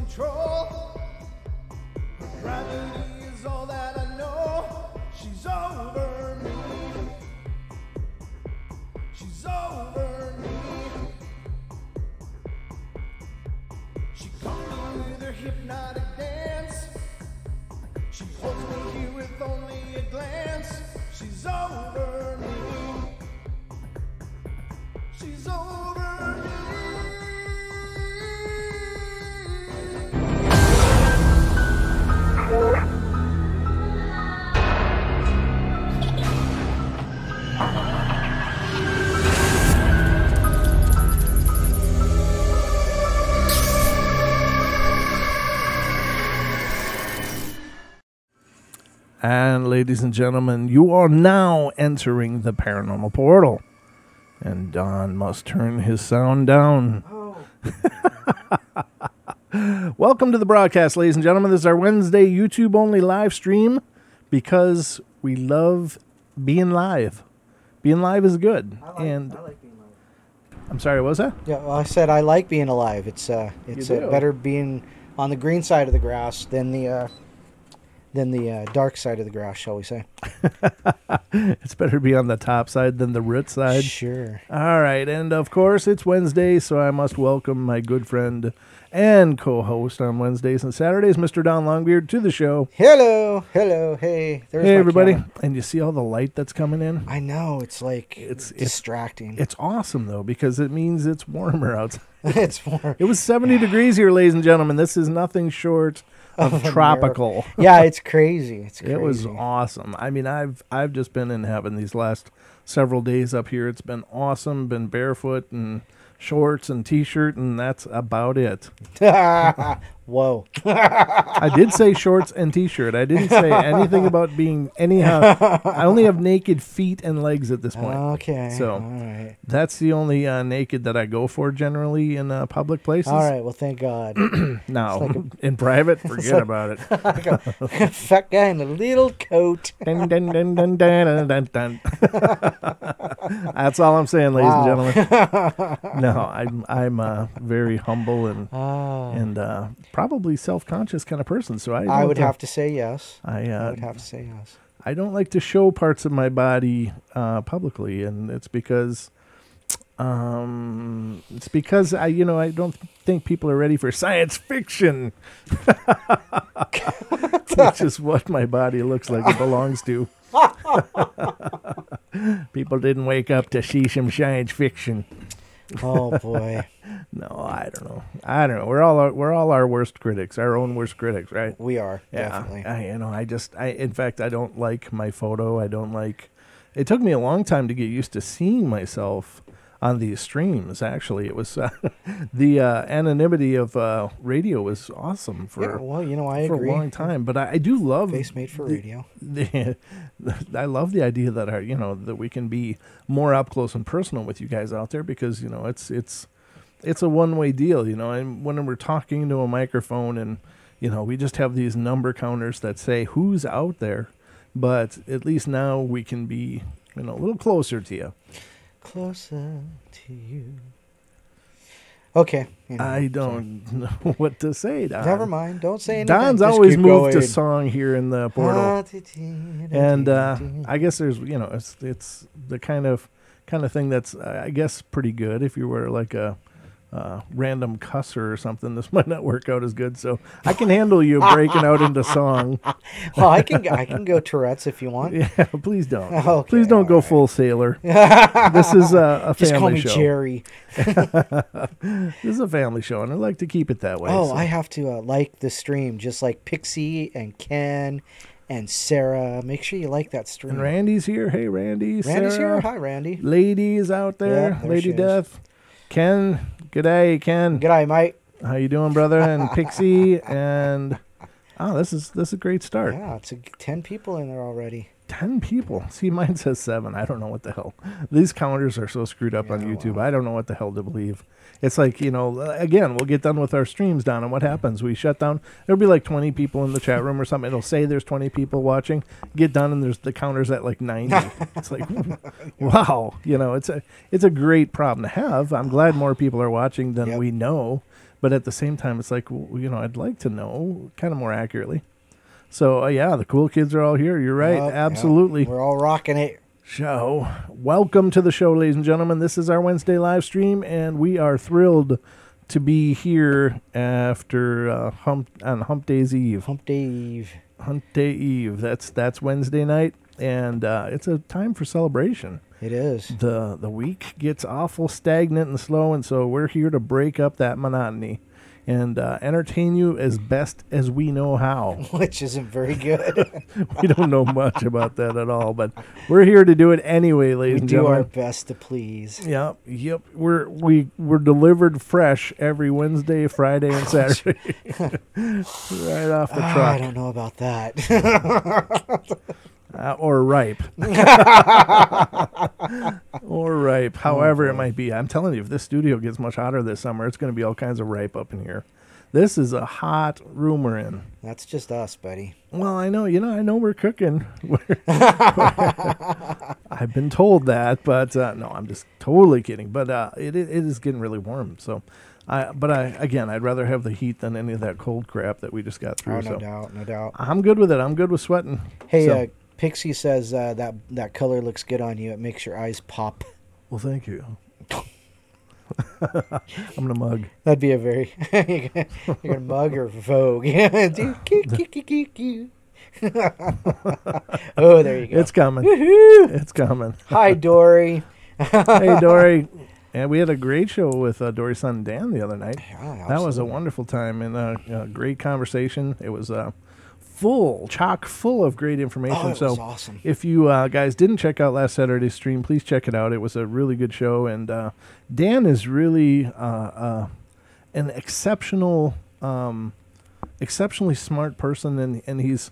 control. Gravity is all that I know. She's over me. She's over me. She comes with her hypnotic dance. She holds me here with only a glance. She's over me. She's over me. And ladies and gentlemen, you are now entering the Paranormal Portal. And Don must turn his sound down. Oh. Welcome to the broadcast, ladies and gentlemen. This is our Wednesday YouTube-only live stream because we love being live. Being live is good. I like being live. I'm sorry, what was that? Yeah, well, I said I like being alive. It's better being on the green side of the grass than the dark side of the grass, shall we say. It's better to be on the top side than the root side. Sure. All right, and of course, it's Wednesday, so I must welcome my good friend and co-host on Wednesdays and Saturdays, Mr. Don Longbeard, to the show. Hello, hey. There's Hey, my everybody. camera. And you see all the light that's coming in? I know, it's like it's distracting. It's awesome, though, because it means it's warmer outside. It's warm. It was 70 degrees here, ladies and gentlemen. This is nothing short of tropical. Yeah, it's crazy. It's crazy. It was awesome. I mean, I've just been in heaven these last several days up here. It's been awesome. Been barefoot and shorts and T-shirt, and that's about it. Whoa. I did say shorts and T-shirt. I didn't say anything about being anyhow. I only have naked feet and legs at this point. Okay. So all right. that's the only naked that I go for generally in public places. All right. Well, thank God. Now, in private, forget about it. Like a fat guy in a little coat. Dun, dun, dun, dun, dun, dun, dun. That's all I'm saying, ladies and gentlemen. No, I'm very humble and probably self-conscious kind of person. So I would have to say yes. I would have to say yes. I don't like to show parts of my body publicly, and it's because I don't think people are ready for science fiction, which is what my body looks like it belongs to. People didn't wake up to see some science fiction. Oh boy. No, I don't know. We're all our worst critics, our own worst critics, right? We are, yeah, definitely. In fact, I don't like my photo. It took me a long time to get used to seeing myself on these streams. Actually, it was the anonymity of radio was awesome for I agree. a long time. But I do love face made for radio. I love the idea that that we can be more up close and personal with you guys out there, because it's a one-way deal, and when we're talking to a microphone and we just have these number counters that say who's out there, but at least now we can be a little closer to you. Closer to you. Okay. I don't know what to say, Don. Never mind. Don't say anything. Don's Just always keep moved going. to song here in the portal. And I guess there's, it's the kind of thing that's, I guess, pretty good. If you were like a random cusser or something, this might not work out as good. So I can handle you breaking out into song. Well, I can go Tourette's if you want. Yeah, please don't. Okay, Please don't go full sailor. This is a family show. Just call me Jerry. This is a family show, and I like to keep it that way. Oh, so. I have to like the stream, just like Pixie and Ken and Sarah. Make sure you like that stream. And Randy's here. Hey, Randy. Randy's Sarah. here. Hi, Randy. Ladies out there. Yeah, there Lady she is. Death. Ken. G'day, Ken. G'day, mate. How you doing, brother? And Pixie. And this is a great start. Yeah, it's 10 people in there already. 10 people. See, mine says 7. I don't know what the hell. These counters are so screwed up on YouTube. Wow. I don't know what the hell to believe. It's like, again, we'll get done with our streams, Don, and what happens? We shut down. There'll be like 20 people in the chat room or something. It'll say there's 20 people watching. Get done, and there's the counters at like 90. It's like, wow. It's a great problem to have. I'm glad more people are watching than we know. But at the same time, it's like, well, I'd like to know kind of more accurately. So, yeah, the cool kids are all here. You're right. Absolutely. We're all rocking it. So, welcome to the show, ladies and gentlemen. This is our Wednesday live stream, and we are thrilled to be here after on Hump Day's Eve. Hump Day Eve. Hump Day Eve. That's Wednesday night, and it's a time for celebration. It is. The week gets awful stagnant and slow, and so we're here to break up that monotony and entertain you as best as we know how. Which isn't very good. We don't know much about that at all, but we're here to do it anyway, ladies and gentlemen. We do our best to please. Yep. We're delivered fresh every Wednesday, Friday, and Saturday. Right off the truck. I don't know about that. Or ripe. Or ripe. However it might be. I'm telling you, if this studio gets much hotter this summer, it's going to be all kinds of ripe up in here. This is a hot room we're in. That's just us, buddy. Well, I know. I know we're cooking. I've been told that, but no, I'm just totally kidding. But it is getting really warm. So, I'd rather have the heat than any of that cold crap that we just got through. Oh, no doubt. I'm good with it. I'm good with sweating. Hey, Pixie says that color looks good on you. It makes your eyes pop. Well, thank you. I'm gonna mug. That'd be a very you're gonna mug or Vogue. Oh, there you go. It's coming. It's coming. Hi, Dory. Hey, Dory. And we had a great show with Dory's son Dan the other night. Yeah, that was a wonderful time and a great conversation. It was chock full of great information. Oh, it was awesome. If you guys didn't check out last Saturday's stream, please check it out. It was a really good show, and Dan is really an exceptionally smart person, and he's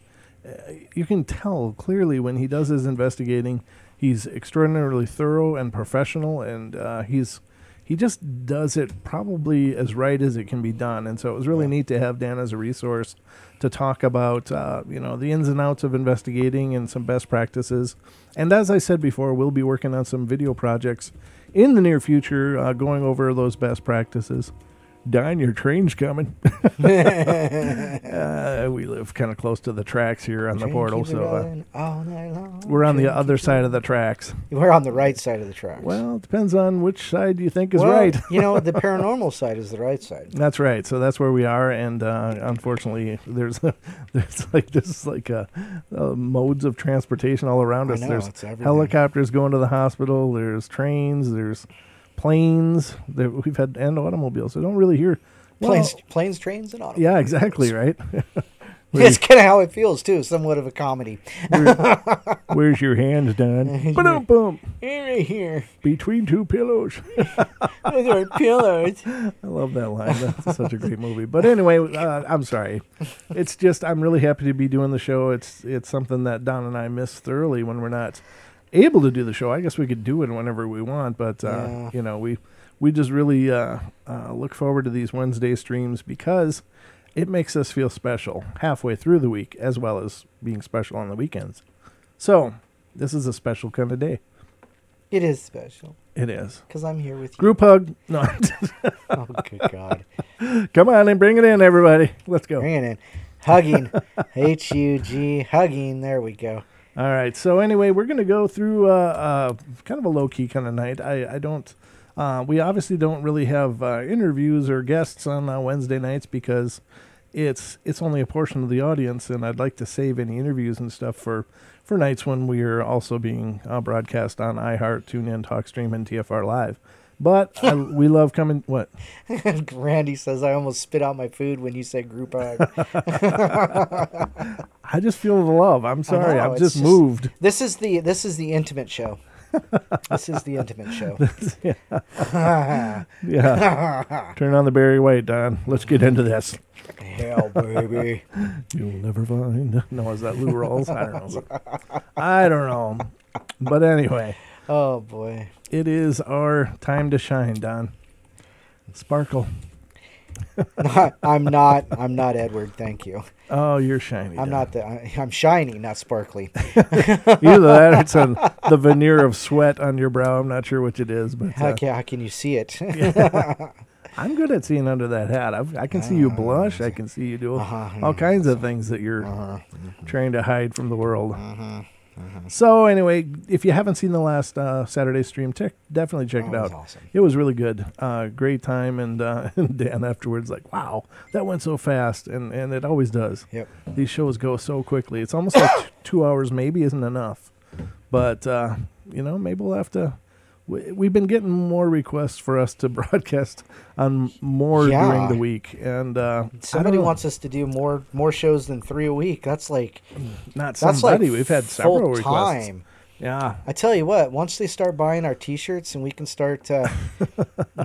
you can tell clearly when he does his investigating. He's extraordinarily thorough and professional, and he just does it probably as right as it can be done. And so it was really neat to have Dan as a resource to talk about, the ins and outs of investigating and some best practices. And as I said before, we'll be working on some video projects in the near future, going over those best practices. Don, your train's coming. We live kind of close to the tracks here on the portal, so all night long. We're on the other side of the tracks. We're on the right side of the tracks. Well, it depends on which side you think is right. The paranormal side is the right side. That's right. So that's where we are, and unfortunately, there's modes of transportation all around us. There's helicopters going to the hospital. There's trains. There's planes that we've had, and automobiles. So I don't really hear planes, trains, and automobiles. Yeah, exactly, right. It's kind of how it feels too. Somewhat of a comedy. Where's your hands, Don? Boom, right here, between two pillows. Those are pillows. I love that line. That's such a great movie. But anyway, I'm sorry. It's just I'm really happy to be doing the show. It's something that Don and I miss thoroughly when we're not able to do the show. I guess we could do it whenever we want, but we just really look forward to these Wednesday streams because it makes us feel special halfway through the week as well as being special on the weekends. So this is a special kind of day. It is special. It is. Because I'm here with you. Group hug. No. Oh, good God. Come on and bring it in, everybody. Let's go. Bring it in. Hugging. H-U-G. Hugging. There we go. All right. So anyway, we're going to go through kind of a low-key kind of night. We obviously don't really have interviews or guests on Wednesday nights because it's only a portion of the audience, and I'd like to save any interviews and stuff for nights when we are also being broadcast on iHeart, TuneIn, TalkStream, and TFR Live. But we love coming. What? Randy says, I almost spit out my food when you said group hug. I just feel the love. I'm sorry. I'm just moved. This is the intimate show. This is the intimate show. Yeah. Turn on the Barry White, Don. Let's get into this. Hell, baby. You'll never find. No, is that Lou Rawls? I don't know. But anyway. Oh, boy. It is our time to shine, Don. Sparkle. I'm not Edward, thank you. Oh, you're shiny. I'm shiny, not sparkly. Either that or it's the veneer of sweat on your brow. I'm not sure which it is, but how can you see it? I'm good at seeing under that hat. I can see you blush. I can see you do all kinds of things that you're trying to hide from the world. So anyway, if you haven't seen the last Saturday stream, definitely check it out. Awesome. It was really good. Great time, and Dan afterwards like, wow, that went so fast, and it always does. Yep. These shows go so quickly. It's almost like 2 hours maybe isn't enough, but maybe we'll have to. We've been getting more requests for us to broadcast on more during the week, and somebody wants us to do more shows than 3 a week. That's like We've had several requests. Yeah, I tell you what. Once they start buying our T-shirts and we can start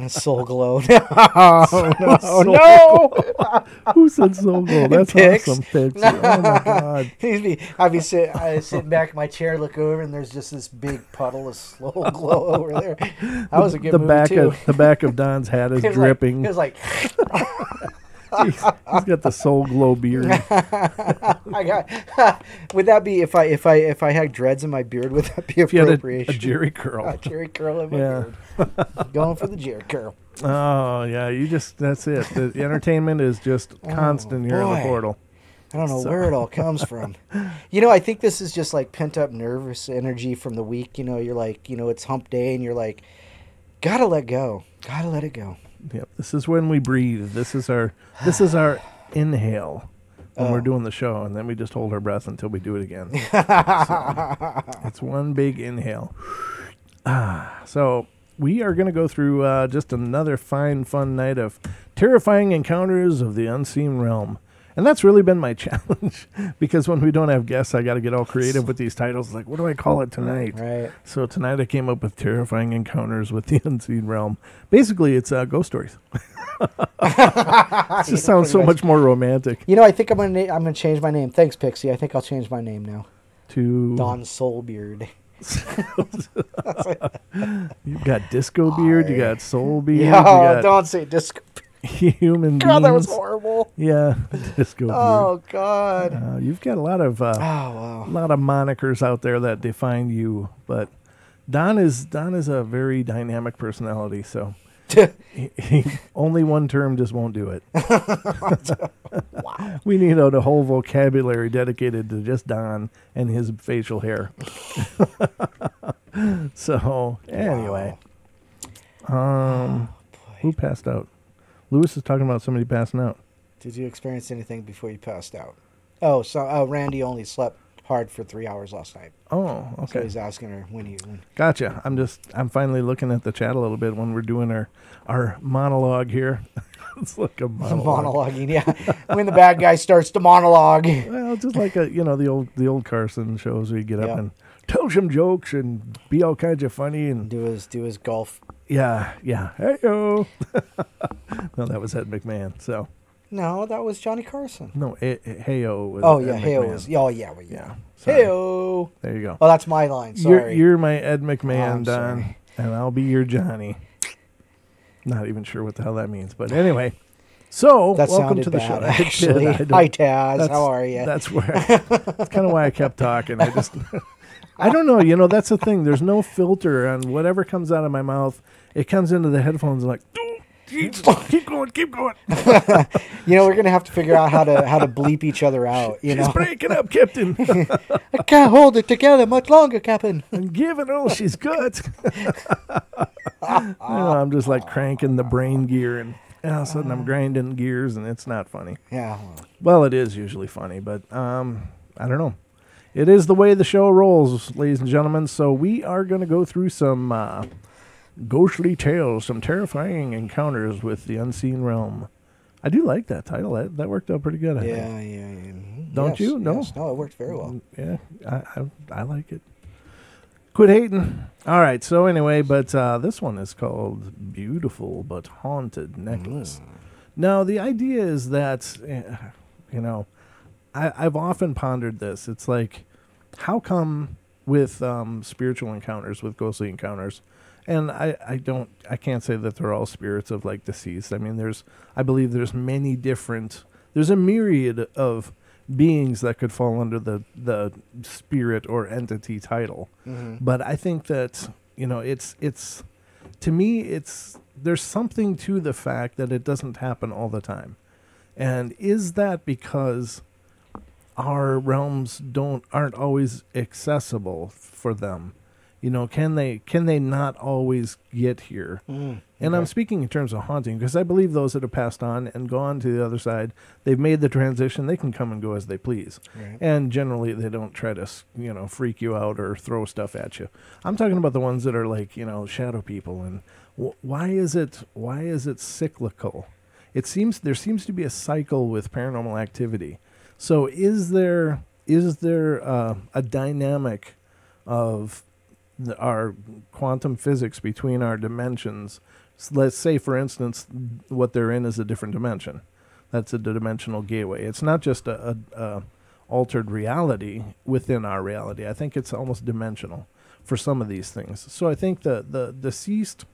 Soul Glow. No. Who said Soul Glow? That's awesome. Pix. Oh my God. I'd be sitting back in my chair, look over, and there's just this big puddle of Soul Glow over there. That was a good movie too. The back of Don's hat is dripping. It was like. He's got the Soul Glow beard. Would that be if I had dreads in my beard? Would that be appropriation? A Jerry curl. A Jerry curl in my beard. Going for the Jerry curl. Oh yeah, that's it. The entertainment is just constant here in the portal. I don't know where it all comes from. I think this is just like pent up nervous energy from the week. You're like, it's hump day, and you're like, gotta let go, gotta let it go. Yep, this is when we breathe. This is our inhale when we're doing the show, and then we just hold our breath until we do it again. So, it's one big inhale. So we are going to go through just another fun night of terrifying encounters of the unseen realm. And that's really been my challenge, because when we don't have guests, I got to get all creative with these titles. Like, what do I call it tonight? Right. So tonight I came up with Terrifying Encounters with the Unseen Realm. Basically, it's ghost stories. It just sounds so much more romantic. I think I'm gonna change my name. Thanks, Pixie. I think I'll change my name now to Don Soulbeard. You've got disco beard. You got soul beard. Yeah, don't say disco. Human God, beings. that was horrible. Yeah, disco beard. Oh God. You've got a lot of monikers out there that define you, but Don is a very dynamic personality. So only one term just won't do it. Wow. We need a whole vocabulary dedicated to just Don and his facial hair. So anyway, who passed out? Lewis is talking about somebody passing out. Did you experience anything before you passed out? Oh, so Randy only slept hard for 3 hours last night. Oh, okay. So he's asking her when. Gotcha. I'm finally looking at the chat a little bit when we're doing our monologue here. It's like a monologue. Monologuing, yeah. When the bad guy starts to monologue. Well, just like the old Carson shows where you get up and tell some jokes and be all kinds of funny and do his golf. Yeah. Hey-o. No, that was Ed McMahon. So. No, that was Johnny Carson. No, hey-o was Hey-o was. Oh, yeah. Sorry. Hey-o. There you go. Oh, that's my line. Sorry. You're my Ed McMahon, Don, sorry. and I'll be your Johnny. Not even sure what the hell that means, but anyway. So, that welcome to the bad, show. Actually, hi Taz, how are you? That's kind of why I kept talking. I don't know. That's the thing. There's no filter on whatever comes out of my mouth. It comes into the headphones like, keep going. We're gonna have to figure out how to bleep each other out. She's breaking up, Captain. I can't hold it together much longer, Captain. And giving all she's got. I'm just like cranking the brain gear, and all of a sudden I'm grinding gears, and it's not funny. Yeah. Well, it is usually funny, but I don't know. It is the way the show rolls, ladies and gentlemen. So we are going to go through some ghostly tales, some terrifying encounters with the unseen realm. I do like that title. That worked out pretty good, I think. Yeah. Don't you? No? Yes. No, it worked very well. Yeah, I like it. Quit hating. All right, so anyway, but this one is called Beautiful But Haunted Necklace. Now, the idea is that, I've often pondered this. It's like, how come with spiritual encounters, with ghostly encounters, and I can't say that they're all spirits of like deceased. I mean, I believe there's many different, there's a myriad of beings that could fall under the spirit or entity title. Mm-hmm. But I think that, it's to me, there's something to the fact that it doesn't happen all the time. And is that because our realms aren't always accessible for them? You know, can they not always get here? And I'm speaking in terms of haunting, because I believe those that have passed on and gone to the other side, they've made the transition. They can come and go as they please. Right. And generally they don't try to, freak you out or throw stuff at you. I'm talking about the ones that are like, shadow people. And why is it cyclical? There seems to be a cycle with paranormal activity. So is there a dynamic of our quantum physics between our dimensions? So let's say, for instance, what they're in is a different dimension. That's a dimensional gateway. It's not just a altered reality within our reality. I think it's almost dimensional for some of these things. So I think the deceased,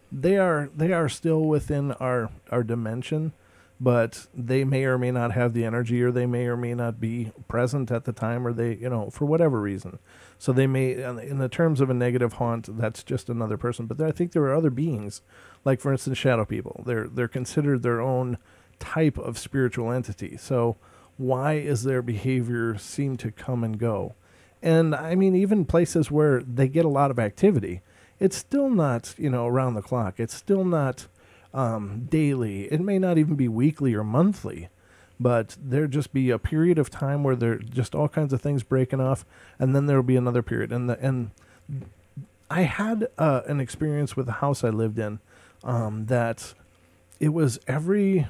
they are still within our dimension, but they may or may not have the energy, or they may or may not be present at the time, or they, for whatever reason. So they may, in the terms of a negative haunt, that's just another person. But I think there are other beings, like, for instance, shadow people. They're considered their own type of spiritual entity. So why is their behavior seem to come and go? And, I mean, even places where they get a lot of activity, it's still not, around the clock. It's still not daily. It may not even be weekly or monthly. But there'll just be a period of time where there just all kinds of things breaking off, and then there'll be another period. And I had an experience with the house I lived in that it was I'm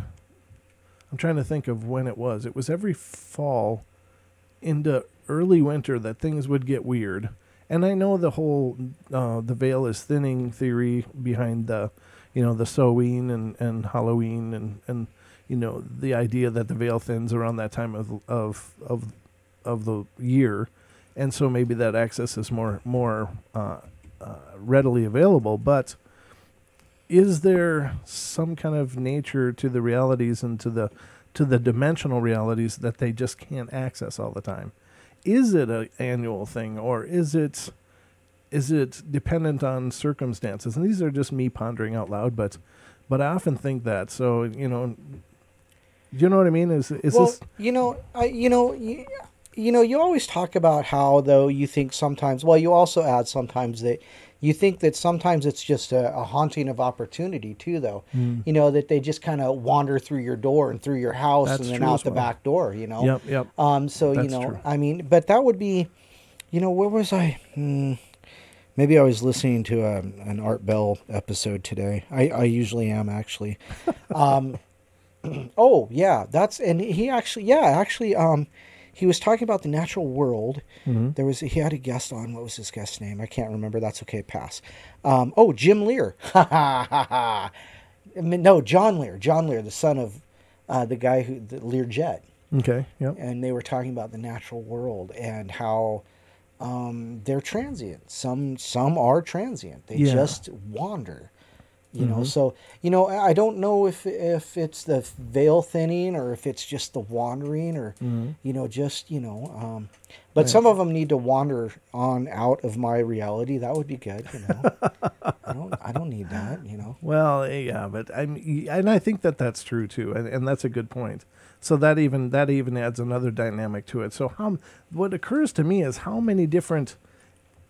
trying to think of when it was. It was every fall into early winter that things would get weird. And I know the whole the veil is thinning theory behind the Samhain and Halloween and the idea that the veil thins around that time of the year, and so maybe that access is more readily available. But is there some kind of nature to the realities and to the dimensional realities that they just can't access all the time? Is it an annual thing, or is it dependent on circumstances? And these are just me pondering out loud, but I often think that. So do you know what I mean? Is this? You always talk about how, though, you think sometimes. Well, you also add sometimes that you think that sometimes it's just a haunting of opportunity too, though. That they just kind of wander through your door and through your house. That's and then out the back door. Yep. So that's true. I mean, but that would be, where was I? Maybe I was listening to an Art Bell episode today. I usually am, actually. Oh yeah, he was talking about the natural world. He had a guest on. What was his guest's name? I can't remember. That's okay. Pass. Jim Lear. No, John Lear. John Lear, the son of the guy the Lear jet. Okay. Yep. And they were talking about the natural world and how they're transient. Some are transient. They just wander. So I don't know if it's the veil thinning or if it's just the wandering or but some of them need to wander on out of my reality. That would be good. I don't need that. Well, yeah, but I think that's true too, and that's a good point. So that even adds another dynamic to it. So what occurs to me is how many different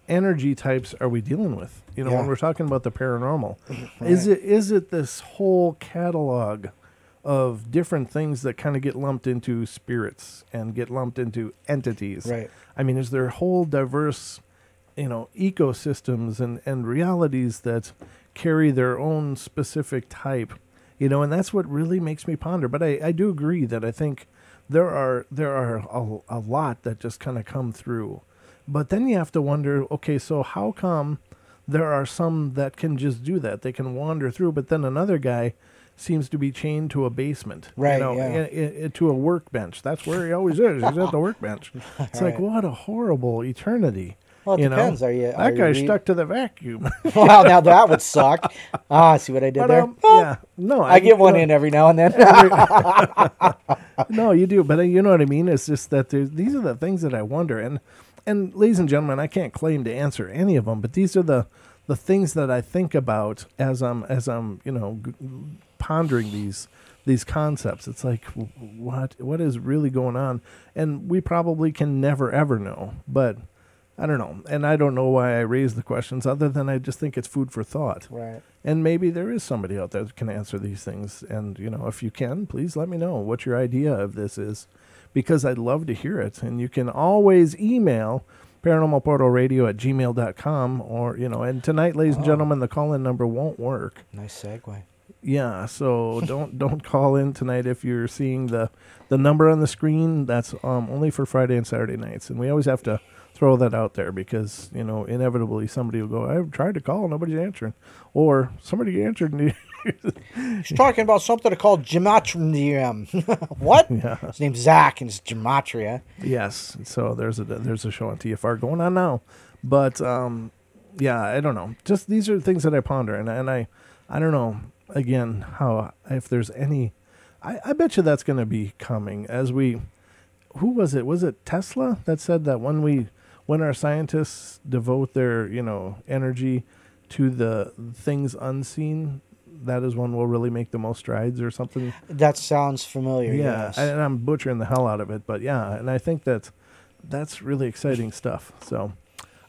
energy types are we dealing with? When we're talking about the paranormal, right. Is it this whole catalog of different things that kind of get lumped into spirits and get lumped into entities? Right. I mean, is there whole diverse, ecosystems and realities that carry their own specific type? And that's what really makes me ponder. But I do agree that I think there are a lot that just kind of come through. But then you have to wonder, okay, so how come there are some that can just do that? They can wander through, but then another guy seems to be chained to a basement, right? To a workbench. That's where he always is. He's at the workbench. It's like, what a horrible eternity. Well, it depends. That guy's stuck to the vacuum. Wow, now that would suck. See what I did there? Yeah. No, I get one in every now and then. No, you do. But you know what I mean? It's just that these are the things that I wonder. And ladies and gentlemen, I can't claim to answer any of them, but these are the the things that I think about as I'm pondering these concepts. It's like, what is really going on? And we probably can never ever know, but I don't know. And I don't know why I raise the questions other than I just think it's food for thought. Right. And maybe there is somebody out there that can answer these things. And, if you can, please let me know what your idea of this is, because I'd love to hear it. And you can always email paranormalportalradio@gmail.com or, and tonight, ladies and gentlemen, the call-in number won't work. Nice segue. Yeah, so don't call in tonight if you're seeing the number on the screen. That's only for Friday and Saturday nights. And we always have to throw that out there because, inevitably somebody will go, I've tried to call, nobody's answering. Or somebody answered and He's talking about something called gematria. What? Yeah. His name's Zach and it's gematria. Yes. So there's a show on TFR going on now. But yeah, I don't know. Just these are things that I ponder, and I don't know again how, if there's any, I bet you that's going to be coming as we. Who was it? Was it Tesla that said that when our scientists devote their energy to the things unseen, that is when we'll really make the most strides or something? That sounds familiar. Yeah, Yes. and I'm butchering the hell out of it, but yeah, and I think that's really exciting stuff. So,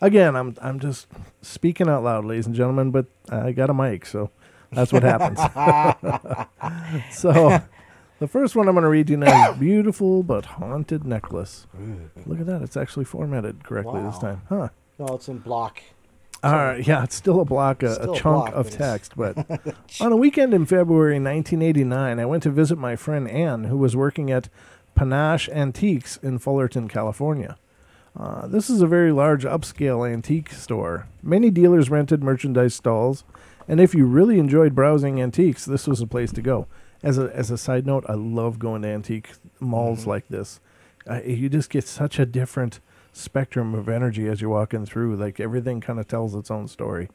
again, I'm just speaking out loud, ladies and gentlemen, but I got a mic, so that's what happens. So, the first one I'm going to read you now is Beautiful But Haunted Necklace. Look at that. It's actually formatted correctly this time. Huh. No, it's in block. Yeah, it's still a block, Still a a chunk block, of but text. But on a weekend in February 1989, I went to visit my friend Ann, who was working at Panache Antiques in Fullerton, California. This is a very large upscale antique store. Many dealers rented merchandise stalls, and if you really enjoyed browsing antiques, this was a place to go. As a side note, I love going to antique malls like this. You just get such a different spectrum of energy as you're walking through. Like, everything kind of tells its own story.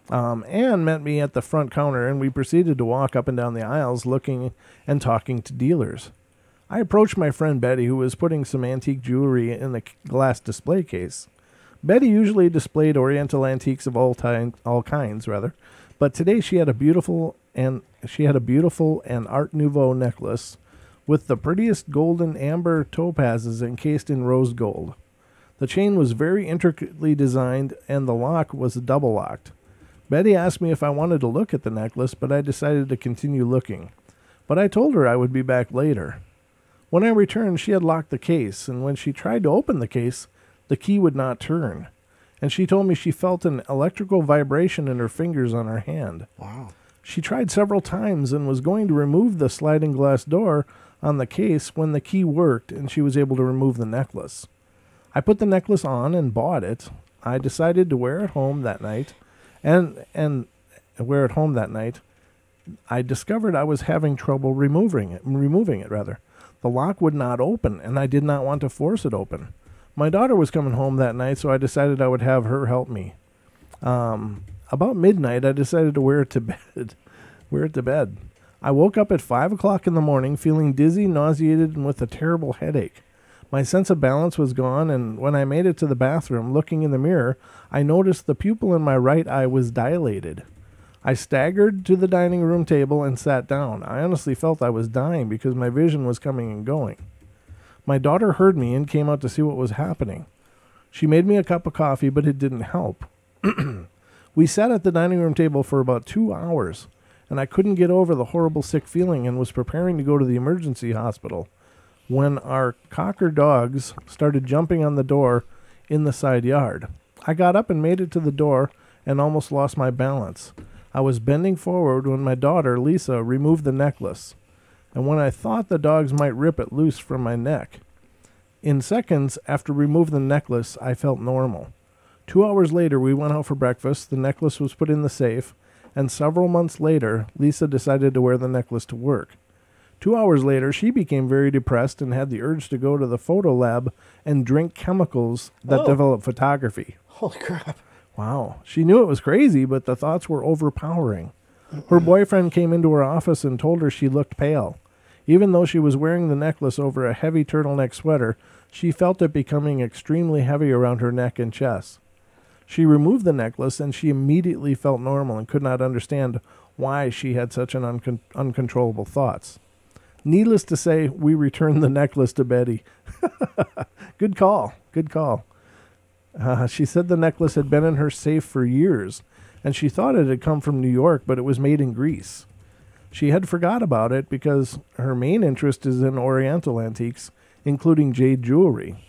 Anne met me at the front counter, and we proceeded to walk up and down the aisles looking and talking to dealers. I approached my friend Betty, who was putting some antique jewelry in a glass display case. Betty usually displayed Oriental antiques of all kinds, but today she had a beautiful and Art Nouveau necklace with the prettiest golden amber topazes encased in rose gold. The chain was very intricately designed, and the lock was double locked. Betty asked me if I wanted to look at the necklace, but I decided to continue looking. But I told her I would be back later. When I returned, she had locked the case, and when she tried to open the case, the key would not turn. And she told me she felt an electrical vibration in her fingers on her hand. Wow. She tried several times and was going to remove the sliding glass door on the case when the key worked and she was able to remove the necklace. I put the necklace on and bought it. I decided to wear it home that night, and wear it home that night. I discovered I was having trouble removing it. The lock would not open, and I did not want to force it open. My daughter was coming home that night, so I decided I would have her help me. About midnight, I decided to wear it to bed. I woke up at 5 o'clock in the morning feeling dizzy, nauseated, and with a terrible headache. My sense of balance was gone, and when I made it to the bathroom, looking in the mirror, I noticed the pupil in my right eye was dilated. I staggered to the dining room table and sat down. I honestly felt I was dying because my vision was coming and going. My daughter heard me and came out to see what was happening. She made me a cup of coffee, but it didn't help. We sat at the dining room table for about 2 hours, and I couldn't get over the horrible sick feeling and was preparing to go to the emergency hospital when our cocker dogs started jumping on the door in the side yard. I got up and made it to the door and almost lost my balance. I was bending forward when my daughter, Lisa, removed the necklace, and when I thought the dogs might rip it loose from my neck. In seconds after removing the necklace, I felt normal. 2 hours later, we went out for breakfast, the necklace was put in the safe, and several months later, Lisa decided to wear the necklace to work. 2 hours later, she became very depressed and had the urge to go to the photo lab and drink chemicals that develop photography. Holy crap. Wow. She knew it was crazy, but the thoughts were overpowering. Her boyfriend came into her office and told her she looked pale. Even though she was wearing the necklace over a heavy turtleneck sweater, she felt it becoming extremely heavy around her neck and chest. She removed the necklace, and she immediately felt normal and could not understand why she had such an uncontrollable thoughts. Needless to say, we returned the necklace to Betty. Good call. Good call. She said the necklace had been in her safe for years, and she thought it had come from New York, but it was made in Greece. She had forgot about it because her main interest is in Oriental antiques, including jade jewelry.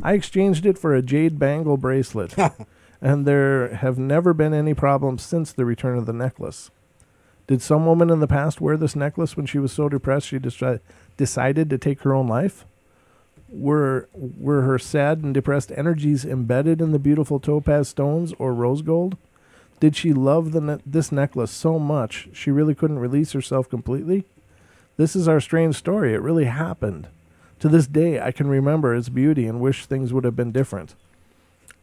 I exchanged it for a jade bangle bracelet, and there have never been any problems since the return of the necklace. Did some woman in the past wear this necklace when she was so depressed she decided to take her own life? Were her sad and depressed energies embedded in the beautiful topaz stones or rose gold? Did she love this necklace so much she really couldn't release herself completely? This is our strange story. It really happened. To this day, I can remember its beauty and wish things would have been different.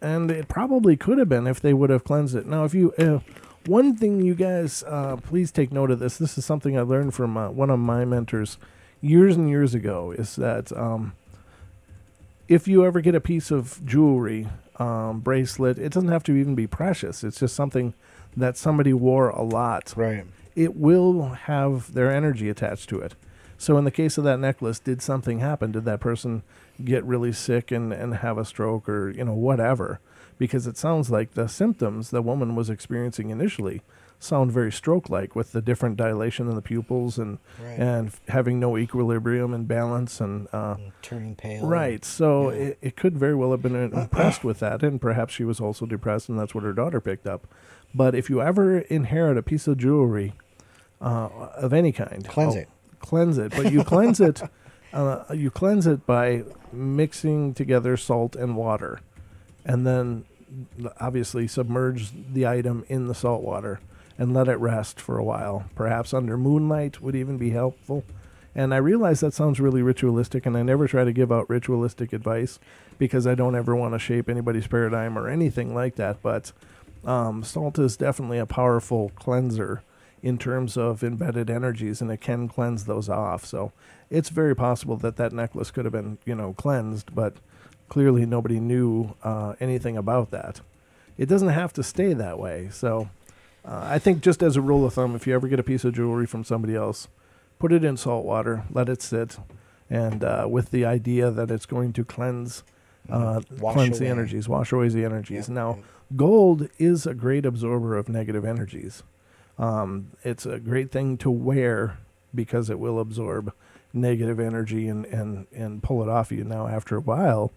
And it probably could have been if they would have cleansed it. Now, if you, one thing you guys, please take note of this. This is something I learned from one of my mentors years and years ago, is that if you ever get a piece of jewelry, bracelet, it doesn't have to even be precious. It's just something that somebody wore a lot. Right. It will have their energy attached to it. So in the case of that necklace, did something happen? Did that person get really sick and have a stroke or, whatever? Because it sounds like the symptoms the woman was experiencing initially sound very stroke-like, with the different dilation in the pupils and Right. and having no equilibrium and balance and turning pale. right. So Yeah. it could very well have been impressed with that, and perhaps she was also depressed, and that's what her daughter picked up. But if you ever inherit a piece of jewelry of any kind, Cleanse it. Cleanse it, but you cleanse it. You cleanse it by mixing together salt and water, and then obviously submerge the item in the salt water and let it rest for a while. Perhaps under moonlight would even be helpful. And I realize that sounds really ritualistic, and I never try to give out ritualistic advice because I don't ever want to shape anybody's paradigm or anything like that. But salt is definitely a powerful cleanser in terms of embedded energies, and it can cleanse those off. So it's very possible that that necklace could have been, cleansed, but clearly nobody knew anything about that. It doesn't have to stay that way. So I think, just as a rule of thumb, if you ever get a piece of jewelry from somebody else, put it in salt water, let it sit, and with the idea that it's going to cleanse the energies, wash away the energies. Yep. Now, gold is a great absorber of negative energies. It's a great thing to wear because it will absorb negative energy and pull it off you. Now, after a while,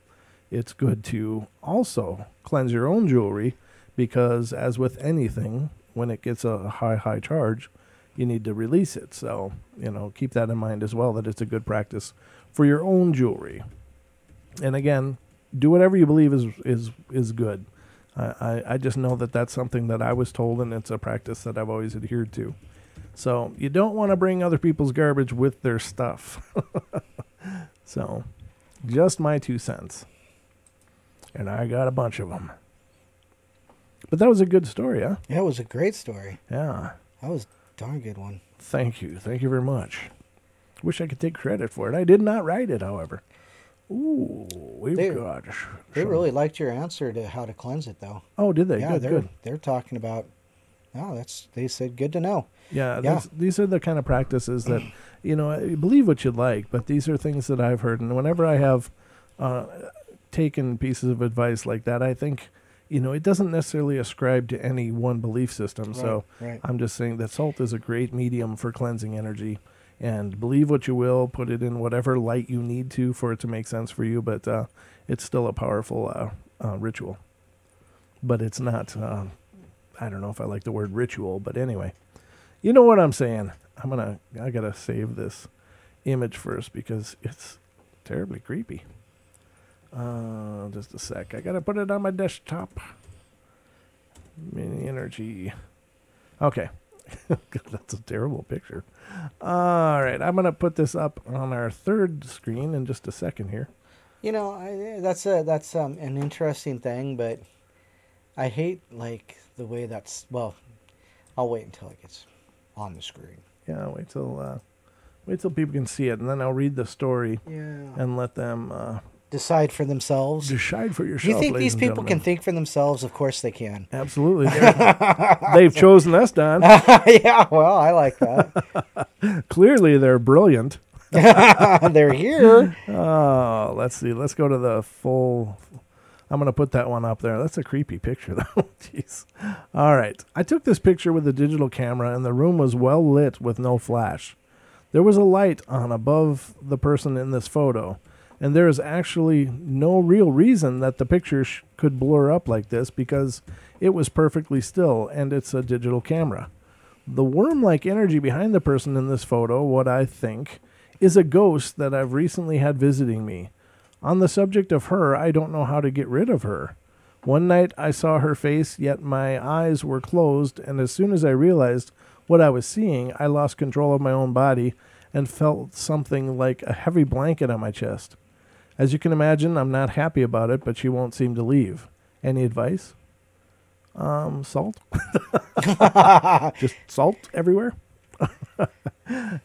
it's good to also cleanse your own jewelry because, as with anything, when it gets a high charge, you need to release it. So, keep that in mind as well, that it's a good practice for your own jewelry. And again, do whatever you believe is good. I just know that that's something that I was told, and it's a practice that I've always adhered to. So you don't want to bring other people's garbage with their stuff. So just my 2 cents. And I got a bunch of them. But that was a good story, huh? Yeah, it was a great story. Yeah. That was a darn good one. Thank you. Thank you very much. Wish I could take credit for it. I did not write it, however. Ooh, They some- really liked your answer to how to cleanse it, though. Oh, did they? Yeah, Good. they're talking about. Oh, they said good to know. Yeah, Yeah. these are the kind of practices that, believe what you like, but these are things that I've heard. And whenever I have taken pieces of advice like that, I think, it doesn't necessarily ascribe to any one belief system. So right. I'm just saying that salt is a great medium for cleansing energy. And believe what you will, put it in whatever light you need to for it to make sense for you, but it's still a powerful ritual. But it's not, I don't know if I like the word ritual, but anyway. You know what I'm saying. I gotta save this image first because it's terribly creepy. Just a sec. I gotta put it on my desktop. Mini energy. Okay. That's a terrible picture. All right, I'm gonna put this up on our third screen in just a second here. That's an interesting thing, but I hate the way that's. Well, I'll wait until it gets on the screen. Yeah, wait till people can see it, and then I'll read the story Yeah. and let them decide for themselves. Decide for Do yourself. you think ladies these and people can gentlemen. think for themselves? Of course they can. Absolutely. They've chosen us, Don. Yeah, well, I like that. Clearly, they're brilliant. They're here. Oh, let's see. Let's go to the full. I'm going to put that one up there. That's a creepy picture, though. Jeez. All right. I took this picture with a digital camera, and the room was well lit with no flash. There was a light on above the person in this photo, and there is actually no real reason that the picture could blur up like this because it was perfectly still, and it's a digital camera. The worm-like energy behind the person in this photo, what I think, is a ghost that I've recently had visiting me. On the subject of her, I don't know how to get rid of her. One night I saw her face, yet my eyes were closed, and as soon as I realized what I was seeing, I lost control of my own body and felt something like a heavy blanket on my chest. As you can imagine, I'm not happy about it, but she won't seem to leave. Any advice? Salt? Just salt everywhere?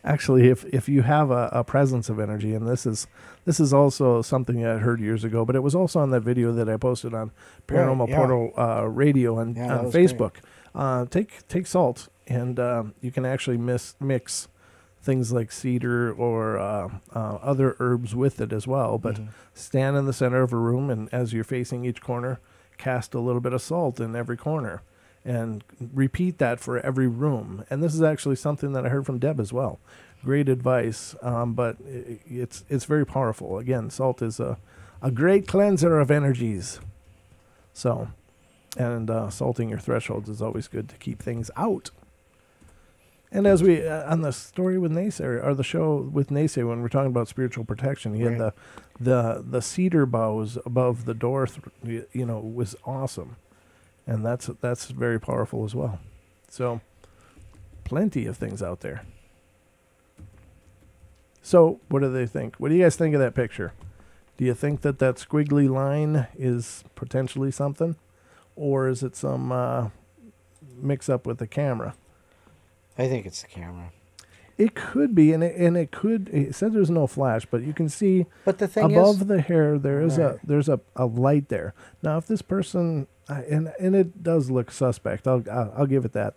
Actually, if you have a presence of energy, and this is also something I heard years ago, but it was also on that video that I posted on Paranormal Portal Radio on Facebook. Take salt, and you can actually mix things like cedar or other herbs with it as well. But stand in the center of a room, and as you're facing each corner, cast a little bit of salt in every corner. And repeat that for every room. And this is actually something that I heard from Deb as well. Great advice, but it's very powerful. Again, salt is a great cleanser of energies. So, and salting your thresholds is always good to keep things out. And as we, on the story with Naysayer, or the show with Naysayer, when we're talking about spiritual protection, he had the cedar boughs above the door, was awesome. And that's very powerful as well. So, plenty of things out there. So, what do they think? What do you guys think of that picture? Do you think that squiggly line is potentially something? Or is it some mix-up with the camera? I think it's the camera. It could be, and it could. It said there's no flash, but you can see but the thing above the hair there is there's a light there. Now, if this person and it does look suspect, I'll give it that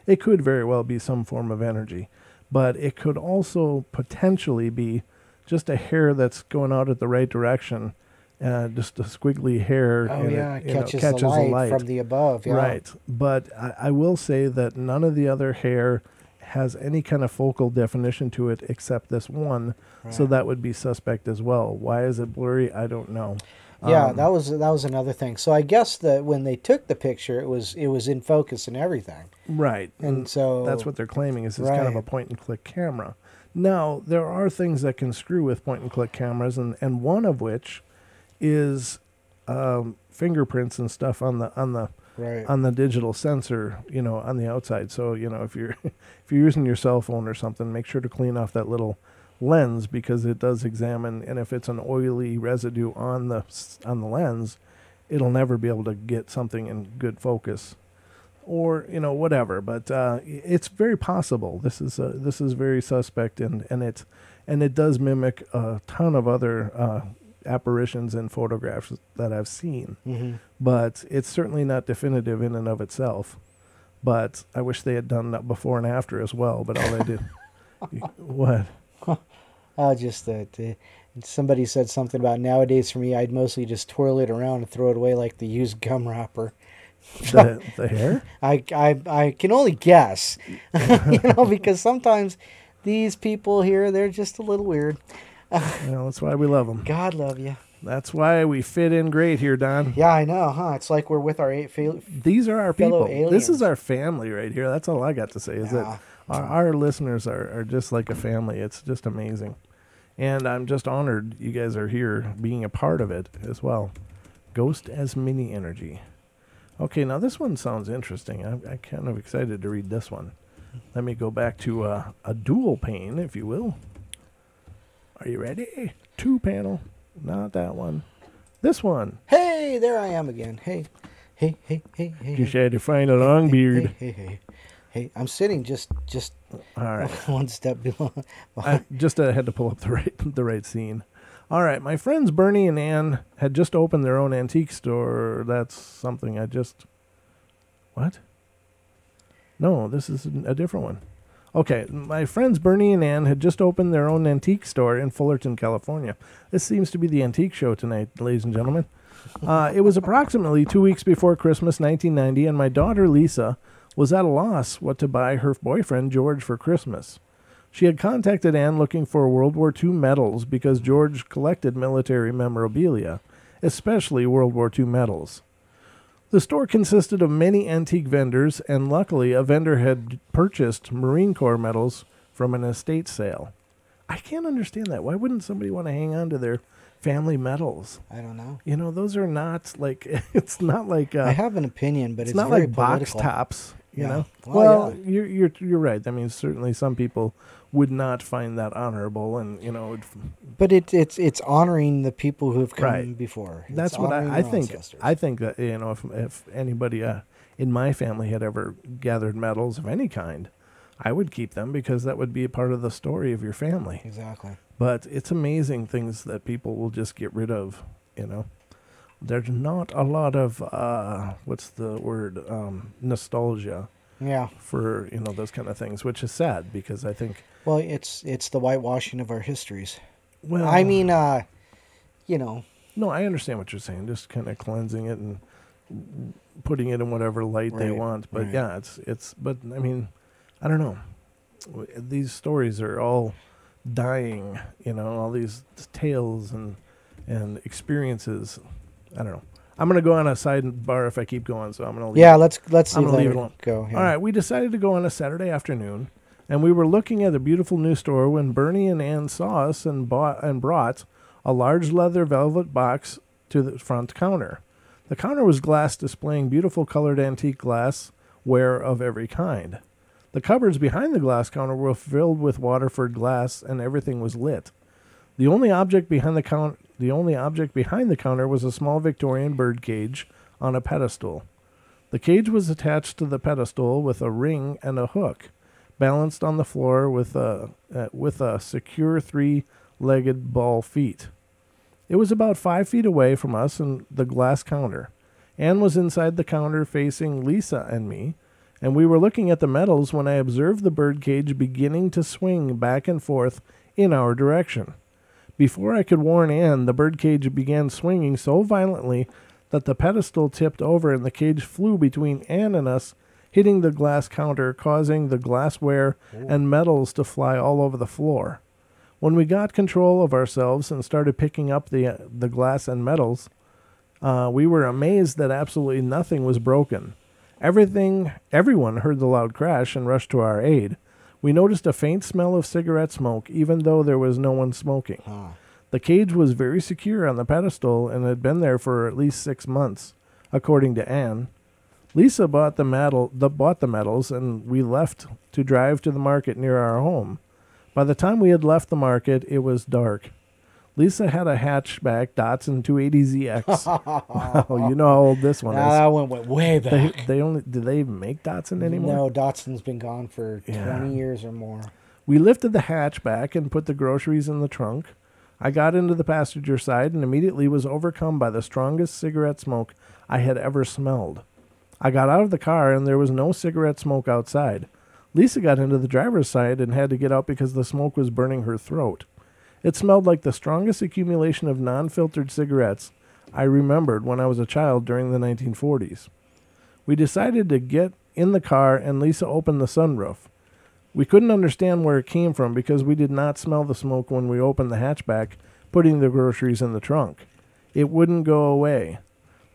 it could very well be some form of energy, but it could also potentially be just a hair that's going out at the right direction, just a squiggly hair. Oh, yeah, it catches the the light from the above. Yeah. Right, but I will say that none of the other hair has any kind of focal definition to it except this one, so that would be suspect as well. Why is it blurry? I don't know. Yeah, that was another thing. So I guess that when they took the picture, it was in focus and everything. Right, and so that's what they're claiming is it's kind of a point and click camera. Now there are things that can screw with point and click cameras, and one of which is fingerprints and stuff on the digital sensor, on the outside. So, if you're using your cell phone or something, make sure to clean off that little lens, because it does examine, and if it's an oily residue on the lens, it'll never be able to get something in good focus, or whatever. But it's very possible. This is very suspect, and it does mimic a ton of other apparitions and photographs that I've seen, but it's certainly not definitive in and of itself. But I wish they had done that before and after as well. But all they did, what? Just that somebody said something about nowadays. For me, I'd mostly just twirl it around and throw it away like the used gum wrapper. The hair? I can only guess, because sometimes these people here, they're just a little weird. That's why we love them. God love you. That's why we fit in great here, Don. Yeah, I know, huh? It's like we're with our These are our people. aliens. This is our family right here. That's all I got to say is that our listeners are just like a family. It's just amazing. And I'm just honored you guys are here being a part of it as well. Ghost as mini energy. Okay, now this one sounds interesting. I'm kind of excited to read this one. Let me go back to a dual pane, if you will. Are you ready? 2-panel. Not that one. This one. Hey, there I am again. Hey. Just had to find a long beard. Hey. I'm sitting just all right. one step below. I just had to pull up the right scene. All right, my friends Bernie and Ann had just opened their own antique store. That's something I just... What? No, this is a different one. Okay, my friends Bernie and Ann had just opened their own antique store in Fullerton, California. This seems to be the antique show tonight, ladies and gentlemen. It was approximately 2 weeks before Christmas 1990, and my daughter Lisa was at a loss what to buy her boyfriend George for Christmas. She had contacted Anne looking for World War II medals because George collected military memorabilia, especially World War II medals. The store consisted of many antique vendors, and luckily a vendor had purchased Marine Corps medals from an estate sale. I can't understand that. Why wouldn't somebody want to hang on to their family medals? I don't know. You know, those are not like, it's not like... I have an opinion, but it's not very like box political. tops, you Yeah. know? Well, you're right. I mean, certainly some people would not find that honorable, and, you know... But it's honoring the people who have come Right. before. It's That's what honoring I their think. ancestors. I think that, you know, if anybody in my family had ever gathered medals of any kind, I would keep them because that would be a part of the story of your family. Exactly. But it's amazing things that people will just get rid of, you know. There's not a lot of, what's the word, nostalgia Yeah. for, you know, those kind of things, which is sad because I think... Well, it's the whitewashing of our histories. Well, I mean, you know. No, I understand what you're saying. Just kind of cleansing it and putting it in whatever light they Right, want. But right. yeah, but I mean, I don't know. These stories are all dying, you know, all these tales and experiences. I don't know. I'm going to go on a sidebar if I keep going, so I'm going to leave. Yeah, let's I'm leave, gonna leave it it alone. go. Yeah. All right, we decided to go on a Saturday afternoon, and we were looking at a beautiful new store when Bernie and Ann saw us and brought a large leather velvet box to the front counter. The counter was glass, displaying beautiful colored antique glassware of every kind. The cupboards behind the glass counter were filled with Waterford glass, and everything was lit. The only object behind the counter was a small Victorian bird cage on a pedestal. The cage was attached to the pedestal with a ring and a hook, balanced on the floor with a secure 3-legged ball feet. It was about 5 feet away from us and the glass counter. Anne was inside the counter facing Lisa and me, and we were looking at the medals when I observed the bird cage beginning to swing back and forth in our direction. Before I could warn Anne, the birdcage began swinging so violently that the pedestal tipped over and the cage flew between Anne and us, hitting the glass counter, causing the glassware and metals to fly all over the floor. When we got control of ourselves and started picking up the glass and metals, we were amazed that absolutely nothing was broken. Everyone heard the loud crash and rushed to our aid. We noticed a faint smell of cigarette smoke, even though there was no one smoking. Huh. The cage was very secure on the pedestal and had been there for at least 6 months, according to Anne. Lisa bought the medals, and we left to drive to the market near our home. By the time we had left the market, it was dark. Lisa had a hatchback Datsun 280ZX. Wow, you know how old this one is. That one went way back. Do they even make Datsun anymore? No, Datsun's been gone for Yeah. 20 years or more. We lifted the hatchback and put the groceries in the trunk. I got into the passenger side and immediately was overcome by the strongest cigarette smoke I had ever smelled. I got out of the car and there was no cigarette smoke outside. Lisa got into the driver's side and had to get out because the smoke was burning her throat. It smelled like the strongest accumulation of non-filtered cigarettes I remembered when I was a child during the 1940s. We decided to get in the car and Lisa opened the sunroof. We couldn't understand where it came from because we did not smell the smoke when we opened the hatchback, putting the groceries in the trunk. It wouldn't go away.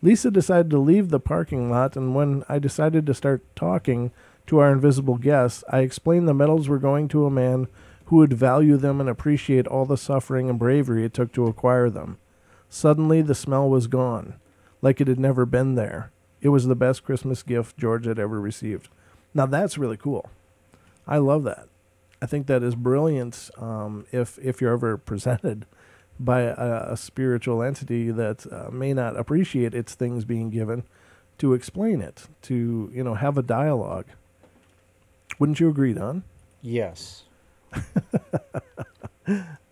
Lisa decided to leave the parking lot, and when I decided to start talking to our invisible guests, I explained the medals were going to a man who would value them and appreciate all the suffering and bravery it took to acquire them. Suddenly, the smell was gone, like it had never been there. It was the best Christmas gift George had ever received. Now, that's really cool. I love that. I think that is brilliant if you're ever presented by a spiritual entity that may not appreciate its things being given, to explain it, to, you know, have a dialogue. Wouldn't you agree, Don? Yes.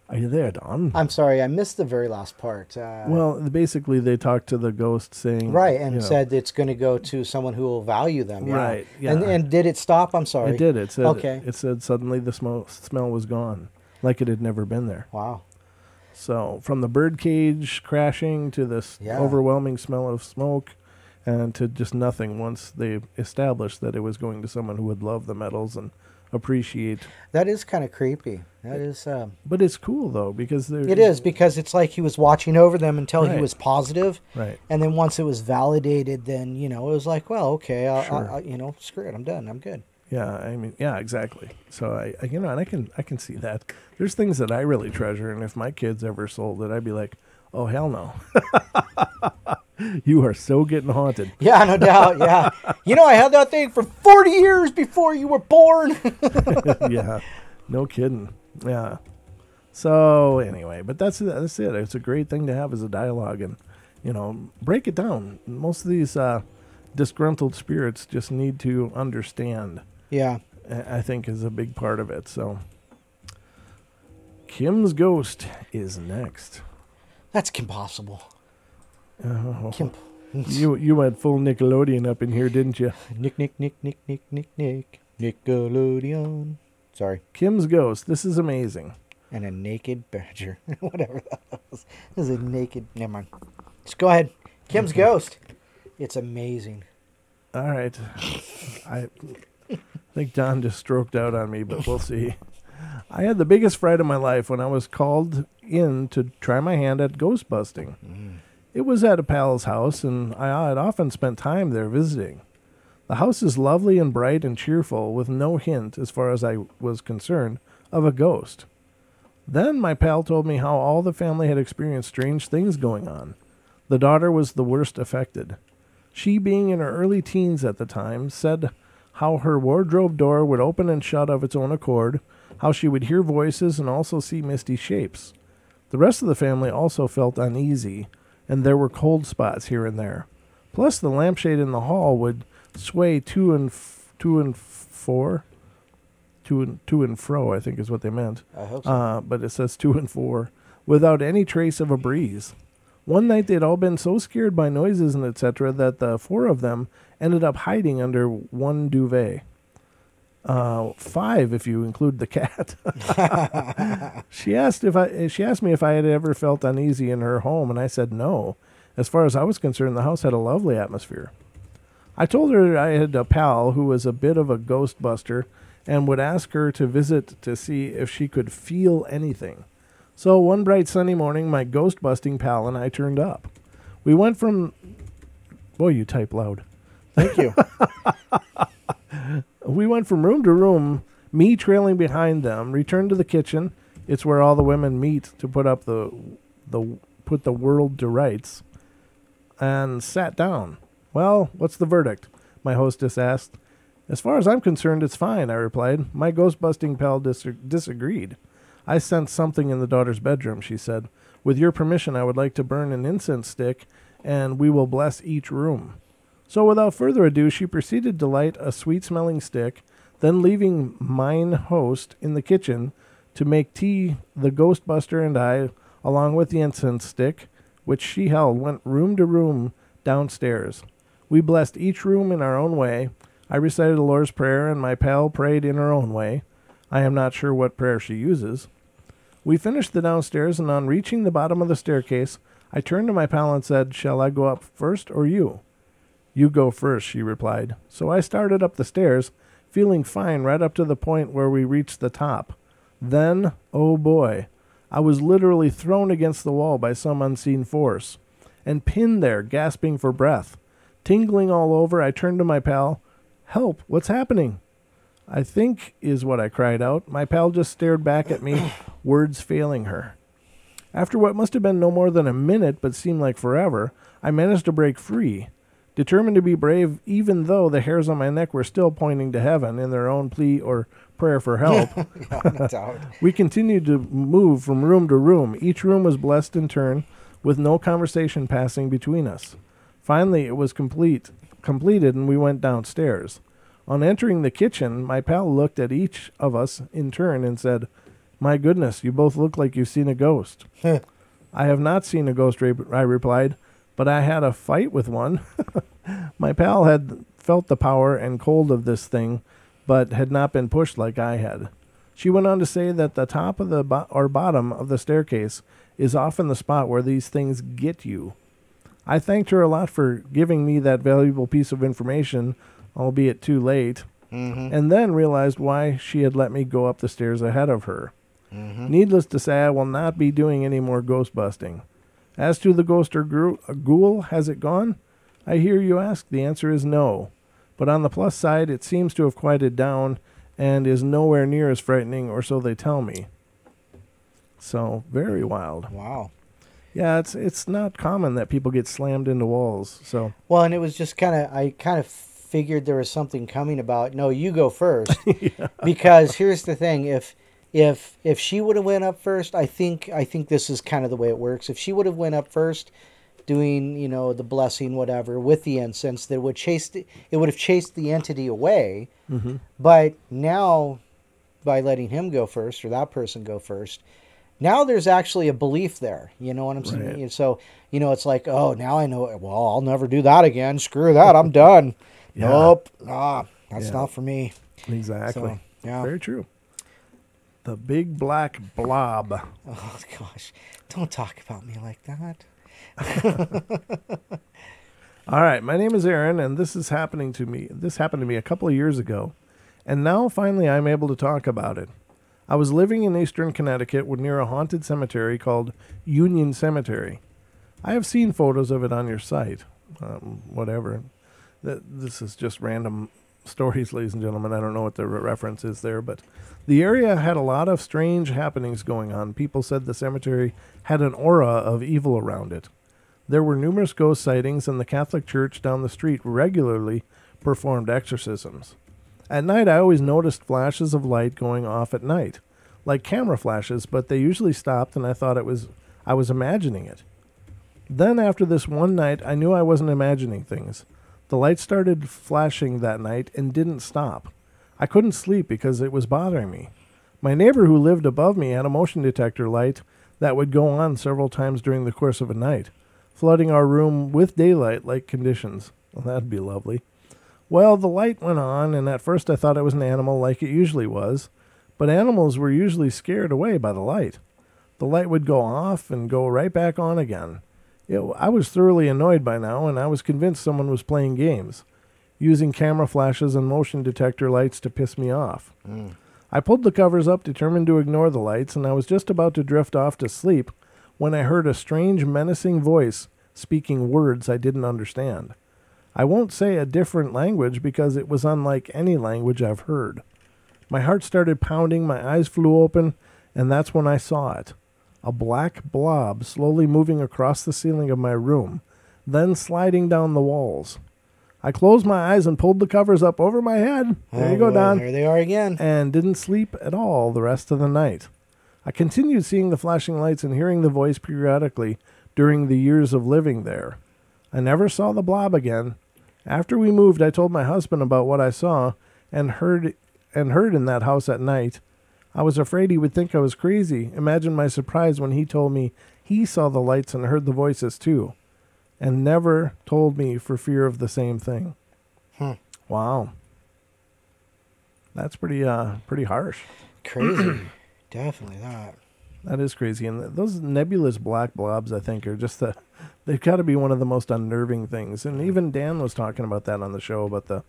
Are you there, Don? I'm sorry, I missed the very last part. Well, basically, they talked to the ghost saying... Right, and you know, said it's going to go to someone who will value them. Yeah. Right, yeah. And did it stop? I'm sorry. It did. It said, Okay. It said suddenly the smell was gone, like it had never been there. Wow. So from the birdcage crashing to this overwhelming smell of smoke and to just nothing once they established that it was going to someone who would love the metals and appreciate. That is kind of creepy. That is. But it's cool, though, because it is, because it's like he was watching over them until he Right. was positive. Right. And then once it was validated, then, it was like, well, okay, Sure. screw it. I'm done. I'm good. Yeah, I mean, yeah, exactly. So and I can see that. There's things that I really treasure, and if my kids ever sold it, I'd be like, oh, hell no. You are so getting haunted. Yeah, no doubt. Yeah. I had that thing for 40 years before you were born. Yeah, no kidding. Yeah. So anyway, but that's it. It's a great thing to have as a dialogue, and break it down. Most of these disgruntled spirits just need to understand. Yeah. I think is a big part of it. So Kim's ghost is next. That's impossible. Oh, Kim. you went full Nickelodeon up in here, didn't you? Nick, Nickelodeon. Sorry. Kim's ghost. This is amazing. And a naked badger. Whatever that was. This is a naked. Never mind. Just go ahead. Kim's ghost. It's amazing. All right. I think Don just stroked out on me, but we'll see. I had the biggest fright of my life when I was called in to try my hand at ghost busting. It was at a pal's house, and I had often spent time there visiting. The house is lovely and bright and cheerful, with no hint, as far as I was concerned, of a ghost. Then my pal told me how all the family had experienced strange things going on. The daughter was the worst affected. She, being in her early teens at the time, said how her wardrobe door would open and shut of its own accord, how she would hear voices and also see misty shapes. The rest of the family also felt uneasy, and there were cold spots here and there. Plus, the lampshade in the hall would sway to and fro, I think is what they meant. I hope so. But it says to and for, without any trace of a breeze. One night they'd all been so scared by noises and etc. that the four of them ended up hiding under one duvet. 5 if you include the cat. She asked me if I had ever felt uneasy in her home, and I said no. As far as I was concerned, the house had a lovely atmosphere. I told her I had a pal who was a bit of a ghost buster and would ask her to visit to see if she could feel anything. So one bright sunny morning, my ghost busting pal and I turned up. We went from... Boy, you type loud. Thank you. We went from room to room, me trailing behind them, returned to the kitchen. It's where all the women meet to put the world to rights, and sat down. Well, what's the verdict? My hostess asked. As far as I'm concerned, it's fine, I replied. My ghost-busting pal disagreed. I sensed something in the daughter's bedroom, she said. With your permission, I would like to burn an incense stick, and we will bless each room. So without further ado, she proceeded to light a sweet-smelling stick, then leaving mine host in the kitchen to make tea, the Ghostbuster and I, along with the incense stick, which she held, went room to room downstairs. We blessed each room in our own way. I recited the Lord's Prayer, and my pal prayed in her own way. I am not sure what prayer she uses. We finished the downstairs, and on reaching the bottom of the staircase, I turned to my pal and said, "Shall I go up first or you?" "You go first," she replied. So I started up the stairs, feeling fine right up to the point where we reached the top. Then, oh boy, I was literally thrown against the wall by some unseen force, and pinned there, gasping for breath. Tingling all over, I turned to my pal. "Help, what's happening?" "I think," is what I cried out. My pal just stared back at me, words failing her. After what must have been no more than a minute, but seemed like forever, I managed to break free. Determined to be brave, even though the hairs on my neck were still pointing to heaven in their own plea or prayer for help. Yeah, no doubt. We continued to move from room to room. Each room was blessed in turn, with no conversation passing between us. Finally, it was completed, and we went downstairs. On entering the kitchen, my pal looked at each of us in turn and said, My goodness, you both look like you've seen a ghost. I have not seen a ghost, I replied, but I had a fight with one. My pal had felt the power and cold of this thing, but had not been pushed like I had. She went on to say that the top of the bottom of the staircase is often the spot where these things get you. I thanked her a lot for giving me that valuable piece of information, albeit too late, and then realized why she had let me go up the stairs ahead of her. Needless to say, I will not be doing any more ghost busting. As to the ghost or ghoul, has it gone? I hear you ask. The answer is no. But on the plus side, it seems to have quieted down and is nowhere near as frightening, or so they tell me. So, very wild. Wow. Yeah, it's not common that people get slammed into walls. So Well, and it was just I kind of figured there was something coming about, no, you go first. Because here's the thing, if she would have went up first, I think this is kind of the way it works. If she would have went up first, doing the blessing, whatever, with the incense, that would have chased the entity away. But now, by letting him go first, or that person go first, now there's actually a belief there. You know what I'm saying? Right. So it's like, oh, now I know. Well, I'll never do that again. Screw that. I'm done. Yeah. Nope. Nah, that's not for me. Exactly. So, yeah. Very true. The big black blob. Oh gosh, don't talk about me like that. All right, my name is Aaron, and this happened to me a couple of years ago, and now finally I'm able to talk about it. I was living in eastern Connecticut near a haunted cemetery called Union Cemetery. I have seen photos of it on your site. Whatever. This is just random stories, ladies and gentlemen. I don't know what the reference is there, but the area had a lot of strange happenings going on. People said the cemetery had an aura of evil around it. There were numerous ghost sightings, and the Catholic Church down the street regularly performed exorcisms. At night, I always noticed flashes of light going off at night, like camera flashes, but they usually stopped, and I thought I was imagining it. Then, after this one night, I knew I wasn't imagining things. The light started flashing that night and didn't stop. I couldn't sleep because it was bothering me. My neighbor who lived above me had a motion detector light that would go on several times during the course of a night, flooding our room with daylight-like conditions. Well, that'd be lovely. Well, the light went on, and at first I thought it was an animal like it usually was, but animals were usually scared away by the light. The light would go off and go right back on again. I was thoroughly annoyed by now, and I was convinced someone was playing games, using camera flashes and motion detector lights to piss me off. I pulled the covers up, determined to ignore the lights, and I was just about to drift off to sleep when I heard a strange, menacing voice speaking words I didn't understand. I won't say a different language because it was unlike any language I've heard. My heart started pounding, my eyes flew open, and that's when I saw it. A black blob slowly moving across the ceiling of my room, then sliding down the walls. I closed my eyes and pulled the covers up over my head. There you go, Don. There they are again. And didn't sleep at all the rest of the night. I continued seeing the flashing lights and hearing the voice periodically during the years of living there. I never saw the blob again. After we moved, I told my husband about what I saw and heard in that house at night. I was afraid he would think I was crazy. Imagine my surprise when he told me he saw the lights and heard the voices too, and never told me for fear of the same thing. Wow. That's pretty harsh. Crazy. Definitely that. That is crazy. And those nebulous black blobs, I think, are just they've got to be one of the most unnerving things. And even Dan was talking about that on the show, about the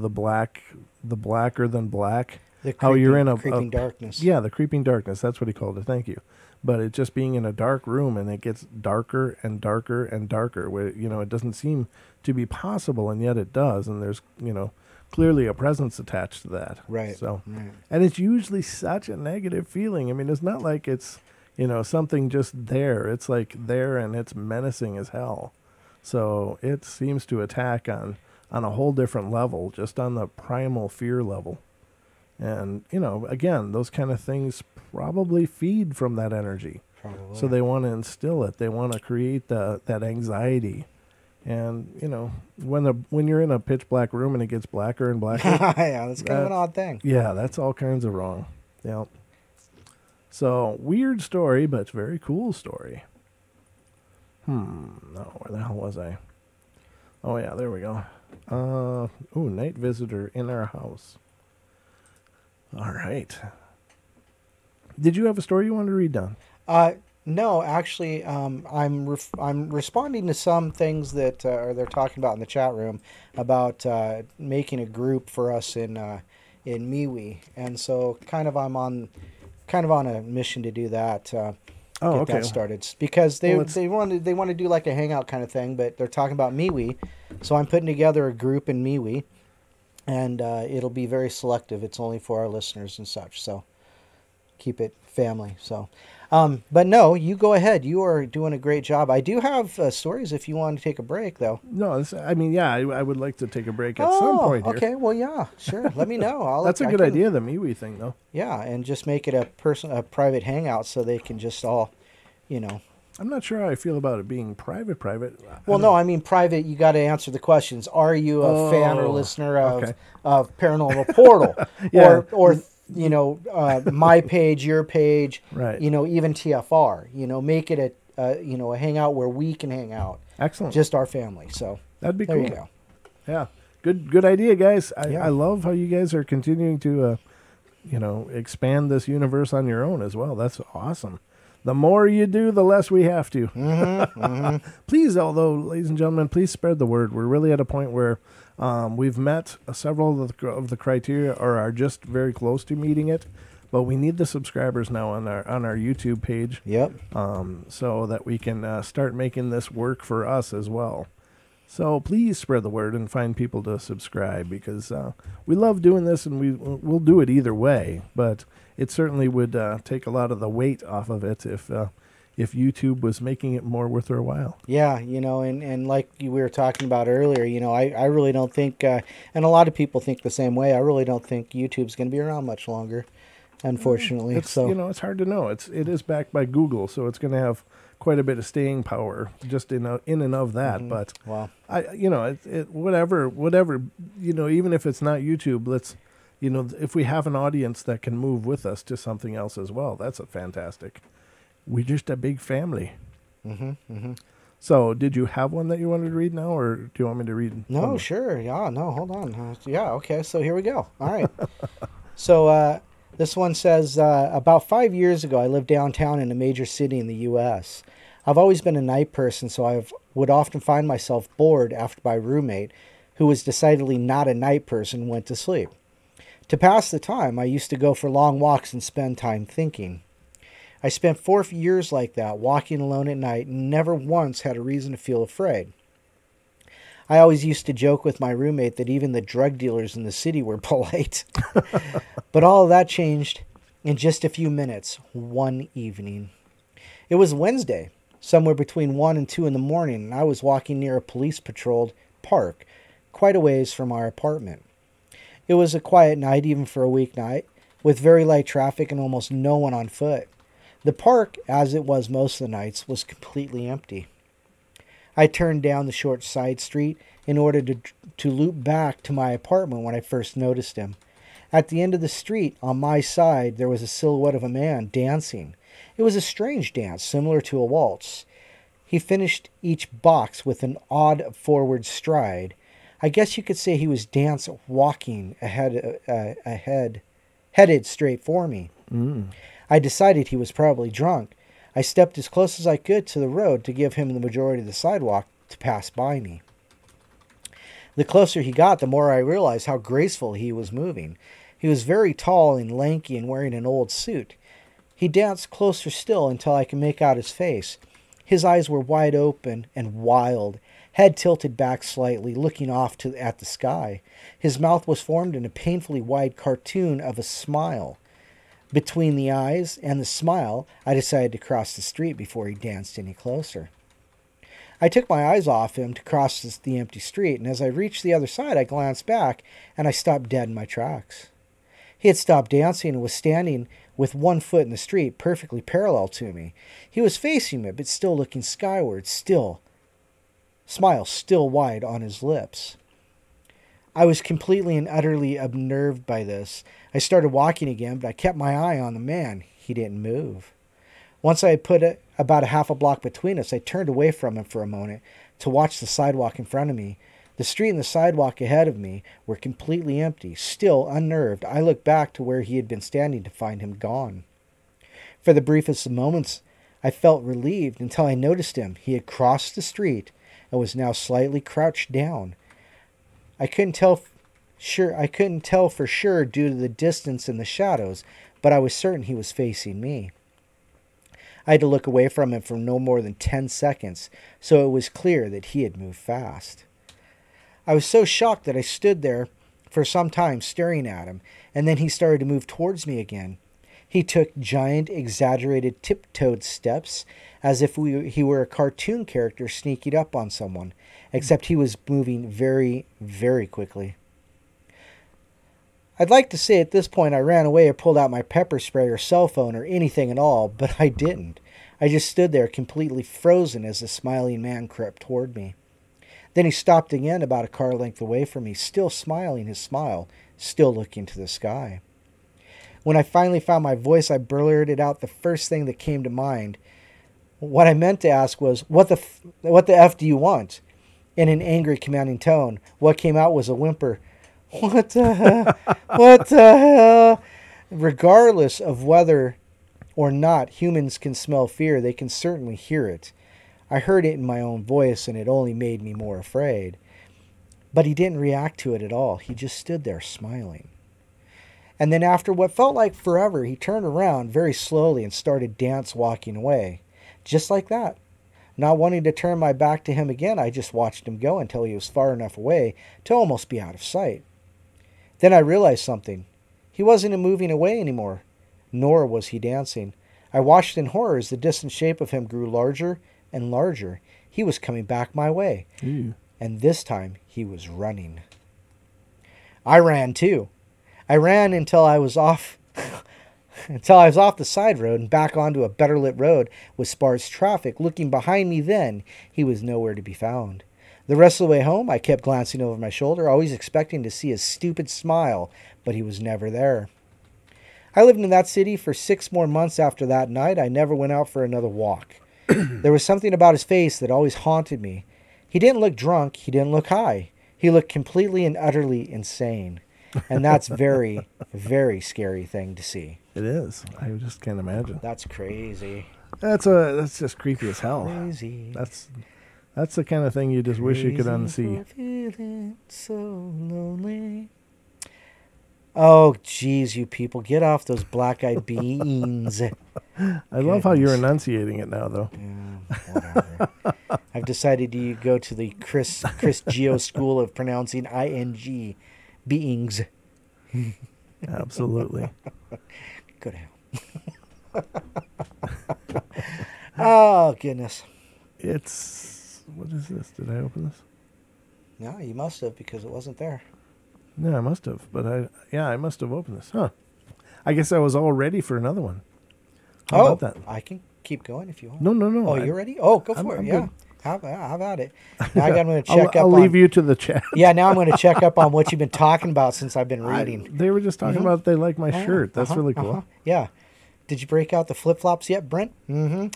blacker than black. How you're in a creeping darkness. Yeah, the creeping darkness. That's what he called it. Thank you. But it just being in a dark room, and it gets darker and darker and darker, where, it doesn't seem to be possible, and yet it does. And there's, clearly a presence attached to that. Right. So, right. And it's usually such a negative feeling. I mean, it's not like it's, something just there. It's like there, and it's menacing as hell. So it seems to attack on a whole different level, just on the primal fear level. And, again, those kind of things probably feed from that energy. Probably. So they want to instill it. They want to create that anxiety. And, when you're in a pitch black room and it gets blacker and blacker. Yeah, that's kind of an odd thing. Yeah, that's all kinds of wrong. Yeah. So, weird story, but very cool story. No, where the hell was I? Oh, yeah, there we go. Night visitor in our house. All right. Did you have a story you wanted to read down? No, actually, I'm responding to some things that they're talking about in the chat room about making a group for us in MeWe, and so I'm on a mission to do that. Get that started because they want to do like a hangout kind of thing, but they're talking about MeWe, so I'm putting together a group in MeWe, and it'll be very selective. It's only for our listeners and such, so keep it family. So. But no, you go ahead. You are doing a great job. I do have stories if you want to take a break, though. No, I would like to take a break at some point here. Okay, well, yeah, sure. Let me know. That's a good idea, the MeWe thing, though. Yeah, and just make it a private hangout so they can just all, I'm not sure how I feel about it being private. Well, no, I mean private. You got to answer the questions. Are you a fan or listener of Paranormal Portal, yeah. or my page, your page, right? Even TFR. Make it a hangout where we can hang out. Excellent. Just our family. So that'd be cool. There you go. Yeah, good idea, guys. I love how you guys are continuing to, expand this universe on your own as well. That's awesome. The more you do, the less we have to. Please, although, ladies and gentlemen, please spread the word. We're really at a point where we've met several of the criteria, or are just very close to meeting it. But we need the subscribers now on our YouTube page. Yep. So that we can start making this work for us as well. So please spread the word and find people to subscribe, because we love doing this, and we'll do it either way. But it certainly would take a lot of the weight off of it if YouTube was making it more worth our while. Yeah, and like we were talking about earlier, I really don't think, and a lot of people think the same way, I really don't think YouTube's going to be around much longer, unfortunately. It's hard to know. It is backed by Google, so it's going to have quite a bit of staying power just in and of that. Mm-hmm. But wow, whatever, even if it's not YouTube, let's, if we have an audience that can move with us to something else as well, that's fantastic. We're just a big family. So, did you have one that you wanted to read now, or do you want me to read? No, sure. Yeah, no, hold on. Okay, so here we go. All right. So, this one says, about 5 years ago, I lived downtown in a major city in the U.S. I've always been a night person, so I would often find myself bored after my roommate, who was decidedly not a night person, went to sleep. To pass the time, I used to go for long walks and spend time thinking. I spent 4 years like that, walking alone at night, and never once had a reason to feel afraid. I always used to joke with my roommate that even the drug dealers in the city were polite. But all of that changed in just a few minutes, one evening. It was Wednesday, somewhere between 1 and 2 in the morning, and I was walking near a police-patrolled park, quite a ways from our apartment. It was a quiet night, even for a weeknight, with very light traffic and almost no one on foot. The park, as it was most of the nights, was completely empty. I turned down the short side street in order to loop back to my apartment when I first noticed him. At the end of the street, on my side, there was a silhouette of a man dancing. It was a strange dance, similar to a waltz. He finished each box with an odd forward stride. I guess you could say he was walking headed straight for me. I decided he was probably drunk. I stepped as close as I could to the road to give him the majority of the sidewalk to pass by me. The closer he got, the more I realized how graceful he was moving. He was very tall and lanky and wearing an old suit. He danced closer still until I could make out his face. His eyes were wide open and wild, head tilted back slightly, looking off at the sky. His mouth was formed in a painfully wide cartoon of a smile. Between the eyes and the smile, I decided to cross the street before he danced any closer. I took my eyes off him to cross the empty street, and as I reached the other side, I glanced back, and I stopped dead in my tracks. He had stopped dancing and was standing with one foot in the street, perfectly parallel to me. He was facing me, but still looking skyward, smile still wide on his lips. I was completely and utterly unnerved by this. I started walking again, but I kept my eye on the man. he didn't move. Once I had put about a half a block between us, I turned away from him for a moment to watch the sidewalk in front of me. The street and the sidewalk ahead of me were completely empty. Still unnerved, I looked back to where he had been standing to find him gone. For the briefest of moments, I felt relieved until I noticed him. He had crossed the street and was now slightly crouched down. I couldn't tell for sure due to the distance and the shadows, but I was certain he was facing me. I had to look away from him for no more than 10 seconds, so it was clear that he had moved fast. I was so shocked that I stood there for some time staring at him, and then he started to move towards me again. He took giant, exaggerated, tiptoed steps, as if he were a cartoon character sneaking up on someone, except he was moving very, very quickly. I'd like to say at this point I ran away or pulled out my pepper spray or cell phone or anything at all, but I didn't. I just stood there completely frozen as the smiling man crept toward me. Then he stopped again about a car length away from me, still smiling his smile, still looking to the sky. When I finally found my voice, I blurted out the first thing that came to mind. What I meant to ask was, what the F do you want? In an angry, commanding tone. What came out was a whimper. What the hell? What the hell? Regardless of whether or not humans can smell fear, they can certainly hear it. I heard it in my own voice, and it only made me more afraid. But he didn't react to it at all. He just stood there smiling. And then after what felt like forever, he turned around very slowly and started dance walking away. Just like that. Not wanting to turn my back to him again, I just watched him go until he was far enough away to almost be out of sight. Then I realized something. He wasn't moving away anymore, nor was he dancing. I watched in horror as the distant shape of him grew larger and larger. He was coming back my way. Ew. And this time he was running. I ran too. I ran until I was off the side road and back onto a better lit road with sparse traffic. Looking behind me then, he was nowhere to be found. The rest of the way home, I kept glancing over my shoulder, always expecting to see his stupid smile, but he was never there. I lived in that city for 6 more months after that night. I never went out for another walk. There was something about his face that always haunted me. He didn't look drunk. He didn't look high. He looked completely and utterly insane. And that's very, very scary thing to see. It is. I just can't imagine. That's crazy. That's just creepy as hell. Crazy. That's the kind of thing you just wish you could unsee. Feeling so lonely. Oh, geez, you people, get off those black-eyed beans. I love how you're enunciating it now, though. Yeah, whatever. I've decided to go to the Chris Geo School of pronouncing ing beings. Absolutely. Go to hell. Oh, goodness. What is this? Did I open this? No, you must have, because it wasn't there. No, I must have. But I must have opened this. Huh. I guess I was all ready for another one. How about that? I can keep going if you want. No. Oh, you're ready? Oh, go for it. I'm Yeah. good. How about it? Now I'm going to check I'll up leave you to the chat. Yeah, now I'm going to check up on what you've been talking about since I've been reading. They were just talking about they like my shirt. That's really cool. Yeah. Did you break out the flip-flops yet, Brent? Mm-hmm.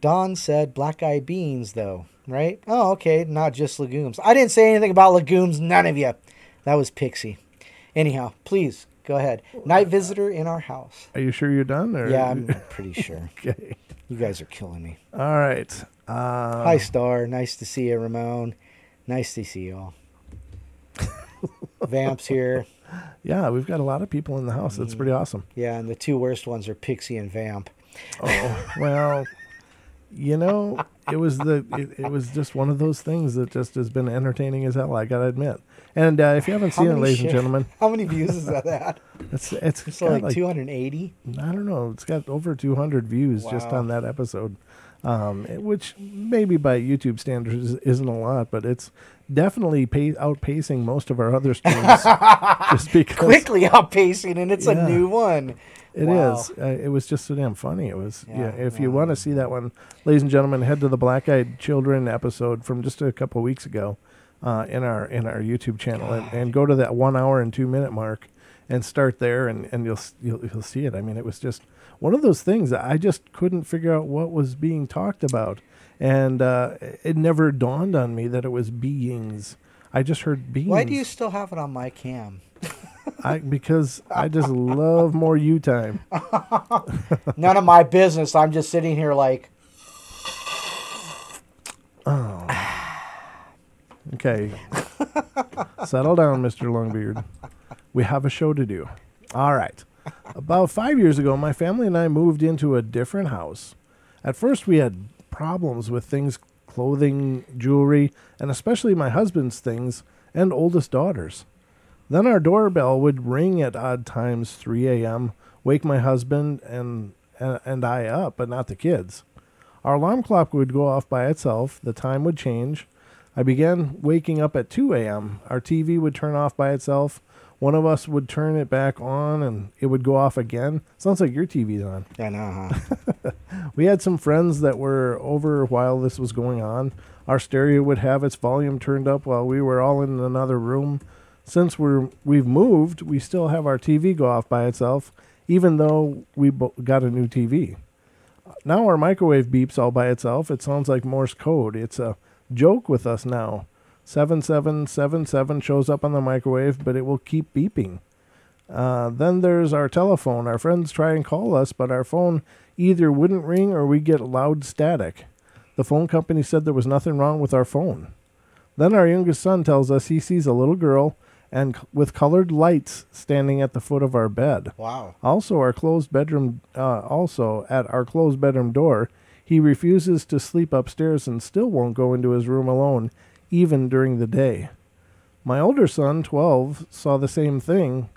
Don said black-eyed beans, though, right? Oh, okay, not just legumes. I didn't say anything about legumes, none of you. That was Pixie. Anyhow, please, go ahead. Night visitor in our house. Are you sure you're done? Or? Yeah, I'm pretty sure. Okay. You guys are killing me. All right. Hi, Star. Nice to see you, Ramon. Nice to see you all. Vamp's here. Yeah, we've got a lot of people in the house. That's pretty awesome. Yeah, and the 2 worst ones are Pixie and Vamp. Oh, well, it was just one of those things that just has been entertaining as hell, I got to admit. And if you haven't seen it, ladies and gentlemen. How many views is that at? It's like 280? I don't know. It's got over 200 views just on that episode, which maybe by YouTube standards isn't a lot, but it's definitely outpacing most of our other streams. Just because quickly outpacing, and it's a new one. It is. It was just so damn funny. It was. If you want to see that one, ladies and gentlemen, head to the Black Eyed Children episode from just a couple of weeks ago in our YouTube channel, and go to that 1 hour and 2 minute mark, and start there, and you'll see it. I mean, it was just one of those things that I just couldn't figure out what was being talked about, and it never dawned on me that it was beings. I just heard beings. Why do you still have it on my cam? Because I just love more you time. None of my business. I'm just sitting here like. Oh. Okay. Settle down, Mr. Longbeard. We have a show to do. All right. About 5 years ago, my family and I moved into a different house. At first, we had problems with things, clothing, jewelry, and especially my husband's things and oldest daughter's. Then our doorbell would ring at odd times, 3 a.m., wake my husband and I up, but not the kids. Our alarm clock would go off by itself. The time would change. I began waking up at 2 a.m. Our TV would turn off by itself. One of us would turn it back on, and it would go off again. Sounds like your TV's on. I know, huh? We had some friends that were over while this was going on. Our stereo would have its volume turned up while we were all in another room. Since we've moved, we still have our TV go off by itself, even though we got a new TV. Now our microwave beeps all by itself. It sounds like Morse code. It's a joke with us now. 7777 shows up on the microwave, but it will keep beeping. Then there's our telephone. Our friends try and call us, but our phone either wouldn't ring or we get loud static. The phone company said there was nothing wrong with our phone. Then our youngest son tells us he sees a little girl and with colored lights standing at the foot of our bed. Wow. Also, at our closed bedroom door, he refuses to sleep upstairs and still won't go into his room alone, even during the day. My older son, 12, saw the same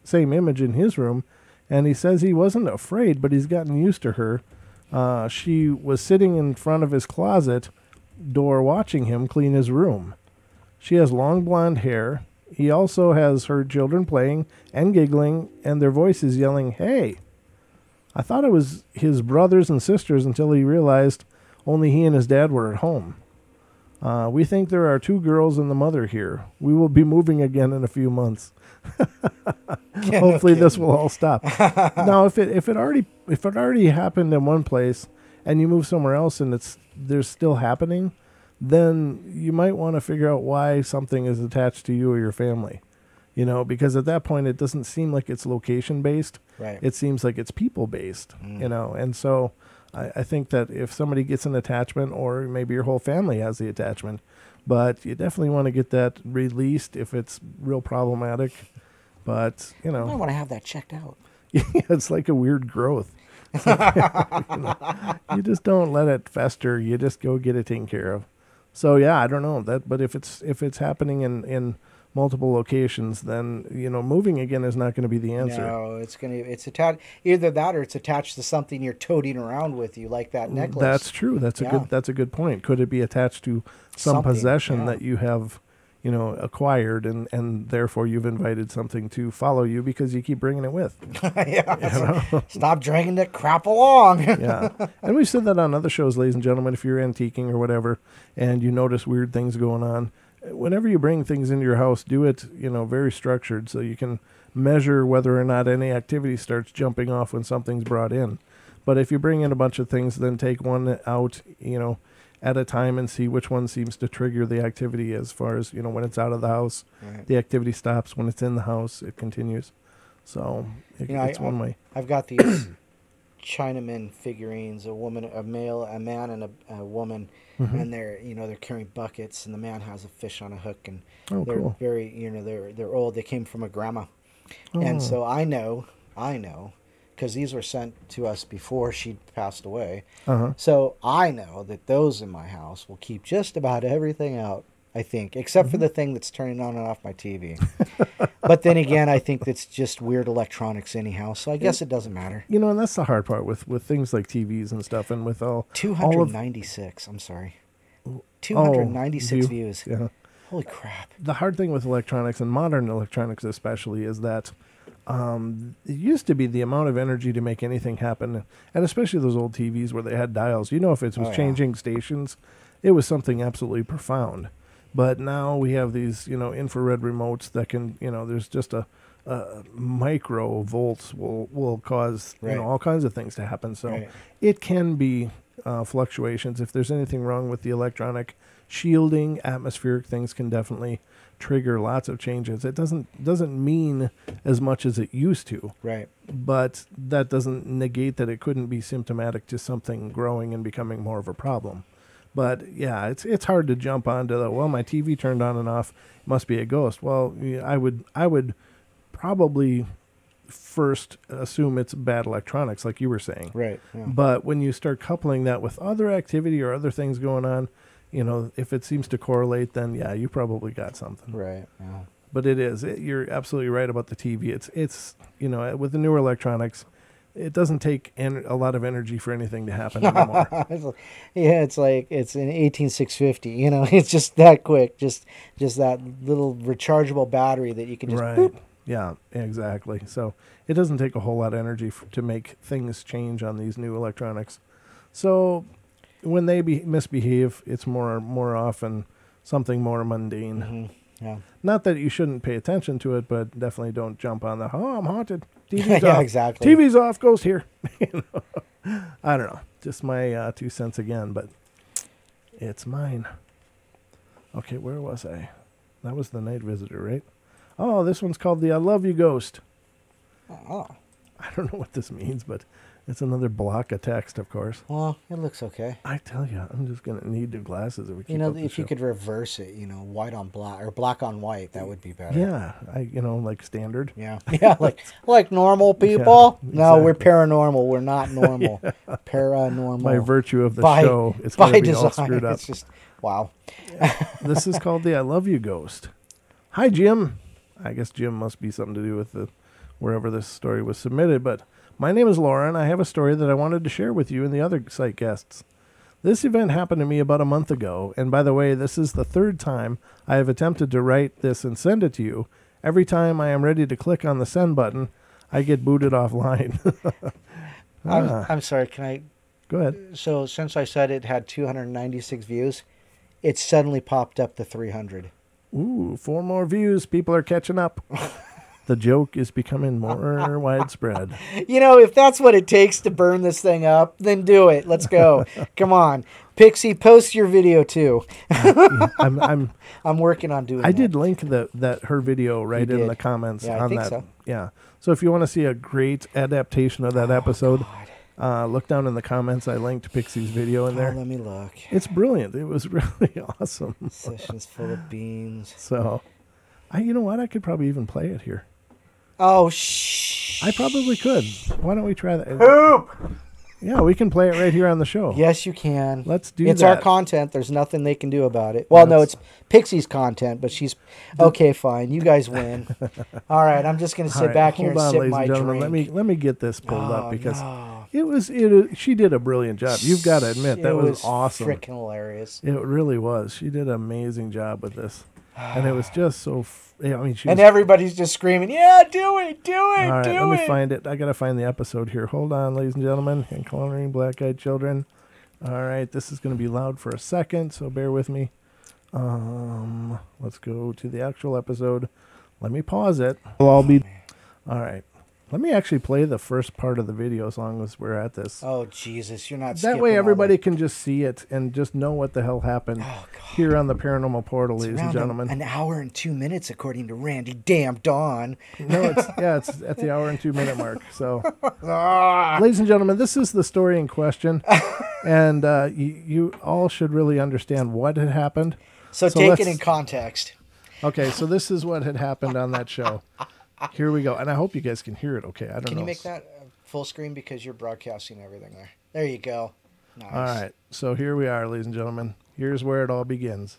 same image in his room, and he says he wasn't afraid, but he's gotten used to her. She was sitting in front of his closet door watching him clean his room. She has long blonde hair. He also has heard children playing and giggling, and their voices yelling, "Hey!" I thought it was his brothers and sisters until he realized only he and his dad were at home. We think there are 2 girls and the mother here. We will be moving again in a few months. Hopefully this will all stop. Now, if it already happened in one place and you move somewhere else and there's still happening, then you might want to figure out why something is attached to you or your family. Because at that point it doesn't seem like it's location based. Right. It seems like it's people based. And so I think that if somebody gets an attachment, or maybe your whole family has the attachment, but you definitely want to get that released if it's real problematic. But I want to have that checked out. It's like a weird growth. You just don't let it fester. You just go get it taken care of. So yeah, I don't know that, but if it's happening in multiple locations, then moving again is not going to be the answer. No, it's attached, either that or it's attached to something you're toting around with you, like that necklace. That's true. That's a good point. Could it be attached to some possession that you have, acquired, and therefore you've invited something to follow you because you keep bringing it with? Stop dragging that crap along. Yeah, and we've said that on other shows, ladies and gentlemen. If you're antiquing or whatever, and you notice weird things going on, whenever you bring things into your house, do it, very structured so you can measure whether or not any activity starts jumping off when something's brought in. But if you bring in a bunch of things, then take one out, at a time and see which one seems to trigger the activity as far as, when it's out of the house. Right. The activity stops. When it's in the house, it continues. So it's one way. I've got these Chinaman figurines, a man and a woman, and they're carrying buckets, and the man has a fish on a hook, and they're cool. Very, they're old. They came from a grandma. And so I know, because these were sent to us before she passed away. So I know that those in my house will keep just about everything out, I think, except for the thing that's turning on and off my TV. But then again, I think that's just weird electronics anyhow, so I guess it doesn't matter. And that's the hard part with things like TVs and stuff, and with all 296, I'm sorry. 296 views. Yeah. Holy crap. The hard thing with electronics, and modern electronics especially, is that it used to be the amount of energy to make anything happen, and especially those old TVs where they had dials. If it was changing stations, it was something absolutely profound. But now we have these, infrared remotes that can, there's just a micro volts will cause, Right. all kinds of things to happen. So Right. it can be fluctuations. If there's anything wrong with the electronic shielding, atmospheric things can definitely trigger lots of changes. It doesn't mean as much as it used to, Right. but that doesn't negate that it couldn't be symptomatic to something growing and becoming more of a problem. But yeah, it's hard to jump onto the, well, my TV turned on and off, it must be a ghost. Well, yeah, I would probably first assume it's bad electronics, like you were saying. Right. Yeah. But when you start coupling that with other activity or other things going on, if it seems to correlate, then yeah, you probably got something. Right. Yeah. But you're absolutely right about the TV. It's with the newer electronics, it doesn't take a lot of energy for anything to happen anymore. Yeah, it's like it's an 18650. It's just that quick. Just that little rechargeable battery that you can just. Right. Boop. Yeah, exactly. So it doesn't take a whole lot of energy to make things change on these new electronics. So when they misbehave, it's more often something more mundane. Mm-hmm. Yeah. Not that you shouldn't pay attention to it, but definitely don't jump on the, oh, I'm haunted. TV's Yeah, off. exactly. TV's off, ghost here. I don't know. Just my 2 cents again, but it's mine. Okay, where was I? That was the night visitor, right? Oh, this one's called the I Love You Ghost. Oh. I don't know what this means, but it's another block of text, of course. Well, it looks okay. I tell you, I'm just going to need new glasses if we keep up the If show. you could reverse it, white on black or black on white, that would be better. Yeah, like standard. Yeah. Yeah, like normal people. Yeah, No, we're exactly. paranormal. We're not normal. Paranormal. By virtue of the By- show, it's by going to be design. all screwed up. It's just wow. This is called the I Love You Ghost. Hi, Jim. I guess Jim must be something to do with wherever this story was submitted, but my name is Laura, and I have a story that I wanted to share with you and the other site guests. This event happened to me about a month ago, and by the way, this is the third time I have attempted to write this and send it to you. Every time I am ready to click on the send button, I get booted offline. I'm sorry, can I Go ahead. so since I said it had 296 views, it suddenly popped up to 300. Ooh, 4 more views. People are catching up. The joke is becoming more widespread. If that's what it takes to burn this thing up, then do it. Let's go. Come on. Pixie, post your video too. I'm working on doing I that. did link her video right You in did. the comments Yeah, I on think that. so. Yeah. So if you want to see a great adaptation of that episode, look down in the comments. I linked Pixie's video in there. Let me look. It's brilliant. It was really awesome. Sessions full of beans. So, you know what? I could probably even play it here. Oh, shh. I probably could. Why don't we try that? Poop. Yeah, we can play it right here on the show. Yes, you can. Let's do It's that. our content. There's nothing they can do about it. Well, no, it's Pixie's content, but she's okay. Fine, you guys win. All right, I'm just gonna sit All right, back here hold and on, sip ladies my and gentlemen. drink. Let me get this pulled up because no. she did a brilliant job. You've got to admit that It was awesome. Freaking hilarious. It really was. She did an amazing job with this, and it was just so. She And was, everybody's just screaming, "Yeah, do it, do it, all right, do let me it!" find it. I gotta find the episode here. Hold on, ladies and gentlemen. Encountering black-eyed children. All right, this is going to be loud for a second, so bear with me. Let's go to the actual episode. Let me pause it. All right. Let me actually play the first part of the video as long as we're at this. Oh Jesus, you're not. That way everybody can just see it and just know what the hell happened here on the Paranormal Portal, ladies and gentlemen. An hour and 2 minutes, according to Randy. Damn Dawn. No, it's at the hour and 2 minute mark. So, ladies and gentlemen, this is the story in question, and you all should really understand what had happened. So take it in context. Okay, so this is what had happened on that show. Here we go, and I hope you guys can hear it. Okay, I don't know. Can you make that full screen because you're broadcasting everything there? There you go. Nice. All right, so here we are, ladies and gentlemen. Here's where it all begins.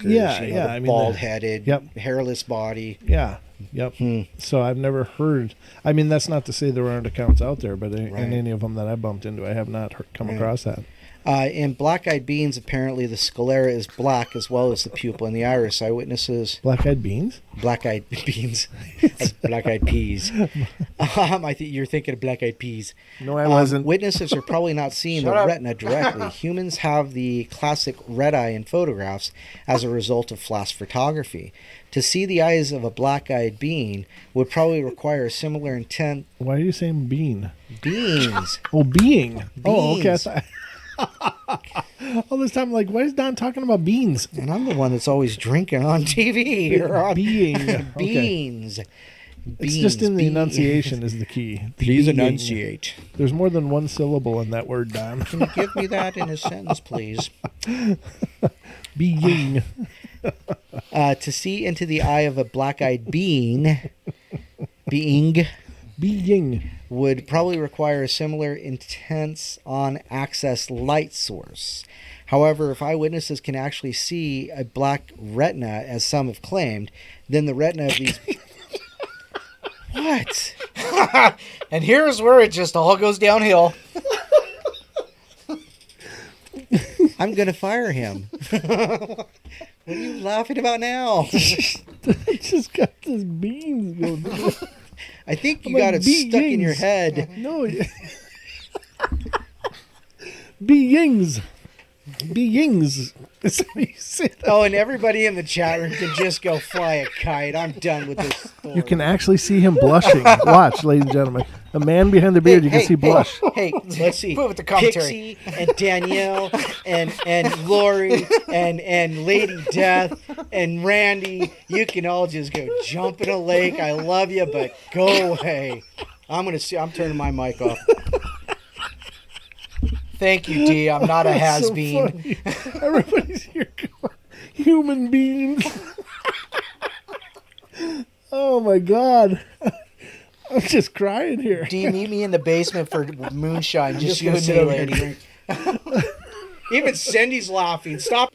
Yeah, yeah. I mean, bald-headed, Yep. hairless body. Yeah. Yep. So I've never heard. I mean, that's not to say there aren't accounts out there, but in any of them that I bumped into, I have not come across that. In black-eyed beans, apparently the sclera is black as well as the pupil and the iris. Eyewitnesses... Black-eyed beans? Black-eyed beans. Black-eyed peas. I think you're thinking of black-eyed peas. No, I wasn't. Witnesses are probably not seeing the retina directly. Humans have the classic red eye in photographs as a result of flash photography. To see the eyes of a black-eyed bean would probably require a similar intent. Why are you saying bean? Beans. Oh, being. Oh, okay. Beans. All this time, like, why is Don talking about beans? And I'm the one that's always drinking on TV. Or on Being. beans. Okay. It's just in the enunciation is the key. Please Being. enunciate. There's more than one syllable in that word, Don. Can you give me that in a sentence, please? Being. To see into the eye of a black-eyed being would probably require a similar intense on-access light source. However, if eyewitnesses can actually see a black retina, as some have claimed, then the retina of these... What? And here's where it just all goes downhill. I'm going to fire him. What are you laughing about now? I just got this beans going. I think you got it stuck in your head. No. Beings. Beings. Is that how you say that? Oh, and everybody in the chat room can just go fly a kite. I'm done with this story. You can actually see him blushing. Watch, ladies and gentlemen. The man behind the beard, you can see blush. Hey, let's see. Put with the commentary. Pixie and Danielle and Lori and Lady Death and Randy. You can all just go jump in a lake. I love you, but go away. I'm turning my mic off. Thank you, D. I'm not a has-been. So everybody's here going, human beings. Oh, my God. I'm just crying here. D, meet me in the basement for moonshine. Just you and sit me, over here and lady. Even Cindy's laughing. Stop.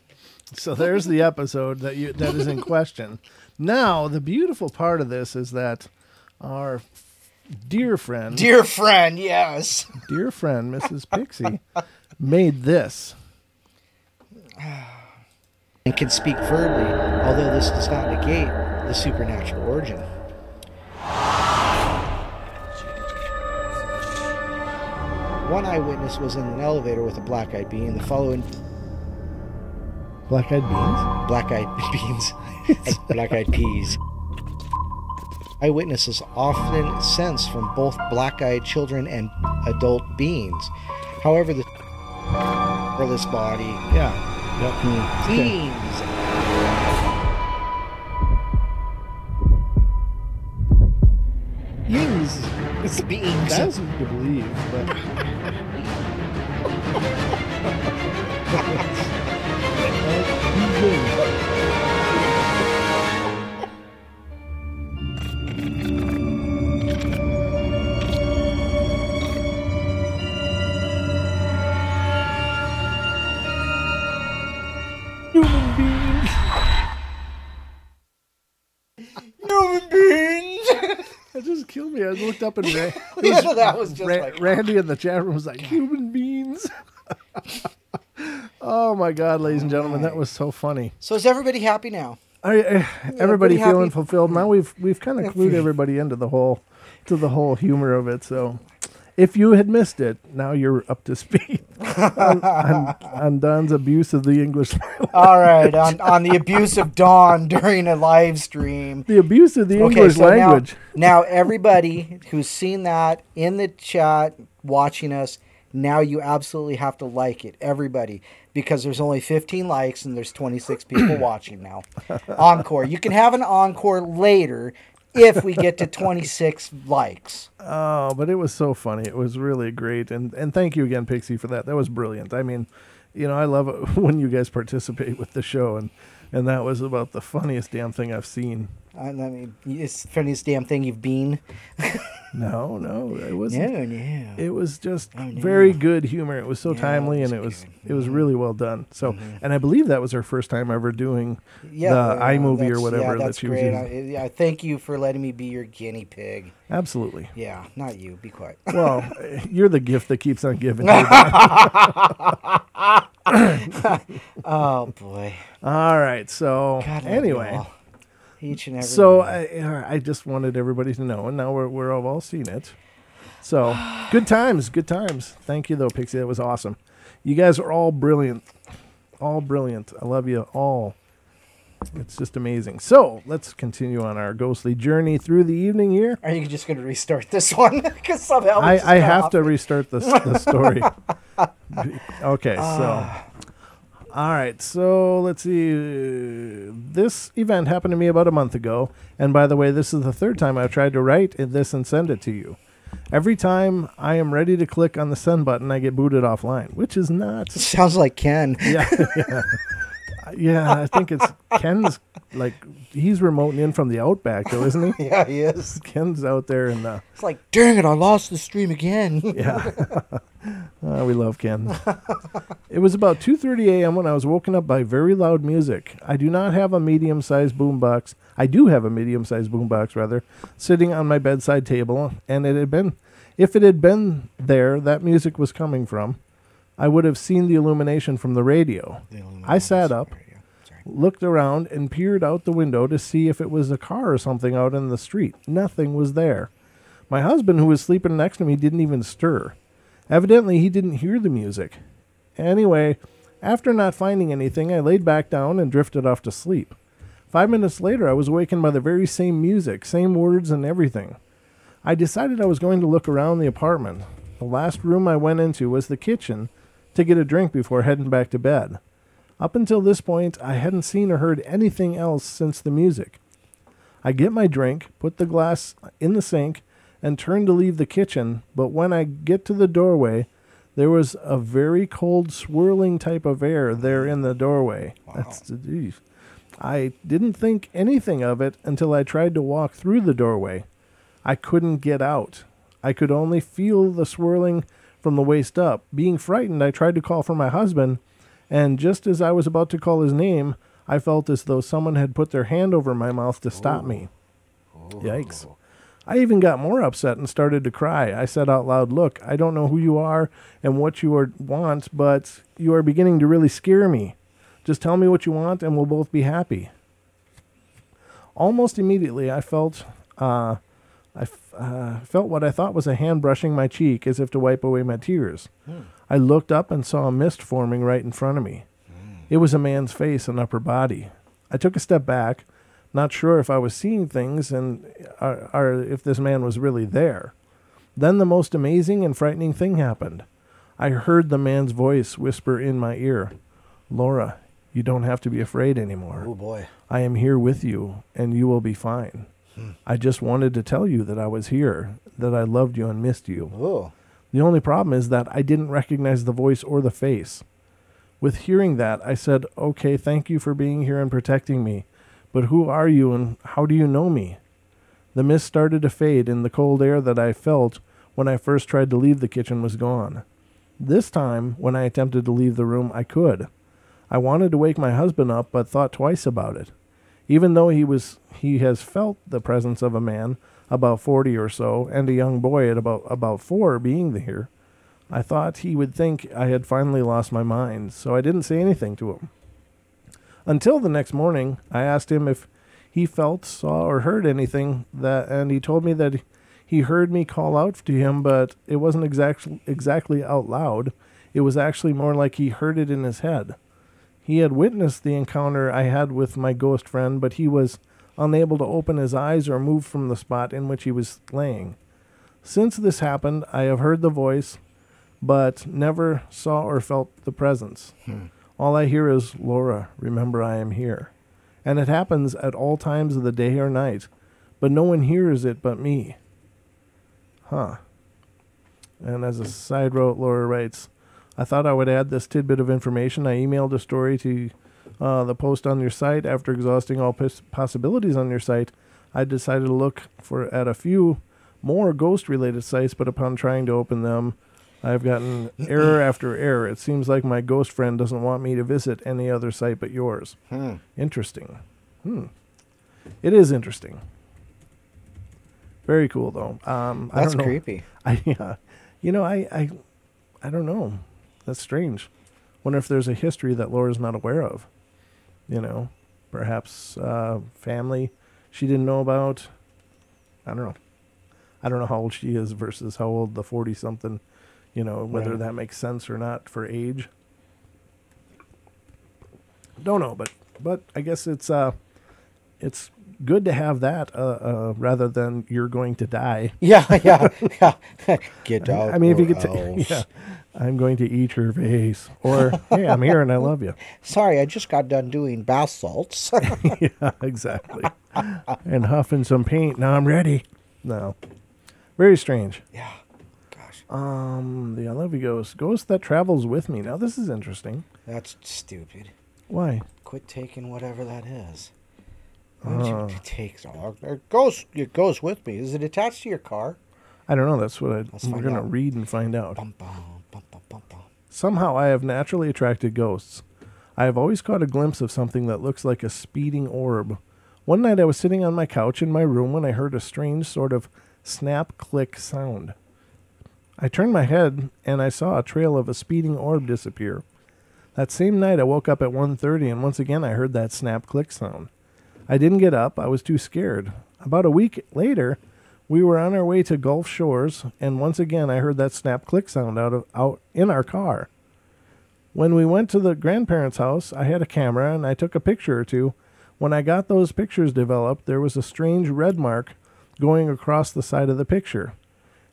So there's the episode that is in question. Now, the beautiful part of this is that our dear friend, yes. dear friend, Mrs. Pixie, made this. And can speak verbally, although this does not negate the supernatural origin. One eyewitness was in an elevator with a black-eyed being. The following... Black-eyed beans? Black-eyed beans. Like black-eyed peas. Eyewitnesses often sense from both black-eyed children and adult beings. However, the hairless body... Yeah. Yep. Beings. Yings. It's beings. That's hard to believe, but... Human beings. Human beings. That just killed me. I looked up and That was just like... Randy in the chat room was like, human beings. Oh my God, ladies and gentlemen, that was so funny. So is everybody happy now? Everybody pretty feeling happy. fulfilled. Now we've kind of clued everybody into the whole humor of it. So if you had missed it, now you're up to speed on Don's abuse of the English language. All right, on the abuse of Dawn during a live stream. The abuse of the English language. Now everybody who's seen that in the chat watching us, now you absolutely have to like it, everybody, because there's only 15 likes and there's 26 people watching now. Encore. You can have an encore later if we get to 26 likes. Oh, but it was so funny. It was really great. And thank you again, Pixie, for that. That was brilliant. I mean, I love it when you guys participate with the show, and that was about the funniest damn thing I've seen. I mean, it's the funniest damn thing you've been. No, it wasn't. No. It was just no. very good humor. It was so Yeah, timely, it and was it was really well done. So, and I believe that was her first time ever doing the iMovie or whatever that's that she was great. using. I thank you for letting me be your guinea pig. Absolutely. Yeah, not you. Be quiet. Well, you're the gift that keeps on giving. Oh boy. All right. So God, anyway, each and every. so one. I just wanted everybody to know, and now we're all seen it. So good times. Thank you though, Pixie. That was awesome. You guys are all brilliant. All brilliant. I love you all. It's just amazing. So let's continue on our ghostly journey through the evening here. Are you just going to restart this one? Because somehow I have to restart the story. Okay, so. All right, so let's see. This event happened to me about a month ago. And by the way, this is the third time I've tried to write this and send it to you. Every time I am ready to click on the send button, I get booted offline, which is not. Sounds like Ken. Yeah, I think it's Ken's, like, he's remoting in from the Outback, though, isn't he? Yeah, he is. Ken's out there in the... It's like, dang it, I lost the stream again. Yeah. We love Ken. It was about 2:30 a.m. when I was woken up by very loud music. I do not have a medium-sized boombox. I do have a medium-sized boombox, rather, sitting on my bedside table, and if it had been there, that music was coming from, I would have seen the illumination from the radio. I sat up, looked around, and peered out the window to see if it was a car or something out in the street. Nothing was there. My husband, who was sleeping next to me, didn't even stir. Evidently, he didn't hear the music. Anyway, after not finding anything, I laid back down and drifted off to sleep. 5 minutes later, I was awakened by the very same music, same words and everything. I decided I was going to look around the apartment. The last room I went into was the kitchen to get a drink before heading back to bed. Up until this point, I hadn't seen or heard anything else since the music. I get my drink, put the glass in the sink, and turn to leave the kitchen, but when I get to the doorway, there was a very cold, swirling type of air there in the doorway. Wow. I didn't think anything of it until I tried to walk through the doorway. I couldn't get out. I could only feel the swirling from the waist up. Being frightened, I tried to call for my husband, and just as I was about to call his name, I felt as though someone had put their hand over my mouth to stop me. Yikes. I even got more upset and started to cry. I said out loud, "Look, I don't know who you are and what you want, but you are beginning to really scare me. Just tell me what you want and we'll both be happy." Almost immediately, I felt what I thought was a hand brushing my cheek as if to wipe away my tears. I looked up and saw a mist forming right in front of me. It was a man's face and upper body. I took a step back, not sure if I was seeing things and or if this man was really there. Then the most amazing and frightening thing happened. I heard the man's voice whisper in my ear, "Laura, you don't have to be afraid anymore. Oh boy. I am here with you, and you will be fine. I just wanted to tell you that I was here, that I loved you and missed you. Oh. The only problem is that I didn't recognize the voice or the face." With hearing that, I said, "Okay, thank you for being here and protecting me. But who are you and how do you know me?" The mist started to fade and the cold air that I felt when I first tried to leave the kitchen was gone. This time, when I attempted to leave the room, I could. I wanted to wake my husband up, but thought twice about it. Even though he has felt the presence of a man about 40 or so and a young boy at about 4 being here, I thought he would think I had finally lost my mind, so I didn't say anything to him. Until the next morning, I asked him if he felt, saw, or heard anything, and he told me that he heard me call out to him, but it wasn't exactly out loud. It was actually more like he heard it in his head. He had witnessed the encounter I had with my ghost friend, but he was unable to open his eyes or move from the spot in which he was laying. Since this happened, I have heard the voice, but never saw or felt the presence. All I hear is, "Laura, remember I am here." And it happens at all times of the day or night, but no one hears it but me. And as a side note, Laura writes, "I thought I would add this tidbit of information. I emailed a story to the post on your site. After exhausting all possibilities on your site, I decided to look at a few, more ghost-related sites, but upon trying to open them, I've gotten error after error. It seems like my ghost friend doesn't want me to visit any other site but yours. Interesting. It is interesting. Very cool, though. That's I don't know. creepy. I don't know. That's strange. Wonder if there's a history that Laura's not aware of. Perhaps family she didn't know about. I don't know. I don't know how old she is versus how old the 40-something, whether Right. that makes sense or not for age. Don't know, but I guess it's good to have that rather than you're going to die. Yeah. Get out. I mean, if you or could else. yeah, I'm going to eat your face, or hey, I'm here and I love you. Sorry, I just got done doing bath salts. Yeah, exactly. And huffing some paint. Now I'm ready. No. Very strange. Yeah. Gosh. The I love you ghost that travels with me. Now this is interesting. That's stupid. Why? Quit taking whatever that is. Why don't you take it goes with me. Is it attached to your car? I don't know. That's what Let's we're find going to out. read and find out. Bum, bum, bum, bum, bum, bum. Somehow I have naturally attracted ghosts. I have always caught a glimpse of something that looks like a speeding orb. One night I was sitting on my couch in my room when I heard a strange sort of snap-click sound. I turned my head and I saw a trail of a speeding orb disappear. That same night I woke up at 1:30 and once again I heard that snap-click sound. I didn't get up. I was too scared. About a week later, we were on our way to Gulf Shores, and once again I heard that snap-click sound out in our car. When we went to the grandparents' house, I had a camera and I took a picture or two. When I got those pictures developed, there was a strange red mark going across the side of the picture.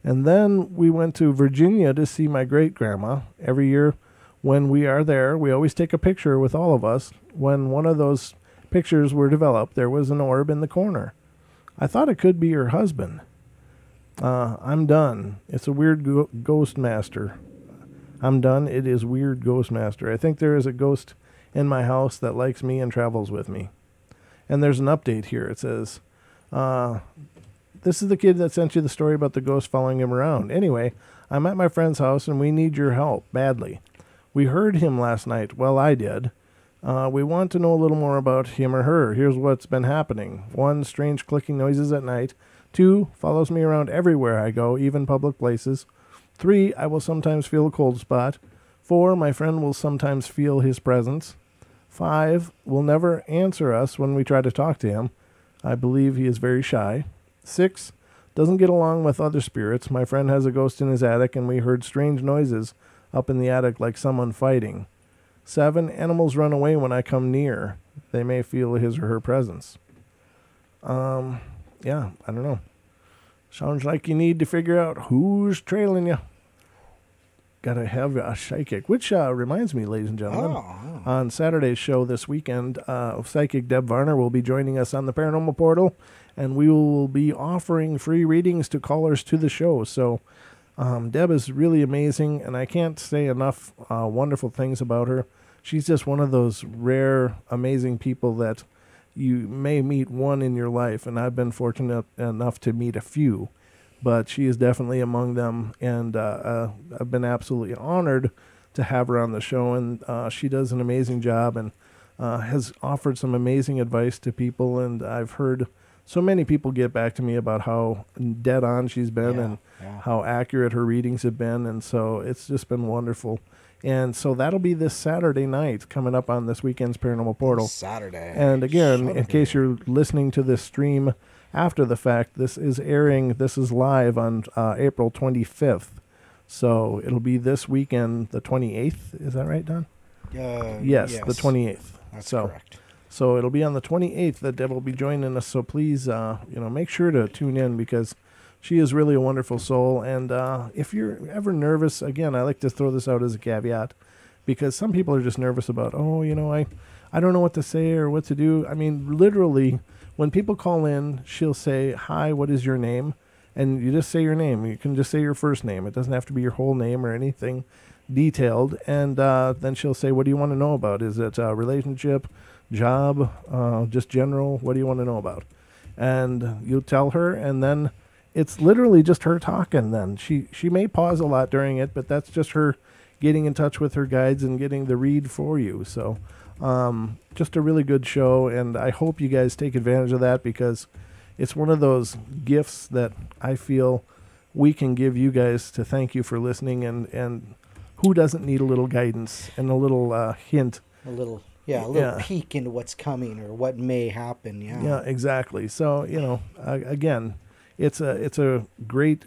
And then we went to Virginia to see my great-grandma. Every year when we are there, we always take a picture with all of us. When one of those pictures were developed, there was an orb in the corner. I thought it could be her husband. I'm done. It's a weird ghost master. I'm done. It is weird ghost master. I think there is a ghost in my house that likes me and travels with me. And there's an update here. It says, this is the kid that sent you the story about the ghost following him around. Anyway, I'm at my friend's house and we need your help badly. We heard him last night. Well, I did. We want to know a little more about him or her. Here's what's been happening. 1, strange clicking noises at night. 2, follows me around everywhere I go, even public places. 3, I will sometimes feel a cold spot. 4, my friend will sometimes feel his presence. 5, will never answer us when we try to talk to him. I believe he is very shy. 6, doesn't get along with other spirits. My friend has a ghost in his attic, and we heard strange noises up in the attic like someone fighting. 7, animals run away when I come near. They may feel his or her presence. Yeah, I don't know. Sounds like you need to figure out who's trailing you. Gotta have a psychic. Which reminds me, ladies and gentlemen, on Saturday's show this weekend, psychic Deb Varner will be joining us on the Paranormal Portal, and we will be offering free readings to callers to the show. So Deb is really amazing, and I can't say enough wonderful things about her. She's just one of those rare, amazing people that you may meet one in your life, and I've been fortunate enough to meet a few, but she is definitely among them, and I've been absolutely honored to have her on the show, and she does an amazing job and has offered some amazing advice to people, and I've heard so many people get back to me about how dead on she's been how accurate her readings have been, and so it's just been wonderful. And so that'll be this Saturday night coming up on this weekend's Paranormal Portal. Saturday. And again, in case you're listening to this stream after the fact, this is live on April 25th. So it'll be this weekend, the 28th. Is that right, Don? Yes, the 28th. That's correct. So it'll be on the 28th that Deb will be joining us. So please, make sure to tune in because she is really a wonderful soul. And if you're ever nervous, again, I like to throw this out as a caveat because some people are just nervous about, I don't know what to say or what to do. I mean, literally, when people call in, she'll say, "Hi, what is your name?" And you just say your name. You can just say your first name. It doesn't have to be your whole name or anything detailed. And then she'll say, "What do you want to know about? Is it a relationship, job, just general? What do you want to know about?" And you'll tell her, and then it's literally just her talking then. She may pause a lot during it, but that's just her getting in touch with her guides and getting the read for you. So just a really good show, and I hope you guys take advantage of that, because it's one of those gifts that I feel we can give you guys to thank you for listening, and who doesn't need a little guidance and a little hint? A little peek into what's coming or what may happen. Yeah, exactly. So, again, it's a great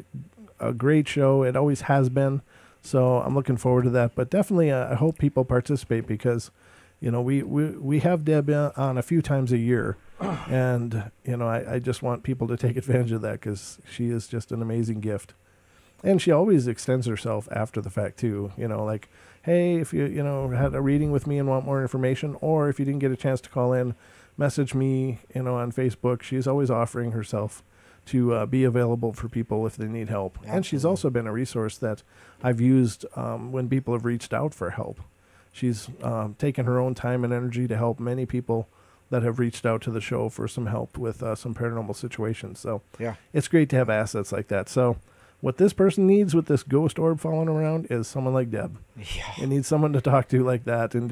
show. It always has been. So I'm looking forward to that. But definitely, I hope people participate, because, we have Deb on a few times a year, and I just want people to take advantage of that, because she is just an amazing gift. And she always extends herself after the fact too. Like, hey, if you had a reading with me and want more information, or if you didn't get a chance to call in, message me on Facebook. She's always offering herself to be available for people if they need help. Absolutely. And she's also been a resource that I've used when people have reached out for help. She's taken her own time and energy to help many people that have reached out to the show for some help with some paranormal situations. So it's great to have assets like that. So what this person needs with this ghost orb falling around is someone like Deb. Yeah. It needs someone to talk to like that, and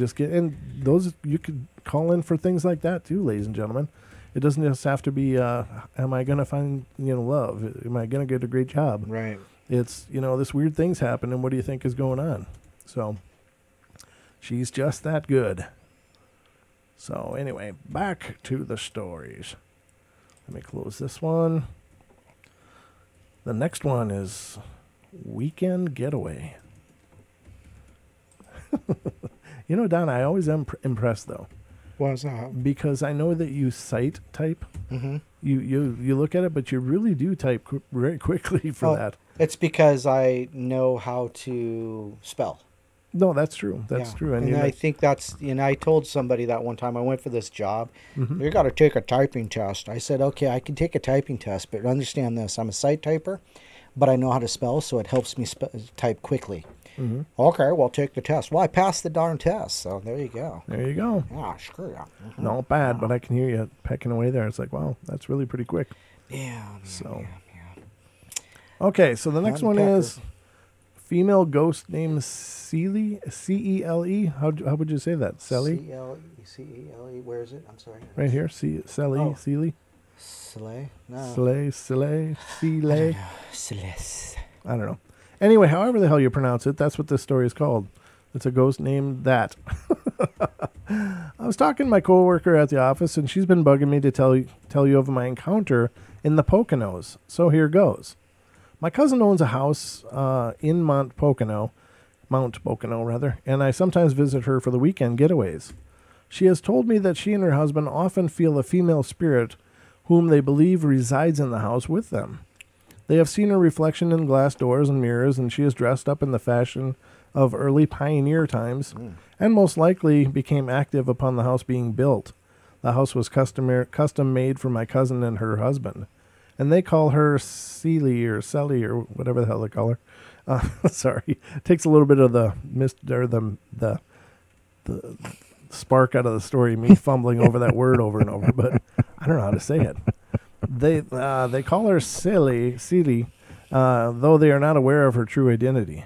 those, you could call in for things like that too, ladies and gentlemen. It doesn't just have to be, am I going to find, love? Am I going to get a great job? Right. It's, this weird thing's happen, and what do you think is going on? So she's just that good. So anyway, back to the stories. Let me close this one. The next one is Weekend Getaway. Don, I always am impressed, though. Why's that? Because I know that you sight type. Mm-hmm. You look at it, but you really do type very quickly for that. It's because I know how to spell. No, that's true. That's true. And I think that's, I told somebody that one time I went for this job. Mm-hmm. You got to take a typing test. I said, okay, I can take a typing test, but understand this. I'm a sight typer, but I know how to spell, so it helps me type quickly. Mm-hmm. Okay, well, take the test. Well, I passed the darn test, so there you go. There you go. Yeah, screw you. Mm-hmm. Not bad, but I can hear you pecking away there. It's like, wow, that's really pretty quick. Yeah. So. Okay, so the next one is female ghost named Celie, C-E-L-E. How would you say that? Celie? C-E-L-E. Where is it? I'm sorry. Right here. Celie. Celie. Slay? No. Celie. Celie. Celeste. I don't know. Anyway, however the hell you pronounce it, that's what this story is called. It's a ghost named that. I was talking to my coworker at the office, and she's been bugging me to tell you of my encounter in the Poconos. So here goes. My cousin owns a house in Mount Pocono, and I sometimes visit her for the weekend getaways. She has told me that she and her husband often feel a female spirit whom they believe resides in the house with them. They have seen her reflection in glass doors and mirrors, and she is dressed up in the fashion of early pioneer times, and most likely became active upon the house being built. The house was custom made for my cousin and her husband, and they call her Celie or Sally or whatever the hell they call her. Sorry, it takes a little bit of the mist or the spark out of the story, me fumbling over that word over and over, but I don't know how to say it. They call her Celie, though they are not aware of her true identity.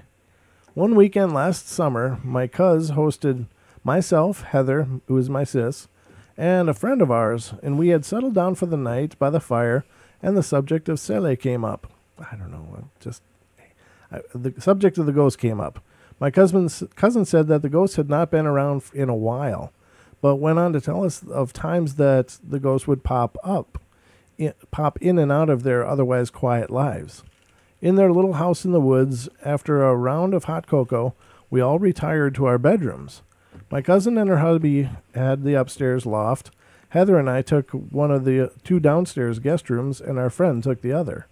One weekend last summer, my cuz hosted myself, Heather, who is my sis, and a friend of ours, and we had settled down for the night by the fire, and the subject of Celie came up. I don't know, the subject of the ghost came up. My cousin said that the ghost had not been around in a while, but went on to tell us of times that the ghost would pop in and out of their otherwise quiet lives. In their little house in the woods, after a round of hot cocoa, we all retired to our bedrooms. My cousin and her hubby had the upstairs loft. Heather and I took one of the two downstairs guest rooms, and our friend took the other.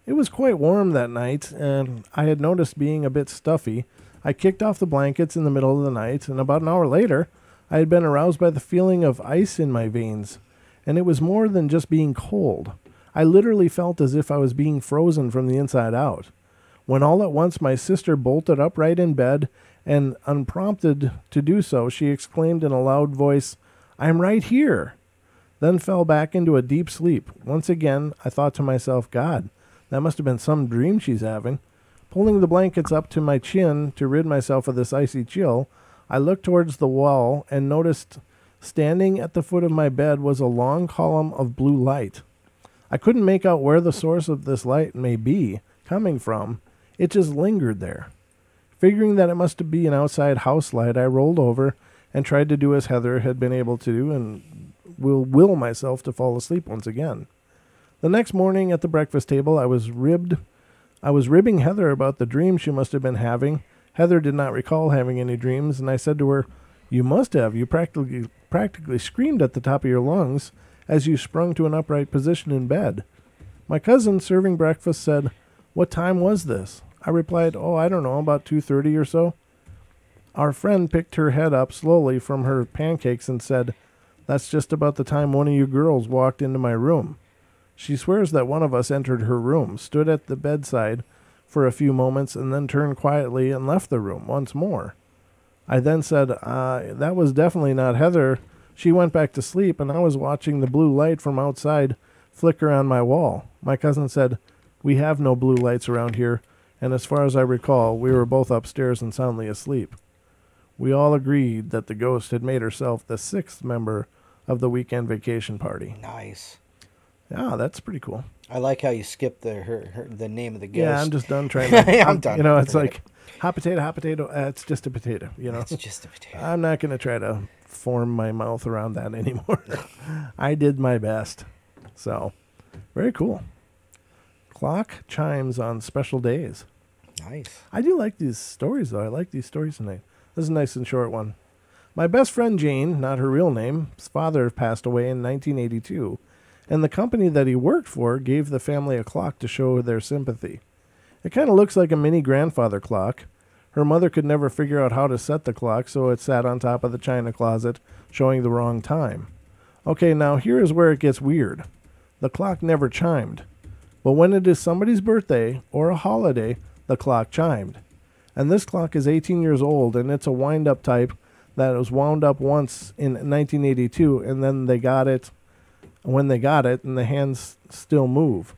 It was quite warm that night, and I had noticed being a bit stuffy. I kicked off the blankets in the middle of the night, and about an hour later, I had been aroused by the feeling of ice in my veins, and it was more than just being cold. I literally felt as if I was being frozen from the inside out. When all at once my sister bolted upright in bed, and unprompted to do so, she exclaimed in a loud voice, "I'm right here." then fell back into a deep sleep. Once again, I thought to myself, God, that must have been some dream she's having. Pulling the blankets up to my chin to rid myself of this icy chill, I looked towards the wall and noticed standing at the foot of my bed was a long column of blue light. I couldn't make out where the source of this light may be coming from. It just lingered there. Figuring that it must be an outside house light, I rolled over and tried to do as Heather had been able to do and will myself to fall asleep once again. The next morning at the breakfast table, I was ribbing Heather about the dream she must have been having. Heather did not recall having any dreams, and I said to her, "You must have. You practically screamed at the top of your lungs as you sprung to an upright position in bed." My cousin, serving breakfast, said, "What time was this?" I replied, "Oh, I don't know, about 2:30 or so." Our friend picked her head up slowly from her pancakes and said, "That's just about the time one of you girls walked into my room." She swears that one of us entered her room, stood at the bedside for a few moments, and then turned quietly and left the room once more. I then said, that was definitely not Heather. She went back to sleep, and I was watching the blue light from outside flicker on my wall. My cousin said, "We have no blue lights around here, and as far as I recall, we were both upstairs and soundly asleep." We all agreed that the ghost had made herself the sixth member of the weekend vacation party. Nice. Yeah, that's pretty cool. I like how you skipped the name of the ghost. Yeah, I'm just done trying to... I'm done. You know, it's like, hot potato, it's just a potato, you know. It's just a potato. I'm not going to try to form my mouth around that anymore. I did my best. So, very cool. Clock chimes on special days. Nice. I do like these stories, though. I like these stories tonight. This is a nice and short one. My best friend Jane, not her real name, his father passed away in 1982, and the company that he worked for gave the family a clock to show their sympathy. It kind of looks like a mini grandfather clock. Her mother could never figure out how to set the clock, so it sat on top of the china closet, showing the wrong time. Okay, now here is where it gets weird. The clock never chimed, but when it is somebody's birthday or a holiday, the clock chimed. And this clock is 18 years old, and it's a wind-up type that was wound up once in 1982, and then they got it when they got it, and the hands still move.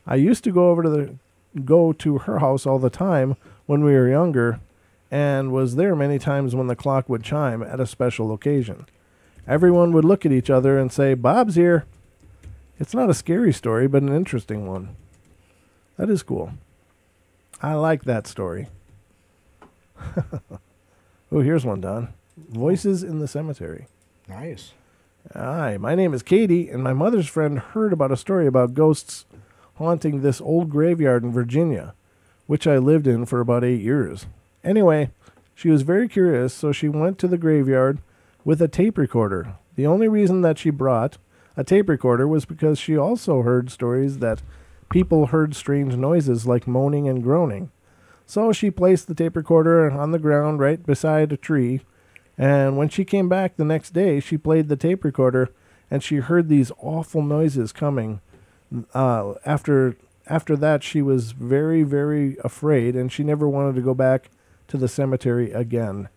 I used to go to her house all the time when we were younger, and was there many times when the clock would chime at a special occasion. Everyone would look at each other and say, "Bob's here." It's not a scary story, but an interesting one. That is cool. I like that story. Oh, here's one, Don. Voices in the Cemetery. Nice. Hi, my name is Katie, and my mother's friend heard about a story about ghosts haunting this old graveyard in Virginia, which I lived in for about 8 years. Anyway, she was very curious, so she went to the graveyard with a tape recorder. The only reason that she brought a tape recorder was because she also heard stories that people heard strange noises like moaning and groaning. So she placed the tape recorder on the ground right beside a tree, and when she came back the next day, she played the tape recorder, and she heard these awful noises coming. After that, she was very, very afraid, and she never wanted to go back to the cemetery again.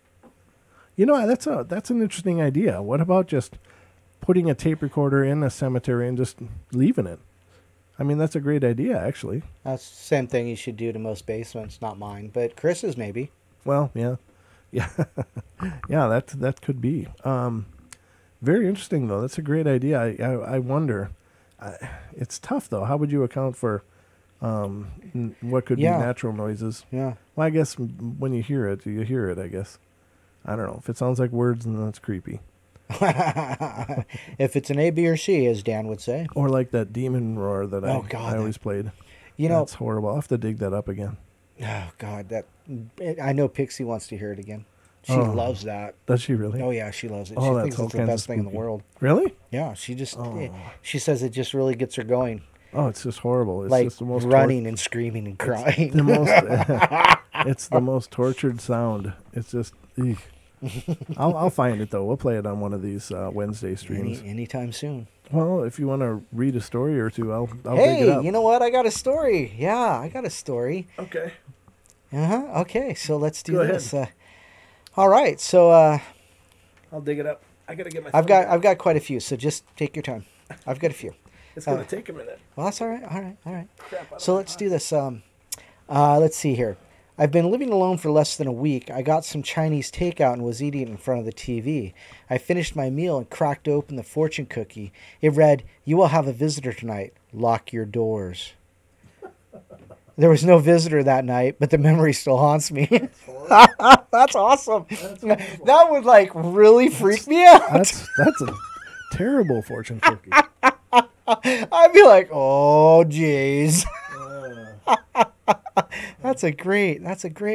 You know, that's an interesting idea. What about just putting a tape recorder in a cemetery and just leaving it? I mean, that's a great idea, actually. That's the same thing you should do to most basements, not mine, but Chris's maybe. Well, yeah. Yeah, that could be. Very interesting, though. That's a great idea. I wonder. It's tough, though. How would you account for what could be natural noises? Yeah. Well, I guess when you hear it, I guess. I don't know. If it sounds like words, then that's creepy. If it's an A, B, or C, as Dan would say. Or like that demon roar that I always played. That's horrible. I'll have to dig that up again. Oh, God. I know Pixie wants to hear it again. She loves that. Does she really? Oh, yeah, she loves it. Oh, she thinks it's the best thing in the world. Really? Yeah, she says it just really gets her going. Oh, it's just horrible. It's like just the most running and screaming and crying. It's the most tortured sound. It's just... Eek. I'll find it, though. We'll play it on one of these Wednesday streams. Anytime soon. Well, if you want to read a story or two, I'll dig it up. Hey, you know what? I got a story. Yeah, I got a story. Okay. Okay, so let's do Go this. ahead. All right, so... I'll dig it up. I gotta get my. I've got quite a few, so just take your time. I've got a few. It's gonna take a minute. Well, that's all right. All right. Crap, So let's do this. Let's see here. I've been living alone for less than a week. I got some Chinese takeout and was eating it in front of the TV. I finished my meal and cracked open the fortune cookie. It read, "You will have a visitor tonight. Lock your doors." There was no visitor that night, but the memory still haunts me. That's awesome. That would like really freak me out. That's a terrible fortune cookie. I'd be like, oh, jeez. That's a great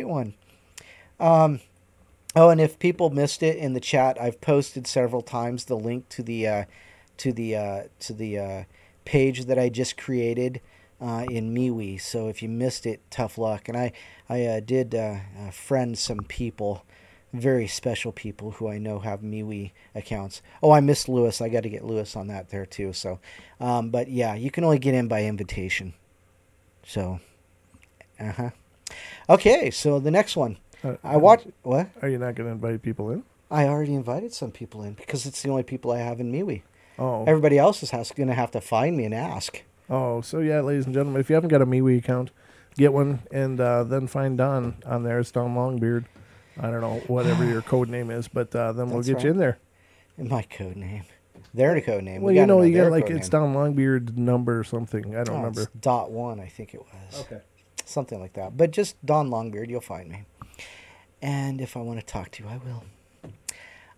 one. Oh, and if people missed it in the chat, I've posted several times the link to the page that I just created in MeWe. So if you missed it, tough luck. And I did friend some people, very special people who I know have MeWe accounts. Oh, I missed Lewis. I got to get Lewis on that there too. So, but yeah, you can only get in by invitation. So, okay. So the next one, I watched. What? Are you not going to invite people in? I already invited some people in because it's the only people I have in MeWe. Oh. Everybody else is going to have to find me and ask. Oh, so yeah, ladies and gentlemen, if you haven't got a MeWe account, get one and then find Don on there. It's Don Longbeard. I don't know, whatever your code name is, but then we'll get you in there. My code name. Their code name. Well, you know, you got like it's Don Longbeard number or something. I don't remember. It's .1, I think it was. Okay. Something like that. But just Don Longbeard, you'll find me. And if I want to talk to you, I will.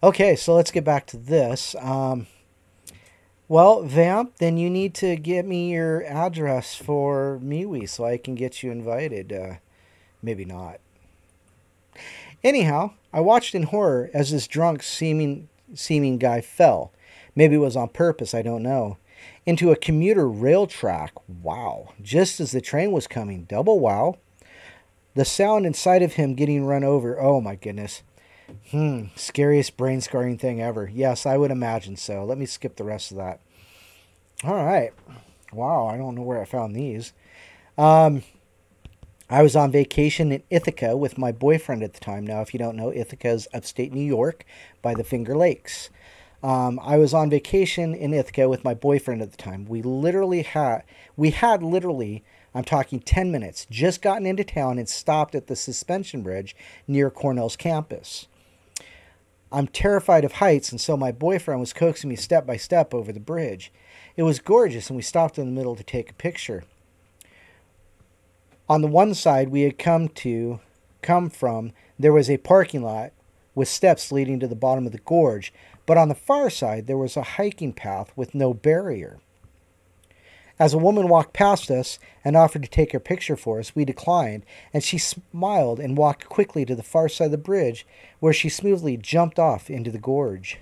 Okay, so let's get back to this. Well, Vamp, then you need to get me your address for MeWe so I can get you invited. Maybe not. Anyhow, I watched in horror as this drunk seeming guy fell. Maybe it was on purpose, I don't know. Into a commuter rail track. Wow. Just as the train was coming. Double wow. The sound inside of him getting run over. Oh my goodness. Scariest brain scarring thing ever. Yes, I would imagine so. Let me skip the rest of that. All right. Wow, I don't know where I found these. I was on vacation in Ithaca with my boyfriend at the time. Now, if you don't know, Ithaca is upstate New York by the Finger Lakes. I was on vacation in Ithaca with my boyfriend at the time. We had literally, I'm talking 10 minutes, just gotten into town and stopped at the suspension bridge near Cornell's campus. I'm terrified of heights, and so my boyfriend was coaxing me step by step over the bridge. It was gorgeous, and we stopped in the middle to take a picture. On the one side we had come from, there was a parking lot with steps leading to the bottom of the gorge, but on the far side there was a hiking path with no barrier. As a woman walked past us and offered to take her picture for us, we declined, and she smiled and walked quickly to the far side of the bridge, where she smoothly jumped off into the gorge.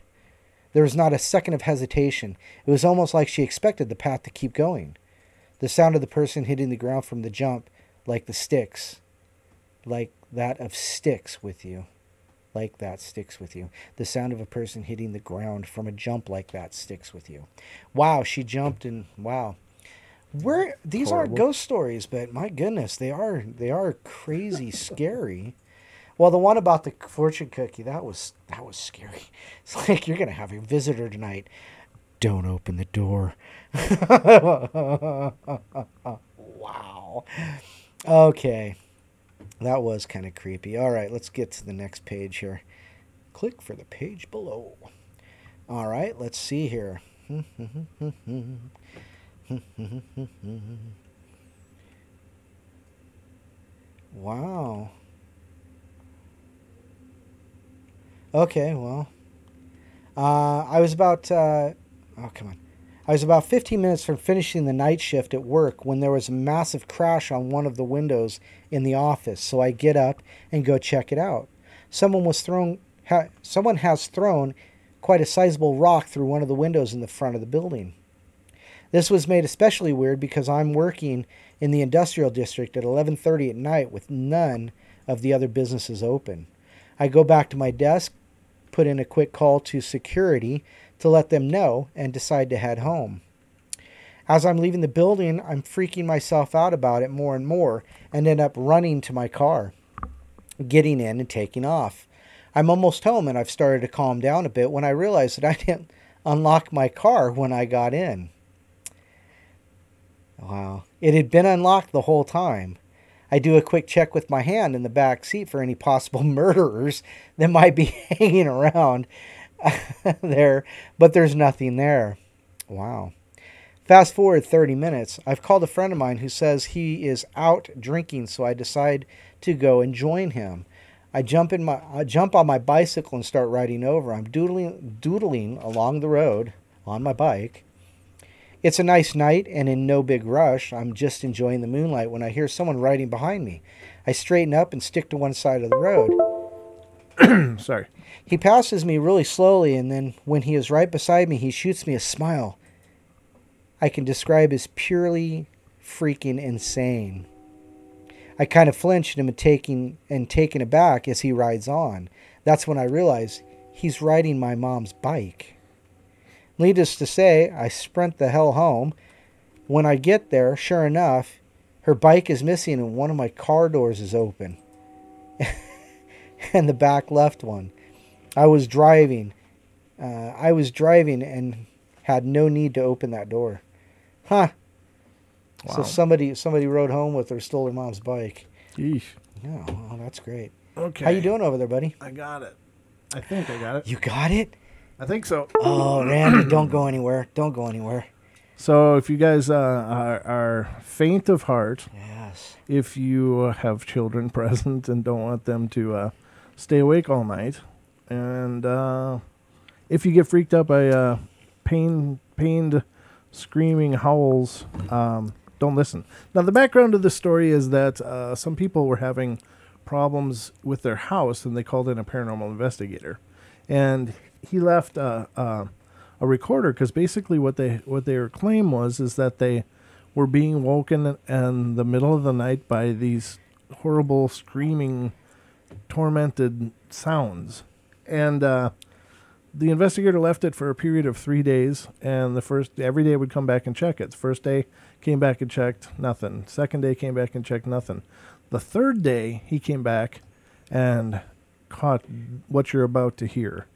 There was not a second of hesitation. It was almost like she expected the path to keep going. The sound of the person hitting the ground from the jump, like that sticks with you. Like that sticks with you. The sound of a person hitting the ground from a jump like that sticks with you. Wow, she jumped and wow. These aren't ghost stories, but my goodness, they are crazy scary. Well, the one about the fortune cookie, that was scary. It's like, you're gonna have a visitor tonight. Don't open the door. Wow. Okay. That was kind of creepy. All right, let's get to the next page here. Click for the page below. All right, let's see here. Wow. Okay, well, I was about 15 minutes from finishing the night shift at work when there was a massive crash on one of the windows in the office. So I get up and go check it out. Someone has thrown quite a sizable rock through one of the windows in the front of the building. This was made especially weird because I'm working in the industrial district at 11:30 at night with none of the other businesses open. I go back to my desk, put in a quick call to security to let them know, and decide to head home. As I'm leaving the building, I'm freaking myself out about it more and more and end up running to my car, getting in and taking off. I'm almost home and I've started to calm down a bit when I realized that I didn't unlock my car when I got in. Wow. It had been unlocked the whole time. I do a quick check with my hand in the back seat for any possible murderers that might be hanging around there, but there's nothing there. Wow. Fast forward 30 minutes. I've called a friend of mine who says he is out drinking, so I decide to go and join him. I jump on my bicycle and start riding over. I'm doodling along the road on my bike. It's a nice night and in no big rush. I'm just enjoying the moonlight when I hear someone riding behind me. I straighten up and stick to one side of the road. Sorry. He passes me really slowly, and then when he is right beside me, he shoots me a smile I can describe as purely freaking insane. I kind of flinched and am taken aback as he rides on. That's when I realize he's riding my mom's bike. Needless to say, I sprint the hell home. When I get there, sure enough, her bike is missing and one of my car doors is open. And the back left one. I was driving and had no need to open that door. Huh. Wow. So somebody rode home with her, stole her mom's bike. Yeesh. Yeah, well, that's great. Okay. How you doing over there, buddy? I got it. I think I got it. You got it? I think so. Oh, Randy, don't go anywhere. Don't go anywhere. So if you guys are faint of heart, yes. If you have children present and don't want them to stay awake all night, and if you get freaked out by pained screaming howls, don't listen. Now, the background of the story is that some people were having problems with their house, and they called in a paranormal investigator. And he left a recorder, because basically what their claim is that they were being woken in the middle of the night by these horrible, screaming, tormented sounds. And the investigator left it for a period of 3 days, and every day would come back and check it. The first day, came back and checked, nothing. Second day, came back and checked, nothing. The third day, he came back and caught what you're about to hear.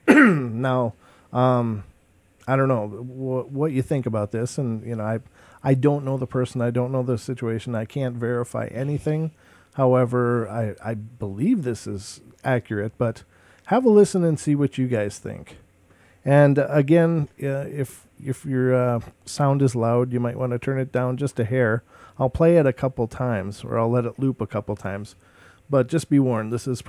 Now, I don't know what you think about this, and I don't know the person, I don't know the situation, I can't verify anything. However, I believe this is accurate, but have a listen and see what you guys think. And again, if your sound is loud, you might want to turn it down just a hair. I'll play it a couple times, or I'll let it loop a couple times. But just be warned, this is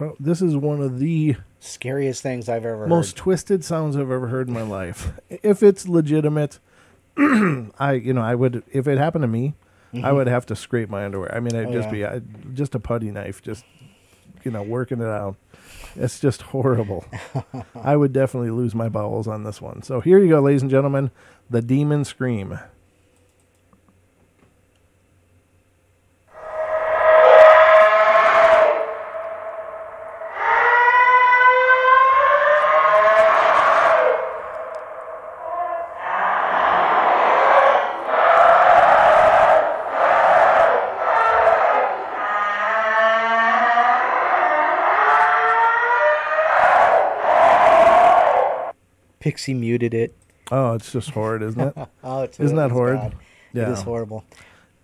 one of the scariest things I've ever most heard. Twisted sounds I've ever heard in my life. If it's legitimate, I would, if it happened to me, I would have to scrape my underwear. I mean, it'd be just a putty knife, just working it out. It's just horrible. I would definitely lose my bowels on this one. So here you go, ladies and gentlemen, the demon scream. Pixie muted it. Oh, it's just horrid, isn't it? Isn't that horrid? Bad. Yeah. It is horrible.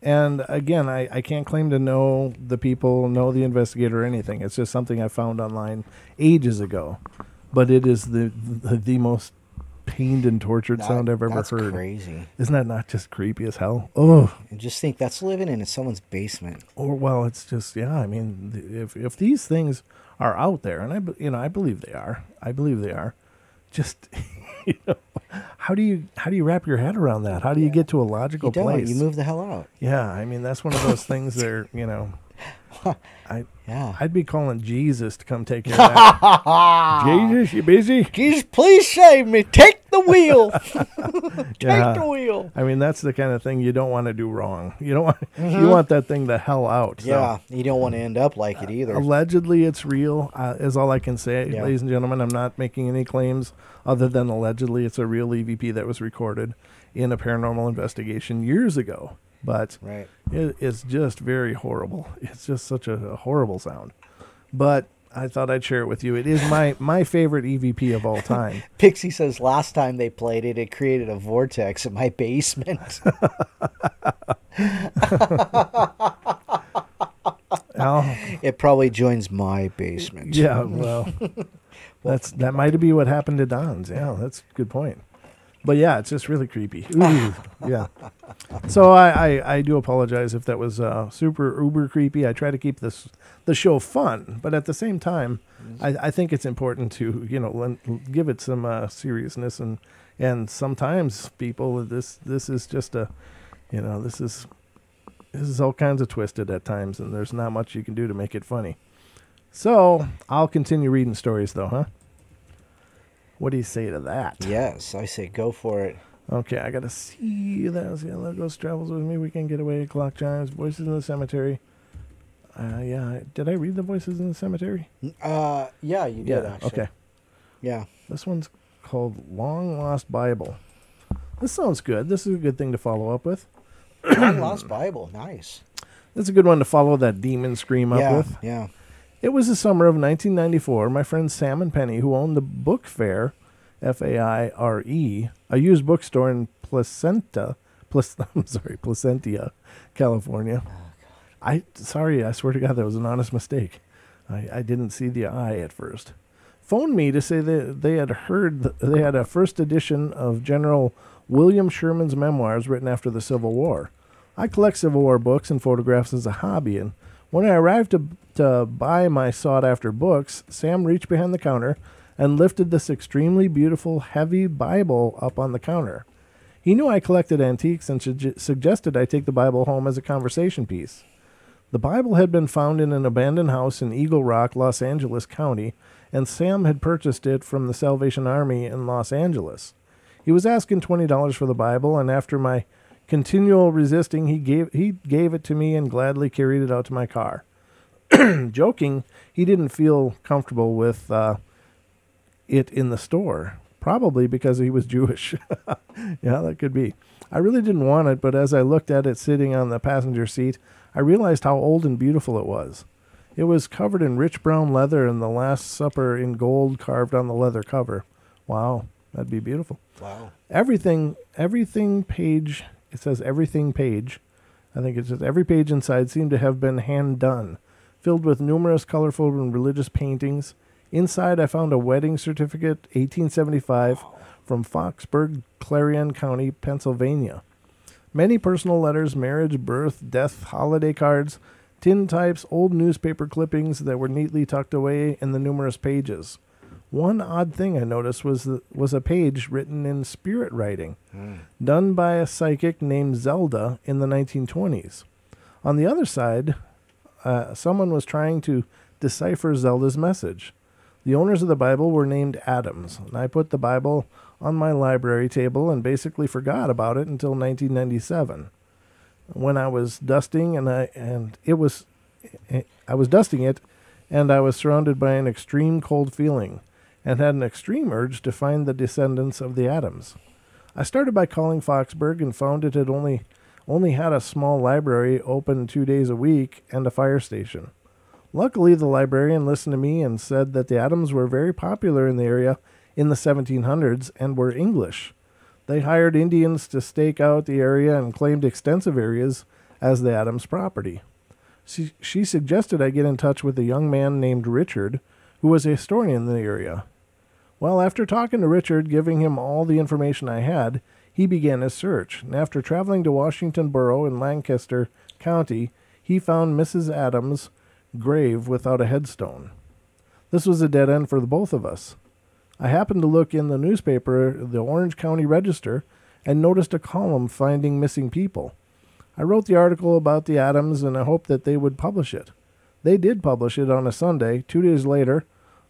And again, I can't claim to know the people, know the investigator or anything. It's just something I found online ages ago. But it is the most pained and tortured sound I've ever heard. That's crazy. Isn't that not just creepy as hell? Oh. And just think, that's living in someone's basement. Or, well, it's just, I mean, if these things are out there, and I believe they are. I believe they are. Just, how do you wrap your head around that? How do you get to a logical place? You move the hell out. Yeah, I mean, that's one of those things that, I'd be calling Jesus to come take care of that. Jesus, you busy? Jesus, please save me. Take the wheel. Take the wheel. I mean, that's the kind of thing you don't want to do wrong. You don't want you want that thing the hell out. Yeah, so. You don't want to end up like it either. Allegedly, it's real, is all I can say. Yeah. Ladies and gentlemen, I'm not making any claims other than allegedly it's a real EVP that was recorded in a paranormal investigation years ago. But it's just very horrible. It's just such a horrible sound. But I thought I'd share it with you. It is my favorite EVP of all time. Pixie says last time they played it, it created a vortex in my basement. It probably joins my basement. Yeah, well, that might be what happened to Don's. Yeah, that's a good point. But yeah, it's just really creepy. Ooh, yeah. So I do apologize if that was super uber creepy. I try to keep the show fun, but at the same time, I think it's important to give it some seriousness and sometimes people this is just this is all kinds of twisted at times, and there's not much you can do to make it funny. So I'll continue reading stories though, huh? What do you say to that? Yes, I say go for it. Okay, I gotta see that. See, let Ghost travels with me. We can get away. Clock chimes. Voices in the cemetery. Yeah. Did I read the Voices in the Cemetery? Yeah, you did actually. Okay. Yeah. This one's called Long Lost Bible. This sounds good. This is a good thing to follow up with. Long Lost Bible, nice. That's a good one to follow that demon scream up with. Yeah. It was the summer of 1994. My friends Sam and Penny, who owned the Book Fair, Faire, a used bookstore in Placentia, California. I swear to God, that was an honest mistake. I didn't see the I at first. Phoned me to say that they had heard they had a first edition of General William Sherman's memoirs written after the Civil War. I collect Civil War books and photographs as a hobby, and when I arrived to buy my sought-after books, Sam reached behind the counter and lifted this extremely beautiful, heavy Bible up on the counter. He knew I collected antiques and suggested I take the Bible home as a conversation piece. The Bible had been found in an abandoned house in Eagle Rock, Los Angeles County, and Sam had purchased it from the Salvation Army in Los Angeles. He was asking $20 for the Bible, and after my continual resisting, he gave it to me and gladly carried it out to my car. Joking, he didn't feel comfortable with it in the store, probably because he was Jewish. Yeah, that could be. I really didn't want it, but as I looked at it sitting on the passenger seat, I realized how old and beautiful it was. It was covered in rich brown leather and the Last Supper in gold carved on the leather cover. Wow, that'd be beautiful. Wow. Everything page, it says everything page. I think it says every page inside seemed to have been hand done, filled with numerous colorful and religious paintings. Inside, I found a wedding certificate, 1875, from Foxburg, Clarion County, Pennsylvania. Many personal letters, marriage, birth, death, holiday cards, tin types, old newspaper clippings that were neatly tucked away in the numerous pages. One odd thing I noticed was a page written in spirit writing, done by a psychic named Zelda in the 1920s. On the other side, someone was trying to decipher Zelda's message. The owners of the Bible were named Adams, and I put the Bible on my library table and basically forgot about it until 1997. When I was dusting I was dusting it, and I was surrounded by an extreme cold feeling and had an extreme urge to find the descendants of the Adams. I started by calling Foxburg and found it had only had a small library open 2 days a week and a fire station. Luckily, the librarian listened to me and said that the Adams were very popular in the area in the 1700s and were English. They hired Indians to stake out the area and claimed extensive areas as the Adams property. She suggested I get in touch with a young man named Richard, who was a historian in the area. Well, after talking to Richard, giving him all the information I had, he began his search, and after traveling to Washington Borough in Lancaster County, he found Mrs. Adams' grave without a headstone. This was a dead end for the both of us. I happened to look in the newspaper, the Orange County Register, and noticed a column finding missing people. I wrote the article about the Adams, and I hoped that they would publish it. They did publish it on a Sunday. 2 days later,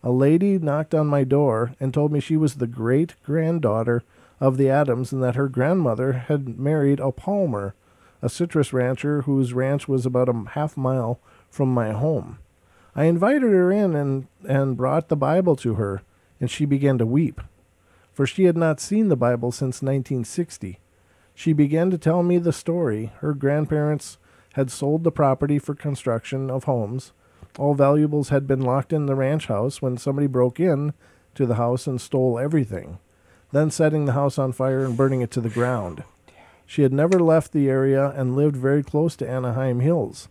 a lady knocked on my door and told me she was the great-granddaughter of the Adams and that her grandmother had married a Palmer, a citrus rancher whose ranch was about a half-mile from my home. I invited her in and brought the Bible to her, and she began to weep, for she had not seen the Bible since 1960. She began to tell me the story. Her grandparents had sold the property for construction of homes. All valuables had been locked in the ranch house when somebody broke in to the house and stole everything, then setting the house on fire and burning it to the ground. She had never left the area and lived very close to Anaheim Hills,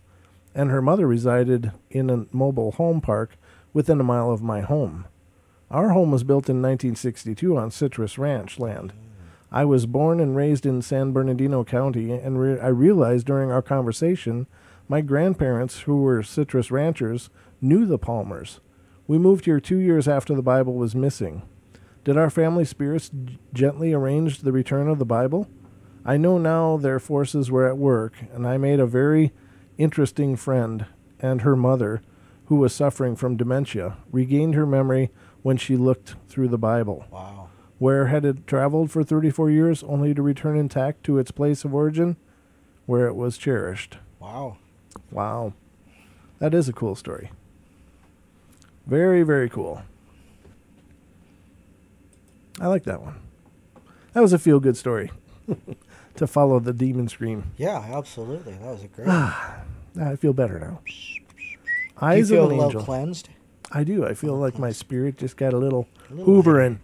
and her mother resided in a mobile home park within a mile of my home. Our home was built in 1962 on citrus ranch land. I was born and raised in San Bernardino County, and I realized during our conversation my grandparents, who were citrus ranchers, knew the Palmers. We moved here 2 years after the Bible was missing. Did our family spirits gently arrange the return of the Bible? I know now their forces were at work, and I made a very interesting friend, and her mother, who was suffering from dementia, regained her memory when she looked through the Bible. Wow. Where had it traveled for 34 years, only to return intact to its place of origin, where it was cherished. Wow. Wow. That is a cool story. Very, very cool. I like that one. That was a feel-good story to follow the demon scream. Yeah, absolutely. That was a great one. I feel better now. Do you Eyes feel of a an little angel. cleansed? I do. I feel like my spirit just got a little little hoovering.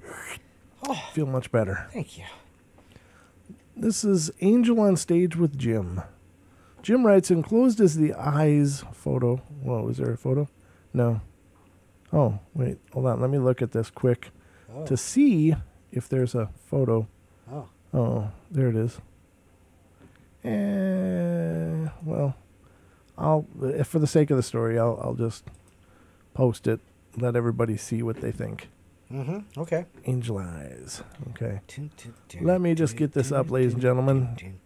Oh, Feel much better. thank you. This is Angel on Stage with Jim. Jim writes, enclosed is the eyes photo. Whoa, is there a photo? No. Oh, wait. Hold on. Let me look at this quick Oh. to see if there's a photo. Oh. Oh, there it is. Well, if for the sake of the story, I'll just post it. Let everybody see what they think. Mm-hmm. Okay. Angel eyes. Okay. Let me just get this up, ladies and gentlemen.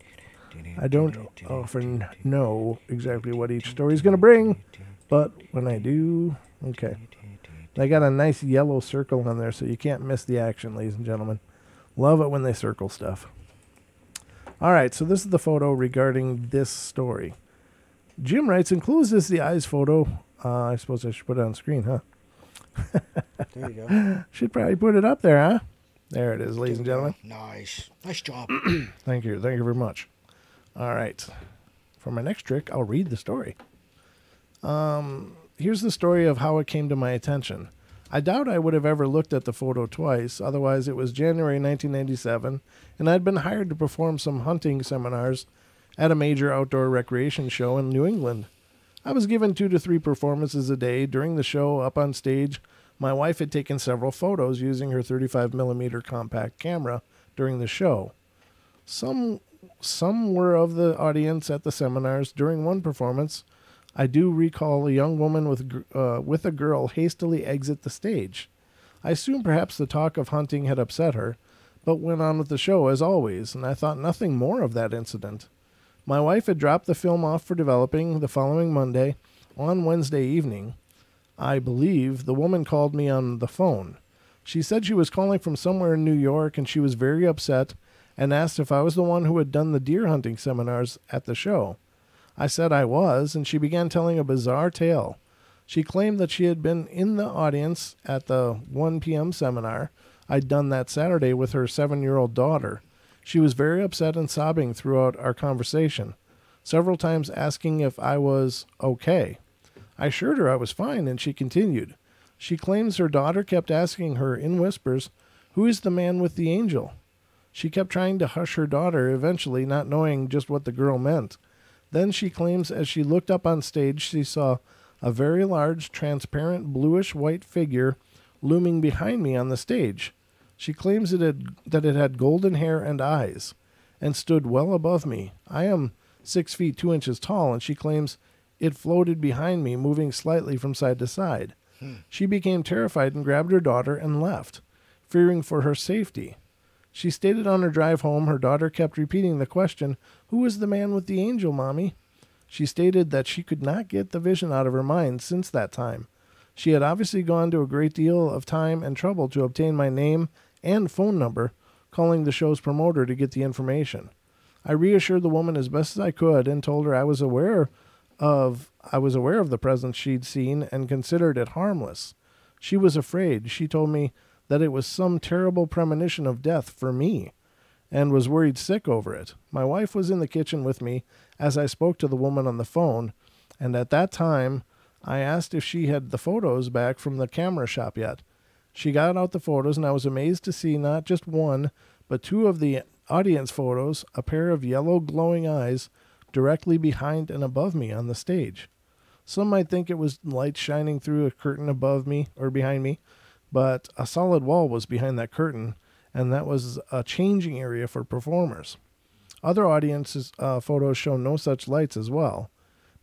I don't often know exactly what each story is going to bring, but when I do, okay. They got a nice yellow circle on there, so you can't miss the action, ladies and gentlemen. Love it when they circle stuff. All right, so this is the photo regarding this story. Jim writes, enclosed is the eyes photo. I suppose I should put it on screen, huh? There you go. Should probably put it up there, huh? There it is, ladies and gentlemen. Nice. Nice job. Thank you. Thank you very much. All right. For my next trick, I'll read the story. Here's the story of how it came to my attention. I doubt I would have ever looked at the photo twice. Otherwise, it was January 1997, and I'd been hired to perform some hunting seminars at a major outdoor recreation show in New England. I was given 2 to 3 performances a day. During the show, up on stage, my wife had taken several photos using her 35mm compact camera during the show. Some were of the audience at the seminars. During one performance, I do recall a young woman with a girl hastily exit the stage. I assume perhaps the talk of hunting had upset her, but went on with the show as always, and I thought nothing more of that incident. My wife had dropped the film off for developing the following Monday. On Wednesday evening, I believe, the woman called me on the phone. She said she was calling from somewhere in New York, and she was very upset and asked if I was the one who had done the deer hunting seminars at the show. I said I was, and she began telling a bizarre tale. She claimed that she had been in the audience at the 1 p.m. seminar I'd done that Saturday with her 7-year-old daughter. She was very upset and sobbing throughout our conversation, several times asking if I was okay. I assured her I was fine, and she continued. She claims her daughter kept asking her in whispers, "Who is the man with the angel?" She kept trying to hush her daughter, eventually not knowing just what the girl meant. Then she claims as she looked up on stage, she saw a very large, transparent, bluish-white figure looming behind me on the stage. She claims that it had golden hair and eyes, and stood well above me. I am 6 feet 2 inches tall, and she claims it floated behind me, moving slightly from side to side. She became terrified and grabbed her daughter and left, fearing for her safety. She stated on her drive home her daughter kept repeating the question, "Who is the man with the angel, Mommy?" She stated that she could not get the vision out of her mind since that time. She had obviously gone to a great deal of time and trouble to obtain my name and phone number, calling the show's promoter to get the information. I reassured the woman as best as I could and told her I was aware of the presence she'd seen and considered it harmless. She was afraid. She told me that it was some terrible premonition of death for me, and was worried sick over it. My wife was in the kitchen with me as I spoke to the woman on the phone, and at that time I asked if she had the photos back from the camera shop yet. She got out the photos, and I was amazed to see not just one, but two of the audience photos, a pair of yellow glowing eyes directly behind and above me on the stage. Some might think it was light shining through a curtain above me or behind me, but a solid wall was behind that curtain, and that was a changing area for performers. Other audiences' photos show no such lights as well.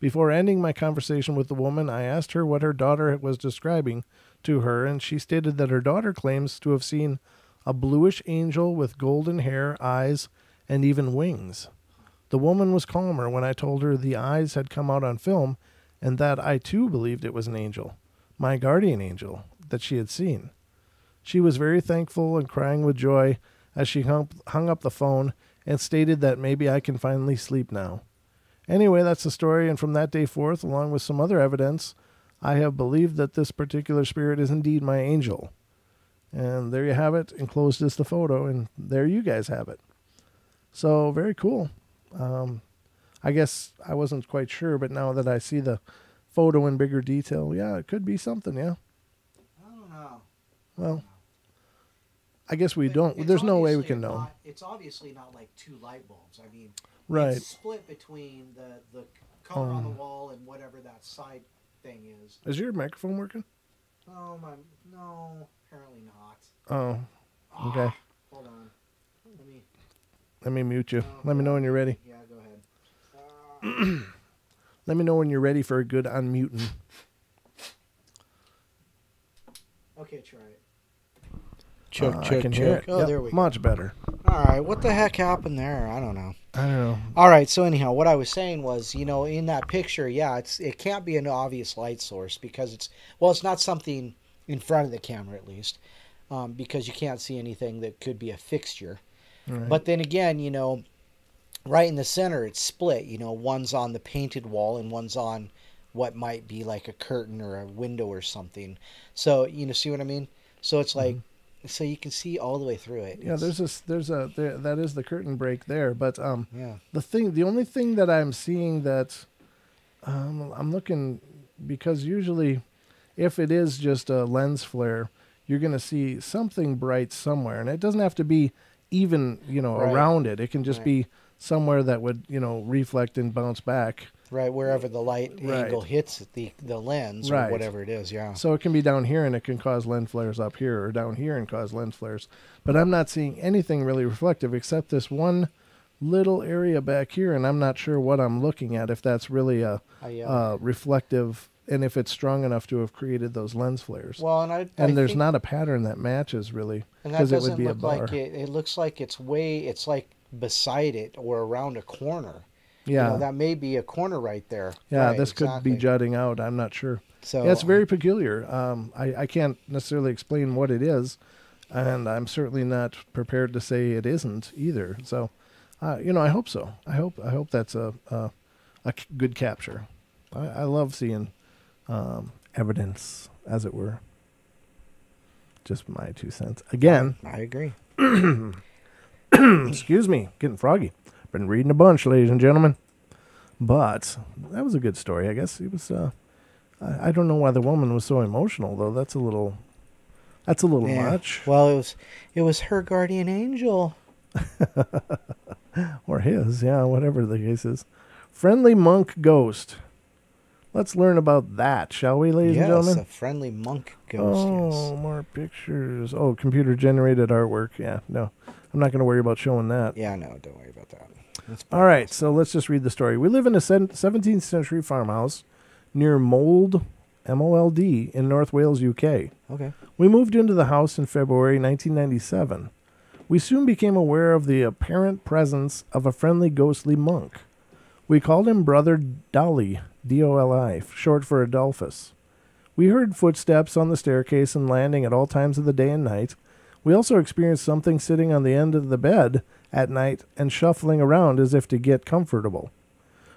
Before ending my conversation with the woman, I asked her what her daughter was describing to her, and she stated that her daughter claims to have seen a bluish angel with golden hair, eyes, and even wings. The woman was calmer when I told her the eyes had come out on film, and that I too believed it was an angel, my guardian angel, that she had seen. She was very thankful and crying with joy as she hung up the phone and stated that maybe I can finally sleep now. Anyway, that's the story, and from that day forth, along with some other evidence, I have believed that this particular spirit is indeed my angel. And there you have it. Enclosed is the photo, and there you guys have it. So, very cool. I guess I wasn't quite sure, but now that I see the photo in bigger detail, yeah, it could be something, yeah. I don't know. Well, I guess we don't. There's no way we can know. It's obviously not like two light bulbs. I mean, right. It's split between the color on the wall and whatever that side thing is. Is your microphone working? Oh, no, apparently not. Oh, okay. Hold on. Let me mute you. Let me know when you're ready. Yeah, go ahead. Let me know when you're ready for a good unmuting. Okay, try it. I can hear it. Oh, yep, there we go. Much better. All right, what the heck happened there? I don't know. I don't know. All right, so anyhow, what I was saying was, in that picture, yeah, it can't be an obvious light source because it's not something in front of the camera at least, because you can't see anything that could be a fixture. Right. But then again, right in the center, it's split. One's on the painted wall and one's on what might be like a curtain or a window or something. So, see what I mean? So it's like, so you can see all the way through it. Yeah, that is the curtain break there. But yeah. The only thing that I'm seeing that I'm looking, because usually if it is just a lens flare, you're going to see something bright somewhere, and it doesn't have to be even, right. around it. It can just right. be somewhere that would, reflect and bounce back. Right, wherever the light right. angle hits the lens or right. whatever it is, yeah. So it can be down here and it can cause lens flares up here, or down here and cause lens flares. But I'm not seeing anything really reflective except this one little area back here, and I'm not sure what I'm looking at, if that's really a reflective, and if it's strong enough to have created those lens flares. Well, and there's not a pattern that matches really, because it would be look a bar. Like it looks like it's like beside it or around a corner. Yeah, that may be a corner right there. Yeah, right, this exactly. could be jutting out. I'm not sure. So yeah, it's very peculiar. I can't necessarily explain what it is, and I'm certainly not prepared to say it isn't either. So, I hope so. I hope that's a good capture. I love seeing evidence, as it were. Just my 2 cents. Again, I agree. Excuse me, getting froggy. Been reading a bunch, ladies and gentlemen. But that was a good story, I guess. It was. I don't know why the woman was so emotional, though. That's a little much. Well, it was her guardian angel. Or his, yeah, whatever the case is. Friendly monk ghost. Let's learn about that, shall we, ladies and gentlemen? Yes, a friendly monk ghost. Oh, yes. More pictures. Oh, computer-generated artwork. Yeah, no. I'm not going to worry about showing that. Yeah, no, don't worry about that. All right, so let's just read the story. We live in a 17th century farmhouse near Mold, M-O-L-D, in North Wales, UK. Okay. We moved into the house in February 1997. We soon became aware of the apparent presence of a friendly ghostly monk. We called him Brother Dolly, D-O-L-I, short for Adolphus. We heard footsteps on the staircase and landing at all times of the day and night. We also experienced something sitting on the end of the bed at night and shuffling around as if to get comfortable.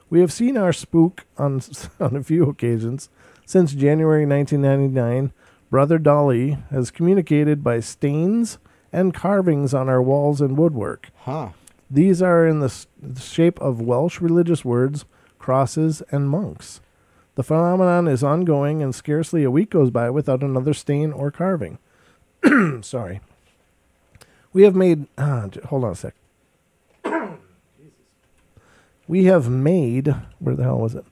We have seen our spook on a few occasions. Since January 1999, Brother Dolly has communicated by stains and carvings on our walls and woodwork. Huh. These are in the shape of Welsh religious words, crosses, and monks. The phenomenon is ongoing, and scarcely a week goes by without another stain or carving. Sorry. We have made... hold on a sec. We have made... Where the hell was it?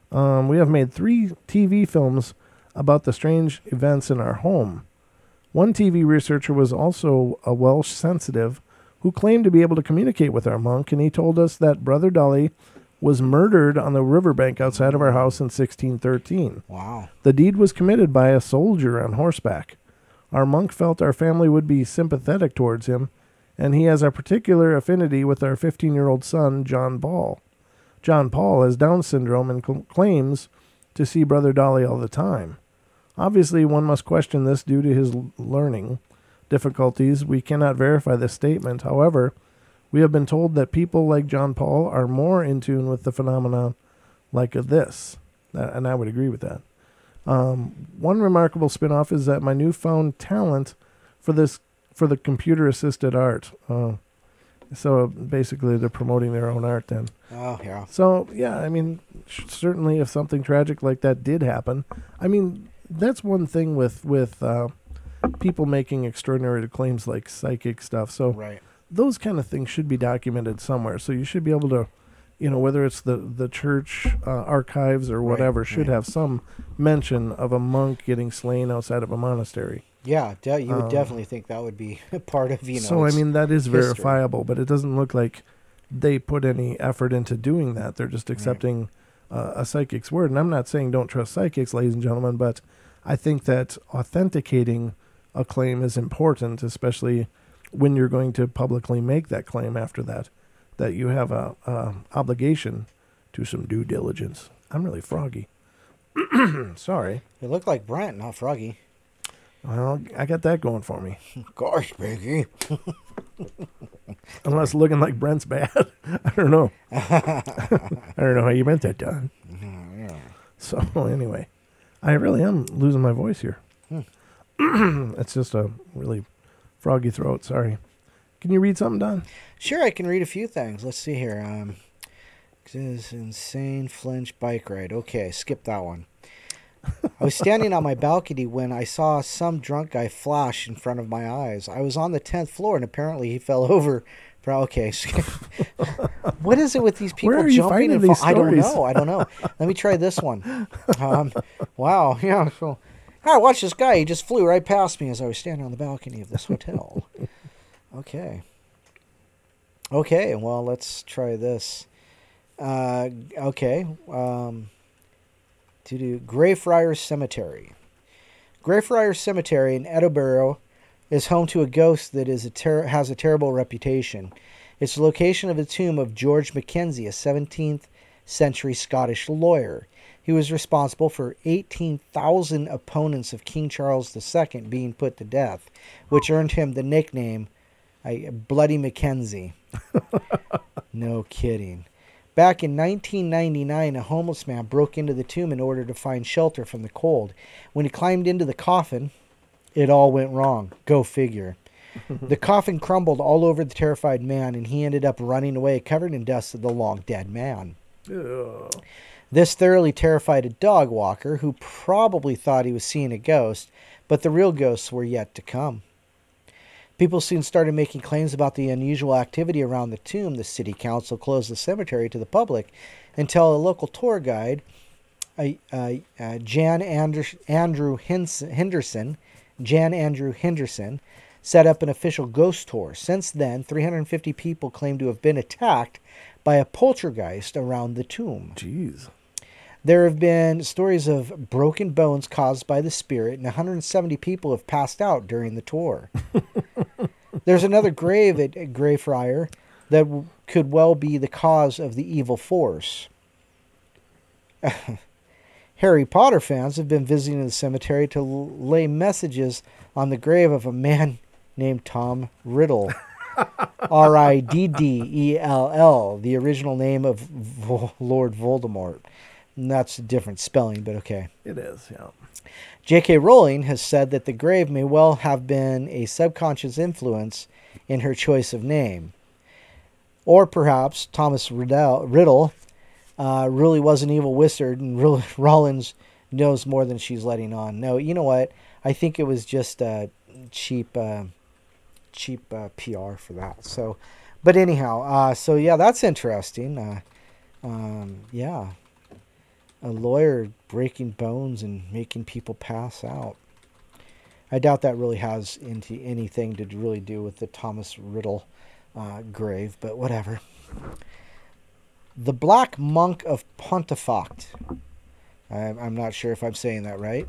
We have made 3 TV films about the strange events in our home. One TV researcher was also a Welsh sensitive who claimed to be able to communicate with our monk, and he told us that Brother Dolly was murdered on the riverbank outside of our house in 1613. Wow. The deed was committed by a soldier on horseback. Our monk felt our family would be sympathetic towards him, and he has a particular affinity with our 15-year-old son, John Paul. John Paul has Down syndrome and claims to see Brother Dolly all the time. Obviously, one must question this due to his learning difficulties. We cannot verify this statement. However, we have been told that people like John Paul are more in tune with the phenomenon like this. And I would agree with that. One remarkable spin-off is that my newfound talent for the computer-assisted art. So basically they're promoting their own art then. Oh, yeah. So, yeah, I mean, certainly if something tragic like that did happen, I mean, that's one thing with people making extraordinary claims like psychic stuff. So Right. those kind of things should be documented somewhere. So you should be able to, whether it's the church archives or whatever, should have some mention of a monk getting slain outside of a monastery. Yeah, you would definitely think that would be a part of, So, I mean, that is history. verifiable, but it doesn't look like they put any effort into doing that. They're just accepting a psychic's word. And I'm not saying don't trust psychics, ladies and gentlemen, but I think that authenticating a claim is important, especially when you're going to publicly make that claim after that you have a obligation to some due diligence. I'm really froggy. Sorry. It looked like Brent, not Froggy. Well, I got that going for me. Gosh, Piggy. Unless looking like Brent's bad. I don't know. I don't know how you meant that, Don. Yeah. So, anyway, I really am losing my voice here. It's just a really froggy throat. Sorry. Can you read something, Don? Sure, I can read a few things. Let's see here. This insane flinch bike ride. Okay, skip that one. I was standing on my balcony when I saw some drunk guy flash in front of my eyes. I was on the 10th floor, and apparently he fell over. Okay. What is it with these people Where are you jumping finding and these I don't stories? know. I don't know. Let me try this one. Wow. Yeah. So, I watched this guy. He just flew right past me as I was standing on the balcony of this hotel. Okay. Well, let's try this. Okay. To do Greyfriars Cemetery. Greyfriars Cemetery in Edinburgh is home to a ghost that has a terrible reputation. It's the location of the tomb of George Mackenzie, a 17th century Scottish lawyer. He was responsible for 18,000 opponents of King Charles II being put to death, which earned him the nickname Bloody Mackenzie. No kidding. Back in 1999, a homeless man broke into the tomb in order to find shelter from the cold. When he climbed into the coffin, it all went wrong. Go figure. The coffin crumbled all over the terrified man, and he ended up running away, covered in dust of the long dead man. Ugh. This thoroughly terrified a dog walker who probably thought he was seeing a ghost, but the real ghosts were yet to come. People soon started making claims about the unusual activity around the tomb. The city council closed the cemetery to the public until a local tour guide, Jan Andrew Henderson, set up an official ghost tour. Since then, 350 people claim to have been attacked by a poltergeist around the tomb. Jeez. There have been stories of broken bones caused by the spirit, and 170 people have passed out during the tour. There's another grave at Greyfriar that could well be the cause of the evil force. Harry Potter fans have been visiting the cemetery to lay messages on the grave of a man named Tom Riddle. Riddell, the original name of Lord Voldemort. And that's a different spelling, but okay. It is, yeah. J.K. Rowling has said that the grave may well have been a subconscious influence in her choice of name. Or perhaps Thomas Riddle really was an evil wizard, and really, Rollins knows more than she's letting on. No, you know what? I think it was just cheap PR for that. So, but anyhow, so yeah, that's interesting. Yeah, a lawyer breaking bones and making people pass out. I doubt that really has anything to really do with the Thomas Riddle grave, but whatever. The Black Monk of Pontefract. I'm not sure if I'm saying that right.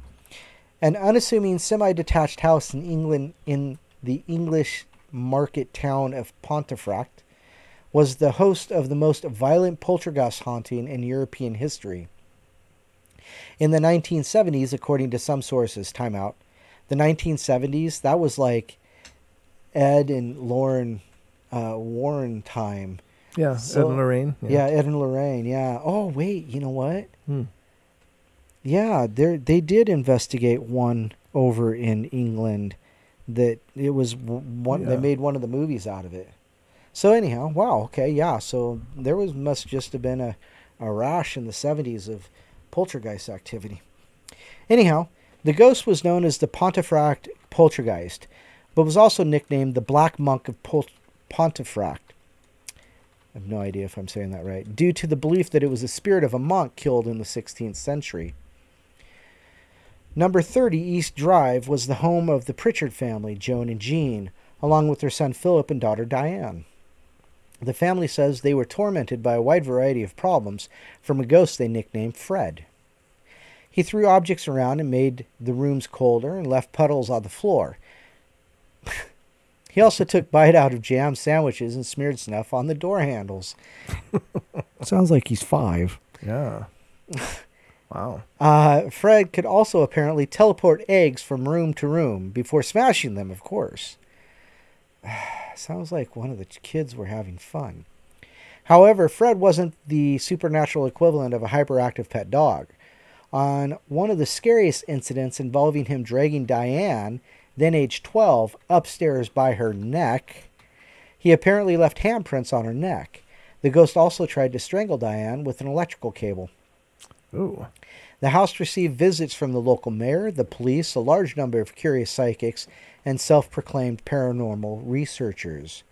An unassuming semi-detached house in England, in the English market town of Pontefract, was the host of the most violent poltergeist haunting in European history. In the 1970s, according to some sources, time out, the 1970s, that was like Ed and Lauren Warren time. Yeah, So, Ed and Lorraine. Yeah, Ed and Lorraine, yeah. Oh, wait, you know what? Yeah, they did investigate one over in England that it was one. Yeah. They made one of the movies out of it. So anyhow, wow, okay, yeah. So there must just have been a rash in the 70s of poltergeist activity. Anyhow, the ghost was known as the Pontefract Poltergeist, but was also nicknamed the Black Monk of Pontefract. I have no idea if I'm saying that right. Due to the belief that it was the spirit of a monk killed in the 16th century. Number 30 East Drive was the home of the Pritchard family, Joan and Jean, along with their son Philip and daughter Diane. The family says they were tormented by a wide variety of problems from a ghost they nicknamed Fred. He threw objects around and made the rooms colder and left puddles on the floor. He also took bite out of jam sandwiches and smeared snuff on the door handles. Sounds like he's 5. Yeah. Wow. Fred could also apparently teleport eggs from room to room before smashing them, of course. Sounds like one of the kids were having fun. However, Fred wasn't the supernatural equivalent of a hyperactive pet dog. On one of the scariest incidents involving him dragging Diane, then age 12, upstairs by her neck, he apparently left handprints on her neck. The ghost also tried to strangle Diane with an electrical cable. Ooh. The house received visits from the local mayor, the police, a large number of curious psychics, and self-proclaimed paranormal researchers.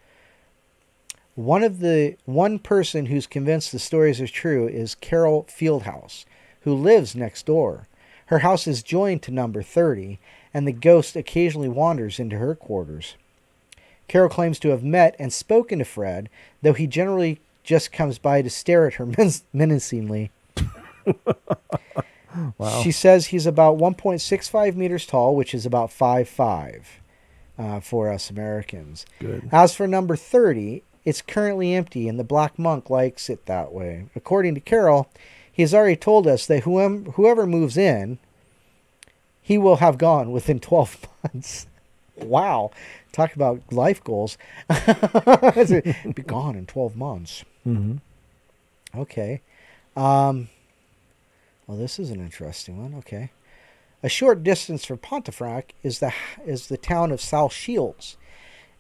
One person who's convinced the stories are true is Carol Fieldhouse, who lives next door. Her house is joined to number 30, and the ghost occasionally wanders into her quarters. Carol claims to have met and spoken to Fred, though he generally just comes by to stare at her menacingly. Wow. She says he's about 1.65 meters tall, which is about 5'5" for us Americans. Good. As for number 30, it's currently empty, and the Black Monk likes it that way. According to Carol, he has already told us that whoever moves in, he will have gone within 12 months. Wow. Talk about life goals. Be gone in 12 months. Mm-hmm. Okay. Well, this is an interesting one. Okay. A short distance from Pontefract is the town of South Shields.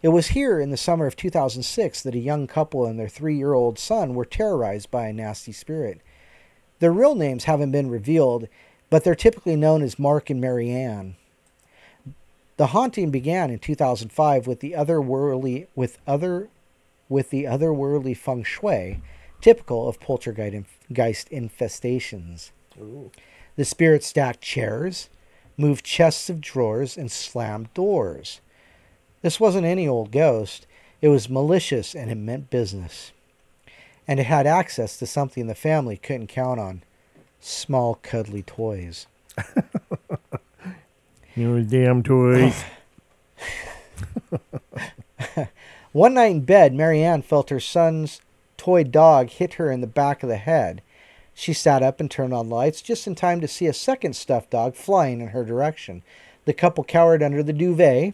It was here in the summer of 2006 that a young couple and their 3-year-old son were terrorized by a nasty spirit. Their real names haven't been revealed, but they're typically known as Mark and Mary Ann. The haunting began in 2005 with the otherworldly feng shui, typical of poltergeist infestations. Ooh. The spirit stacked chairs, moved chests of drawers, and slammed doors. This wasn't any old ghost. It was malicious, and it meant business. And it had access to something the family couldn't count on: small, cuddly toys. You damn toys. One night in bed, Mary Ann felt her son's toy dog hit her in the back of the head. She sat up and turned on lights just in time to see a second stuffed dog flying in her direction. The couple cowered under the duvet,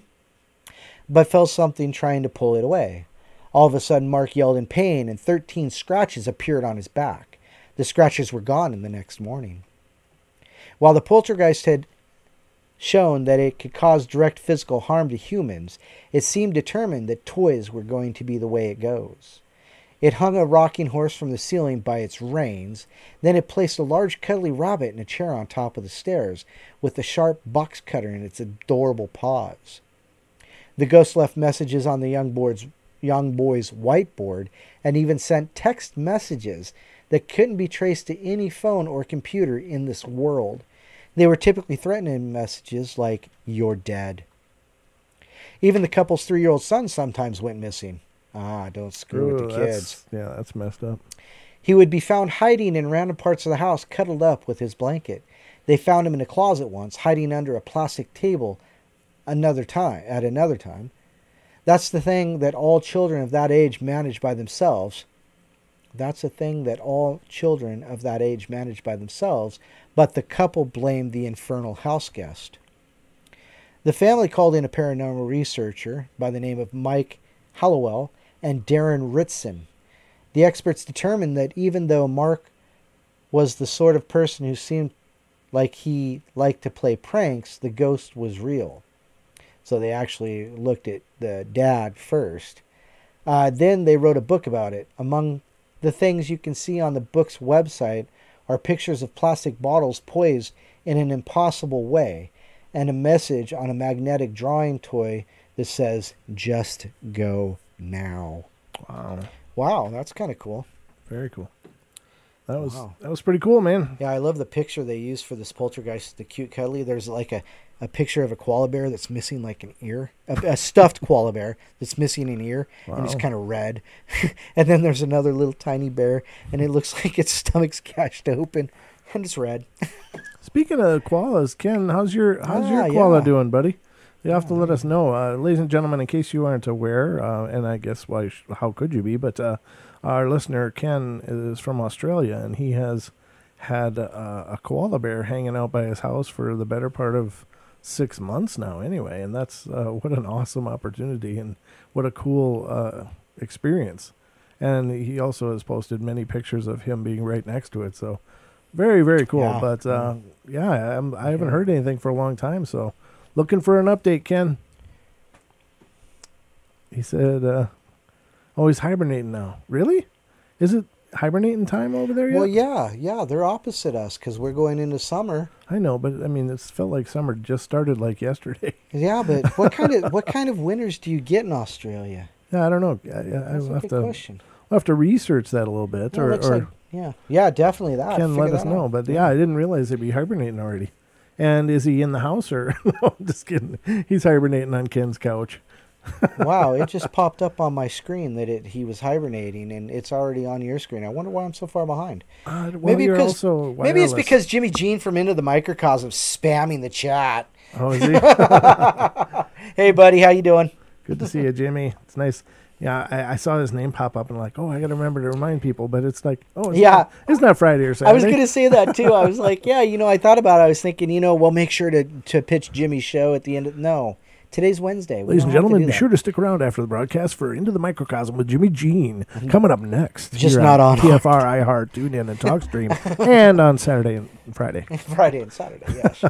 but felt something trying to pull it away. All of a sudden, Mark yelled in pain, and 13 scratches appeared on his back. The scratches were gone in the next morning. While the poltergeist had shown that it could cause direct physical harm to humans, it seemed determined that toys were going to be the way it goes. It hung a rocking horse from the ceiling by its reins. Then it placed a large cuddly rabbit in a chair on top of the stairs, with a sharp box cutter in its adorable paws. The ghost left messages on the young boy's whiteboard and even sent text messages that couldn't be traced to any phone or computer in this world. They were typically threatening messages like, "You're dead." Even the couple's 3-year-old son sometimes went missing. Don't screw with the kids. That's messed up. He would be found hiding in random parts of the house, cuddled up with his blanket. They found him in a closet once, hiding under a plastic table at another time. That's the thing that all children of that age manage by themselves. But the couple blamed the infernal house guest. The family called in a paranormal researcher by the name of Mike Hallowell and Darren Ritson. The experts determined that even though Mark was the sort of person who seemed like he liked to play pranks, the ghost was real. So they actually looked at the dad first. Then they wrote a book about it. Among the things you can see on the book's website are pictures of plastic bottles poised in an impossible way and a message on a magnetic drawing toy that says, "Just go now." Wow, that's kind of cool. Very cool. That was pretty cool, man. Yeah, I love the picture they used for this poltergeist, the cute cuddly. There's like a picture of a koala bear that's missing like an ear. A stuffed koala bear that's missing an ear, and it's kind of red. And then there's another little tiny bear, and it looks like its stomach's gashed open, and it's red. Speaking of koalas, Ken, how's your koala doing, buddy? You have to let us know. Ladies and gentlemen, in case you aren't aware, and I guess how could you be, but our listener, Ken, is from Australia, and he has had a koala bear hanging out by his house for the better part of 6 months now anyway, and that's what an awesome opportunity and what a cool experience. And he also has posted many pictures of him being right next to it, so very, very cool. Yeah. But I haven't heard anything for a long time, so looking for an update, Ken. He said, he's hibernating now. Really? Is it hibernating time over there yet? Well, yeah, they're opposite us because we're going into summer. I know, but I mean, it felt like summer just started like yesterday. Yeah, but what kind of winters do you get in Australia? Yeah, I don't know. I'll have to research that a little bit, yeah, definitely that. Ken, let us know. But I didn't realize they'd be hibernating already. And is he in the house or? No, I'm just kidding. He's hibernating on Ken's couch. Wow, it just popped up on my screen that he was hibernating, and it's already on your screen. I wonder why I'm so far behind. Maybe it's because Jimmy Jean from Into the Microcosm spamming the chat. Oh, is he? Hey, buddy, how you doing? Good to see you, Jimmy. It's nice. Yeah, I saw his name pop up and like, I got to remember to remind people, but it's like, it's not Friday or Saturday. I was going to say that too. I was like, I thought about it. I was thinking, we'll make sure to pitch Jimmy's show at the end of, no. Today's Wednesday. Ladies and gentlemen, be sure to stick around after the broadcast for Into the Microcosm with Jimmy Jean. Coming up next. Just not on TFR, iHeart, TuneIn, and TalkStream. And on Saturday and Friday. Friday and Saturday, yes.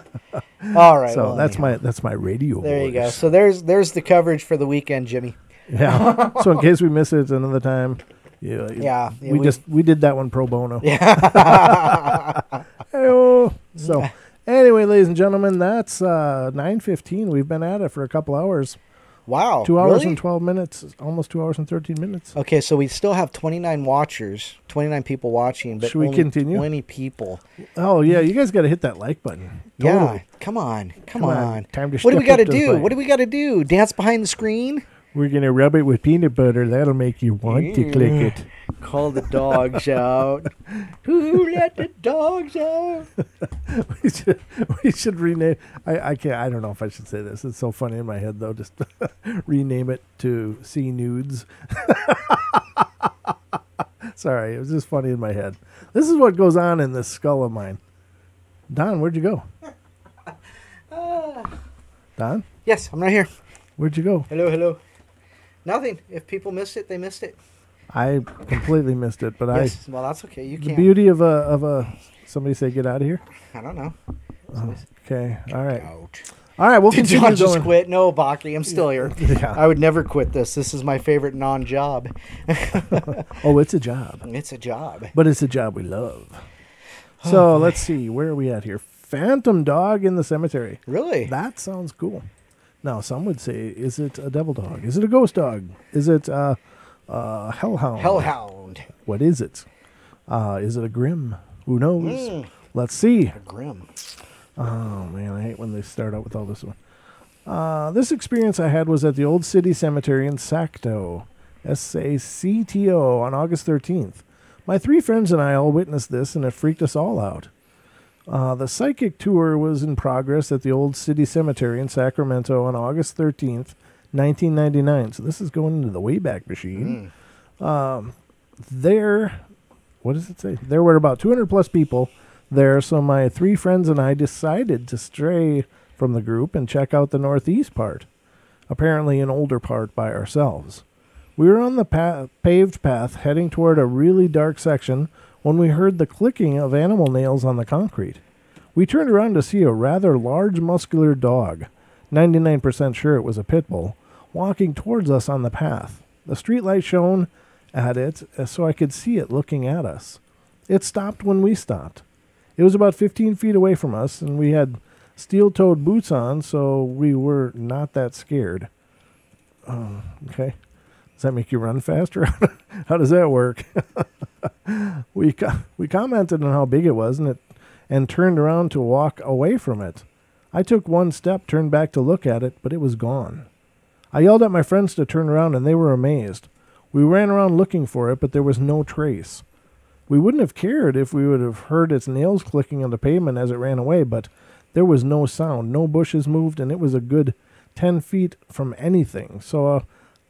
All right. So that's my radio There voice. You go. So there's the coverage for the weekend, Jimmy. Yeah. So in case we miss it another time, we did that one pro bono. Yeah. So anyway, ladies and gentlemen, that's 9:15. We've been at it for a couple hours. Wow. 2 hours really? and 12 minutes, almost 2 hours and 13 minutes. Okay, so we still have 29 watchers, 29 people watching, but should we only continue? 20 people. Oh, yeah, you guys got to hit that like button. Totally. Yeah, come on. Time to what do we got to do? What do we got to do? Dance behind the screen? We're going to rub it with peanut butter. That'll make you want to click it. Call the dogs out. Who let the dogs out? we should rename. I can't. I don't know if I should say this. It's so funny in my head though. Just rename it to See Nudes. Sorry, it was just funny in my head. This is what goes on in this skull of mine. Don, where'd you go? Don? Yes, I'm right here. Where'd you go? Hello. Nothing. If people missed it, they missed it. I completely missed it, but yes, well, that's okay. You the can. beauty of a somebody say get out of here. I don't know. Okay, all right. All right, we'll Did continue John just going. quit? No, Baki, I'm still here. Yeah. I would never quit this. This is my favorite non-job. Oh, it's a job. It's a job. But it's a job we love. So let's see. Where are we at here? Phantom dog in the cemetery. Really? That sounds cool. Now, some would say, is it a devil dog? Is it a ghost dog? Is it a hellhound? Hellhound. What is it? Is it a grim? Who knows? Let's see. A grim. Oh, man, I hate when they start out with all this one. This experience I had was at the Old City Cemetery in Sacto, S-A-C-T-O, on August 13th. My 3 friends and I all witnessed this, and it freaked us all out. The psychic tour was in progress at the Old City Cemetery in Sacramento on August 13th, 1999. So this is going into the Wayback Machine. There, what does it say? There were about 200 plus people there, so my 3 friends and I decided to stray from the group and check out the northeast part, apparently an older part by ourselves. We were on the paved path heading toward a really dark section when we heard the clicking of animal nails on the concrete. We turned around to see a rather large muscular dog, 99% sure it was a pit bull, walking towards us on the path. The streetlight shone at it so I could see it looking at us. It stopped when we stopped. It was about 15 feet away from us, and we had steel-toed boots on, so we were not that scared. Okay. Does that make you run faster? How does that work? We commented on how big it was and turned around to walk away from it. I took one step, turned back to look at it, but it was gone. I yelled at my friends to turn around, and they were amazed. We ran around looking for it, but there was no trace. We wouldn't have cared if we would have heard its nails clicking on the pavement as it ran away, but there was no sound, no bushes moved, and it was a good 10 feet from anything. So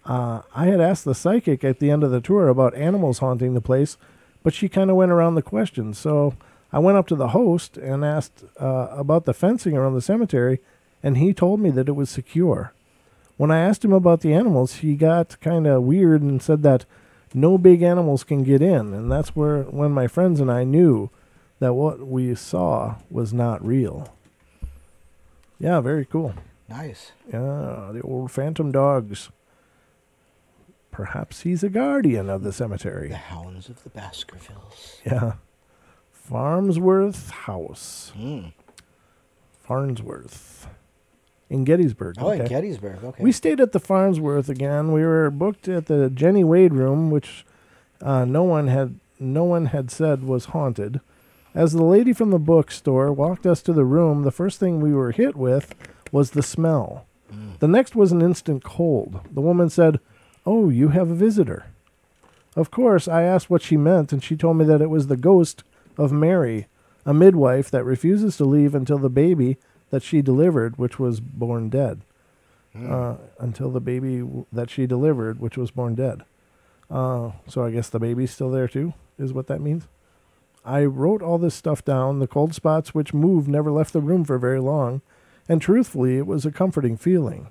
I had asked the psychic at the end of the tour about animals haunting the place, but she kind of went around the question. So I went up to the host and asked about the fencing around the cemetery, and he told me that it was secure. When I asked him about the animals, he got kind of weird and said that no big animals can get in, and that's when my friends and I knew that what we saw was not real. Yeah, very cool. Nice. Yeah, the old phantom dogs. Perhaps he's a guardian of the cemetery. The Hounds of the Baskervilles. Yeah. Farnsworth House. Farnsworth. In Gettysburg. Oh, in Gettysburg. Okay. We stayed at the Farnsworth again. We were booked at the Jenny Wade room, which no one had said was haunted. As the lady from the bookstore walked us to the room, the first thing we were hit with was the smell. The next was an instant cold. The woman said, "Oh, you have a visitor." Of course, I asked what she meant, and she told me that it was the ghost of Mary, a midwife that refuses to leave until the baby that she delivered, which was born dead. Until the baby that she delivered, which was born dead. So I guess the baby's still there too, is what that means. I wrote all this stuff down. The cold spots which moved never left the room for very long, and truthfully, it was a comforting feeling.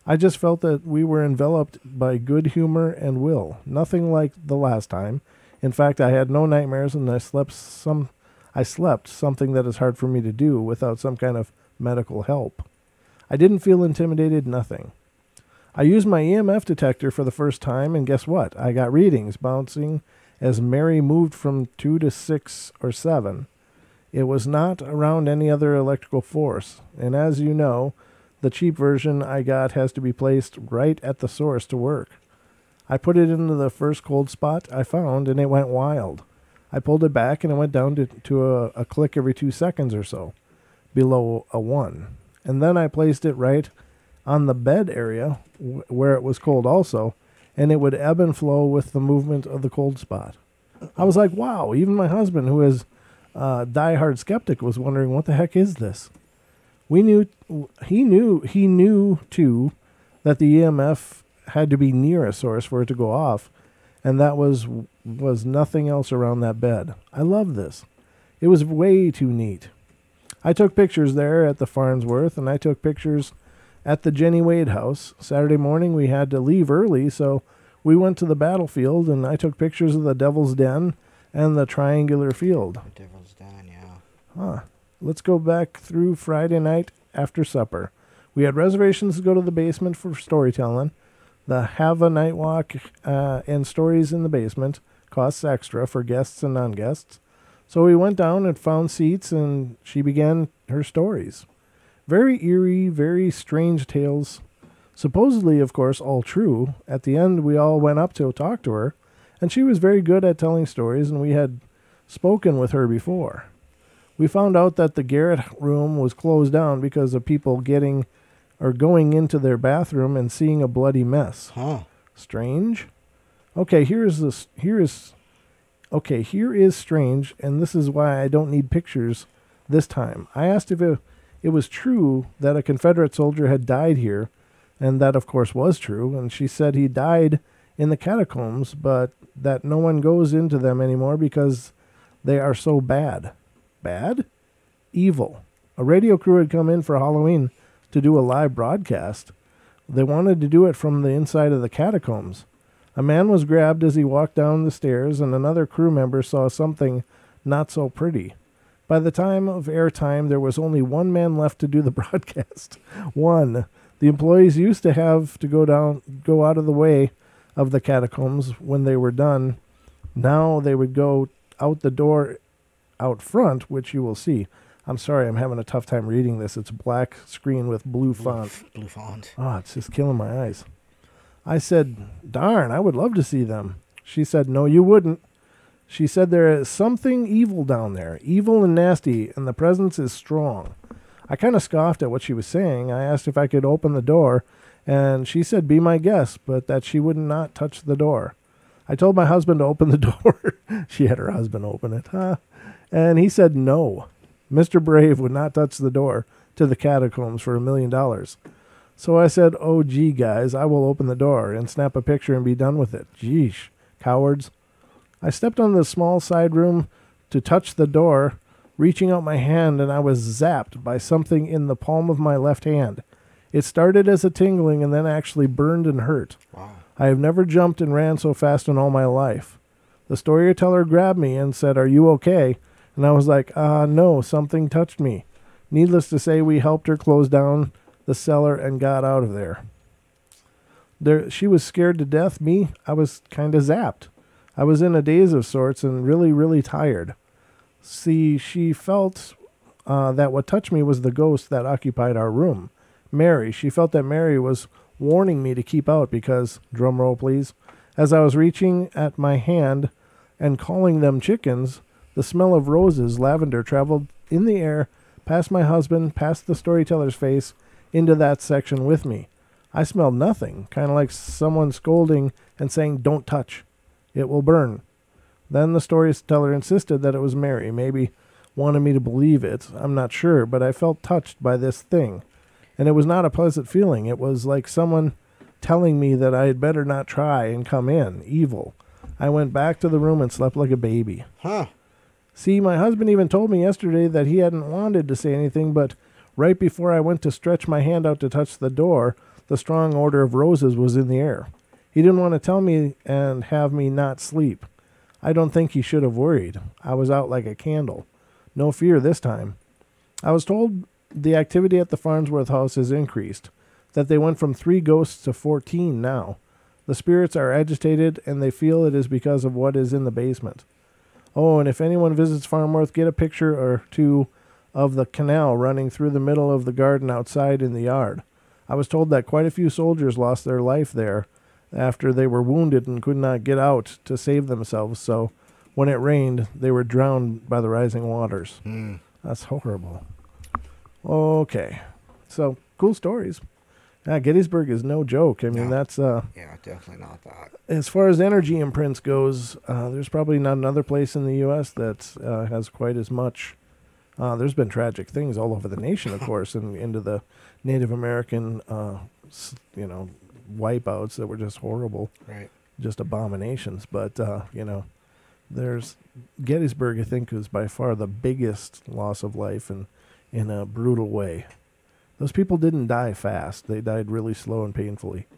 I just felt that we were enveloped by good humor and will. Nothing like the last time. In fact, I had no nightmares, and I slept something that is hard for me to do without some kind of medical help. I didn't feel intimidated, nothing. I used my EMF detector for the first time, and guess what? I got readings bouncing as Mary moved from 2 to 6 or 7. It was not around any other electrical force, and as you know, the cheap version I got has to be placed right at the source to work. I put it into the first cold spot I found, and it went wild. I pulled it back, and it went down to a click every 2 seconds or so, below a 1. And then I placed it right on the bed area where it was cold also, and it would ebb and flow with the movement of the cold spot. I was like, wow, even my husband, who is a diehard skeptic, was wondering, what the heck is this? He knew too that the EMF had to be near a source for it to go off, and that was nothing else around that bed. I love this. It was way too neat. I took pictures there at the Farnsworth, and I took pictures at the Jenny Wade house. Saturday morning we had to leave early, so we went to the battlefield, and I took pictures of the Devil's Den and the triangular field. The Devil's Den, yeah. Let's go back through Friday night after supper. We had reservations to go to the basement for storytelling. The Have a Night Walk and stories in the basement costs extra for guests and non-guests. So we went down and found seats, and she began her stories. Very eerie, very strange tales. Supposedly, of course, all true. At the end, we all went up to talk to her, and she was very good at telling stories, and we had spoken with her before. We found out that the garret room was closed down because of people going into their bathroom and seeing a bloody mess. Huh. Strange. Okay, here is strange, and this is why I don't need pictures this time. I asked if it was true that a Confederate soldier had died here, and that, of course, was true, and she said he died in the catacombs, but that no one goes into them anymore because they are so bad. Bad? Evil. A radio crew had come in for Halloween to do a live broadcast. They wanted to do it from the inside of the catacombs. A man was grabbed as he walked down the stairs, and another crew member saw something not so pretty. By the time of airtime, there was only one man left to do the broadcast. One. The employees used to have to go out of the way of the catacombs when they were done. Now they would go out the door out front, which you will see. I'm sorry, I'm having a tough time reading this. It's a black screen with blue font. Blue font. Oh, it's just killing my eyes. I said, darn, I would love to see them. She said, no, you wouldn't. She said there is something evil down there, evil and nasty, and the presence is strong. I kind of scoffed at what she was saying. I asked if I could open the door, and she said, be my guest, but that she would not touch the door. I told my husband to open the door. She had her husband open it. And he said no. Mr. Brave would not touch the door to the catacombs for $1 million. So I said, oh, gee, guys, I will open the door and snap a picture and be done with it. Geesh, cowards. I stepped on the small side room to touch the door, reaching out my hand, and I was zapped by something in the palm of my left hand. It started as a tingling and then actually burned and hurt. Wow. I have never jumped and ran so fast in all my life. The storyteller grabbed me and said, are you okay? And I was like, no, something touched me. Needless to say, we helped her close down the cellar and got out of there. She was scared to death. Me, I was kind of zapped. I was in a daze of sorts and really, really tired. See, she felt that what touched me was the ghost that occupied our room. Mary. She felt that Mary was warning me to keep out because, drum roll please, as I was reaching at my hand and calling them chickens, the smell of roses, lavender, traveled in the air past my husband, past the storyteller's face, into that section with me. I smelled nothing, kind of like someone scolding and saying, don't touch. It will burn. Then the storyteller insisted that it was Mary, maybe wanted me to believe it. I'm not sure, but I felt touched by this thing. And it was not a pleasant feeling. It was like someone telling me that I had better not try and come in. Evil. I went back to the room and slept like a baby. Huh. See, my husband even told me yesterday that he hadn't wanted to say anything, but right before I went to stretch my hand out to touch the door, the strong odor of roses was in the air. He didn't want to tell me and have me not sleep. I don't think he should have worried. I was out like a candle. No fear this time. I was told the activity at the Farnsworth house has increased, that they went from 3 ghosts to 14 now. The spirits are agitated, and they feel it is because of what is in the basement. Oh, and if anyone visits Farnsworth, get a picture or two of the canal running through the middle of the garden outside in the yard. I was told that quite a few soldiers lost their life there after they were wounded and could not get out to save themselves, so when it rained, they were drowned by the rising waters. That's horrible. Okay, so cool stories. Gettysburg is no joke. I mean, that's... Yeah, definitely not that. As far as energy imprints goes, there's probably not another place in the U.S. that has quite as much. There's been tragic things all over the nation, of course, and into the Native American, wipeouts that were just horrible. Right. Just abominations. But, there's... Gettysburg, I think, is by far the biggest loss of life in a brutal way. Those people didn't die fast. They died really slow and painfully.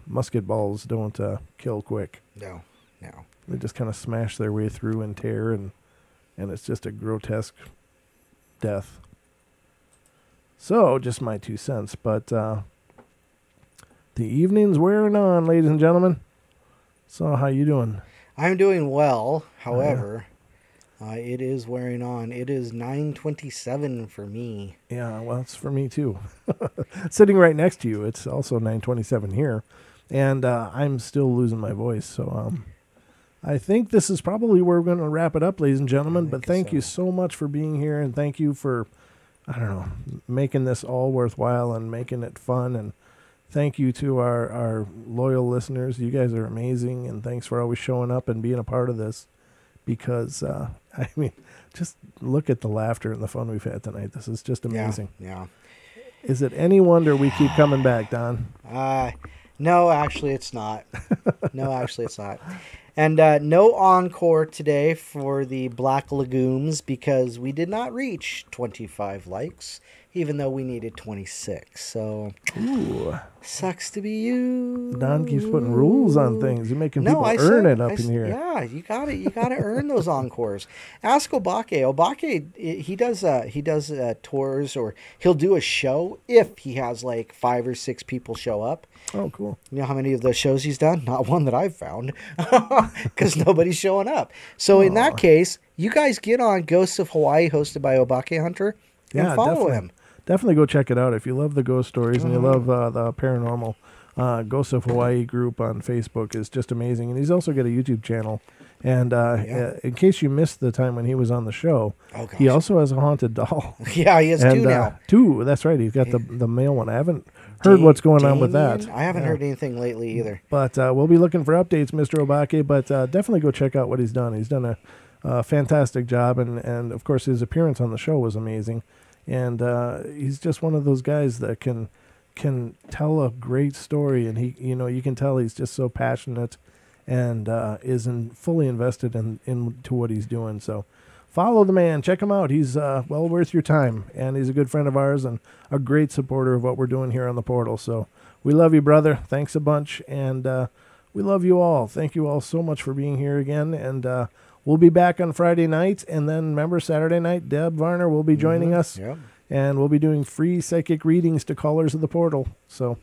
Musket balls don't kill quick. No. They just kind of smash their way through and tear, and it's just a grotesque death. So, just my 2 cents. But the evening's wearing on, ladies and gentlemen. So, how you doing? I'm doing well. However, it is wearing on. It is 9:27 for me. Yeah, well, it's for me too. Sitting right next to you, it's also 9:27 here, and I'm still losing my voice. So I think this is probably where we're going to wrap it up, ladies and gentlemen. But thank you so much for being here, and thank you for, I don't know, making this all worthwhile and making it fun. And thank you to our loyal listeners. You guys are amazing, and thanks for always showing up and being a part of this. Because, I mean, just look at the laughter and the fun we've had tonight. This is just amazing. Yeah. Is it any wonder we keep coming back, Don? No, actually, it's not. And no encore today for the Black Legumes because we did not reach 25 likes, even though we needed 26. So, Ooh. Sucks to be you. Don keeps putting rules on things. You're making people earn it up in here. Yeah, you got it. You got to earn those encores. Ask Obake. Obake, he does tours, or he'll do a show if he has like 5 or 6 people show up. Oh, cool. You know how many of those shows he's done? Not one that I've found, because nobody's showing up. So in that case, you guys get on Ghosts of Hawaii, hosted by Obake Hunter, and follow him. Definitely go check it out if you love the ghost stories and you love the paranormal. Ghosts of Hawaii group on Facebook is just amazing, and he's also got a YouTube channel. And in case you missed the time when he was on the show, he also has a haunted doll. Yeah, he has 2 now. 2, that's right. He's got the male one. I haven't heard what's going on with that. I haven't heard anything lately either. But we'll be looking for updates, Mr. Obake. But definitely go check out what he's done. He's done a fantastic job, and of course his appearance on the show was amazing. And he's just one of those guys that can tell a great story, and he, you can tell he's just so passionate and is fully invested into what he's doing. So follow the man, check him out. He's well worth your time, and he's a good friend of ours and a great supporter of what we're doing here on the Portal. So we love you, brother. Thanks a bunch, and we love you all. Thank you all so much for being here again, and we'll be back on Friday night, and then remember Saturday night, Deb Varner will be joining us, and we'll be doing free psychic readings to callers of the Portal. So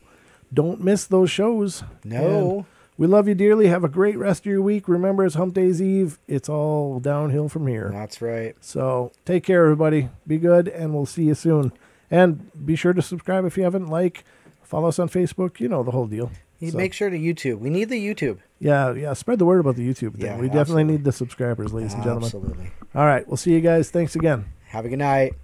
don't miss those shows. No. And we love you dearly. Have a great rest of your week. Remember, it's Hump Day's Eve. It's all downhill from here. That's right. So take care, everybody. Be good, and we'll see you soon. And be sure to subscribe if you haven't. Follow us on Facebook. You know the whole deal. Make sure to YouTube. We need the YouTube. Yeah. Spread the word about the YouTube thing. Yeah, we definitely need the subscribers, ladies and gentlemen. Absolutely. All right. We'll see you guys. Thanks again. Have a good night.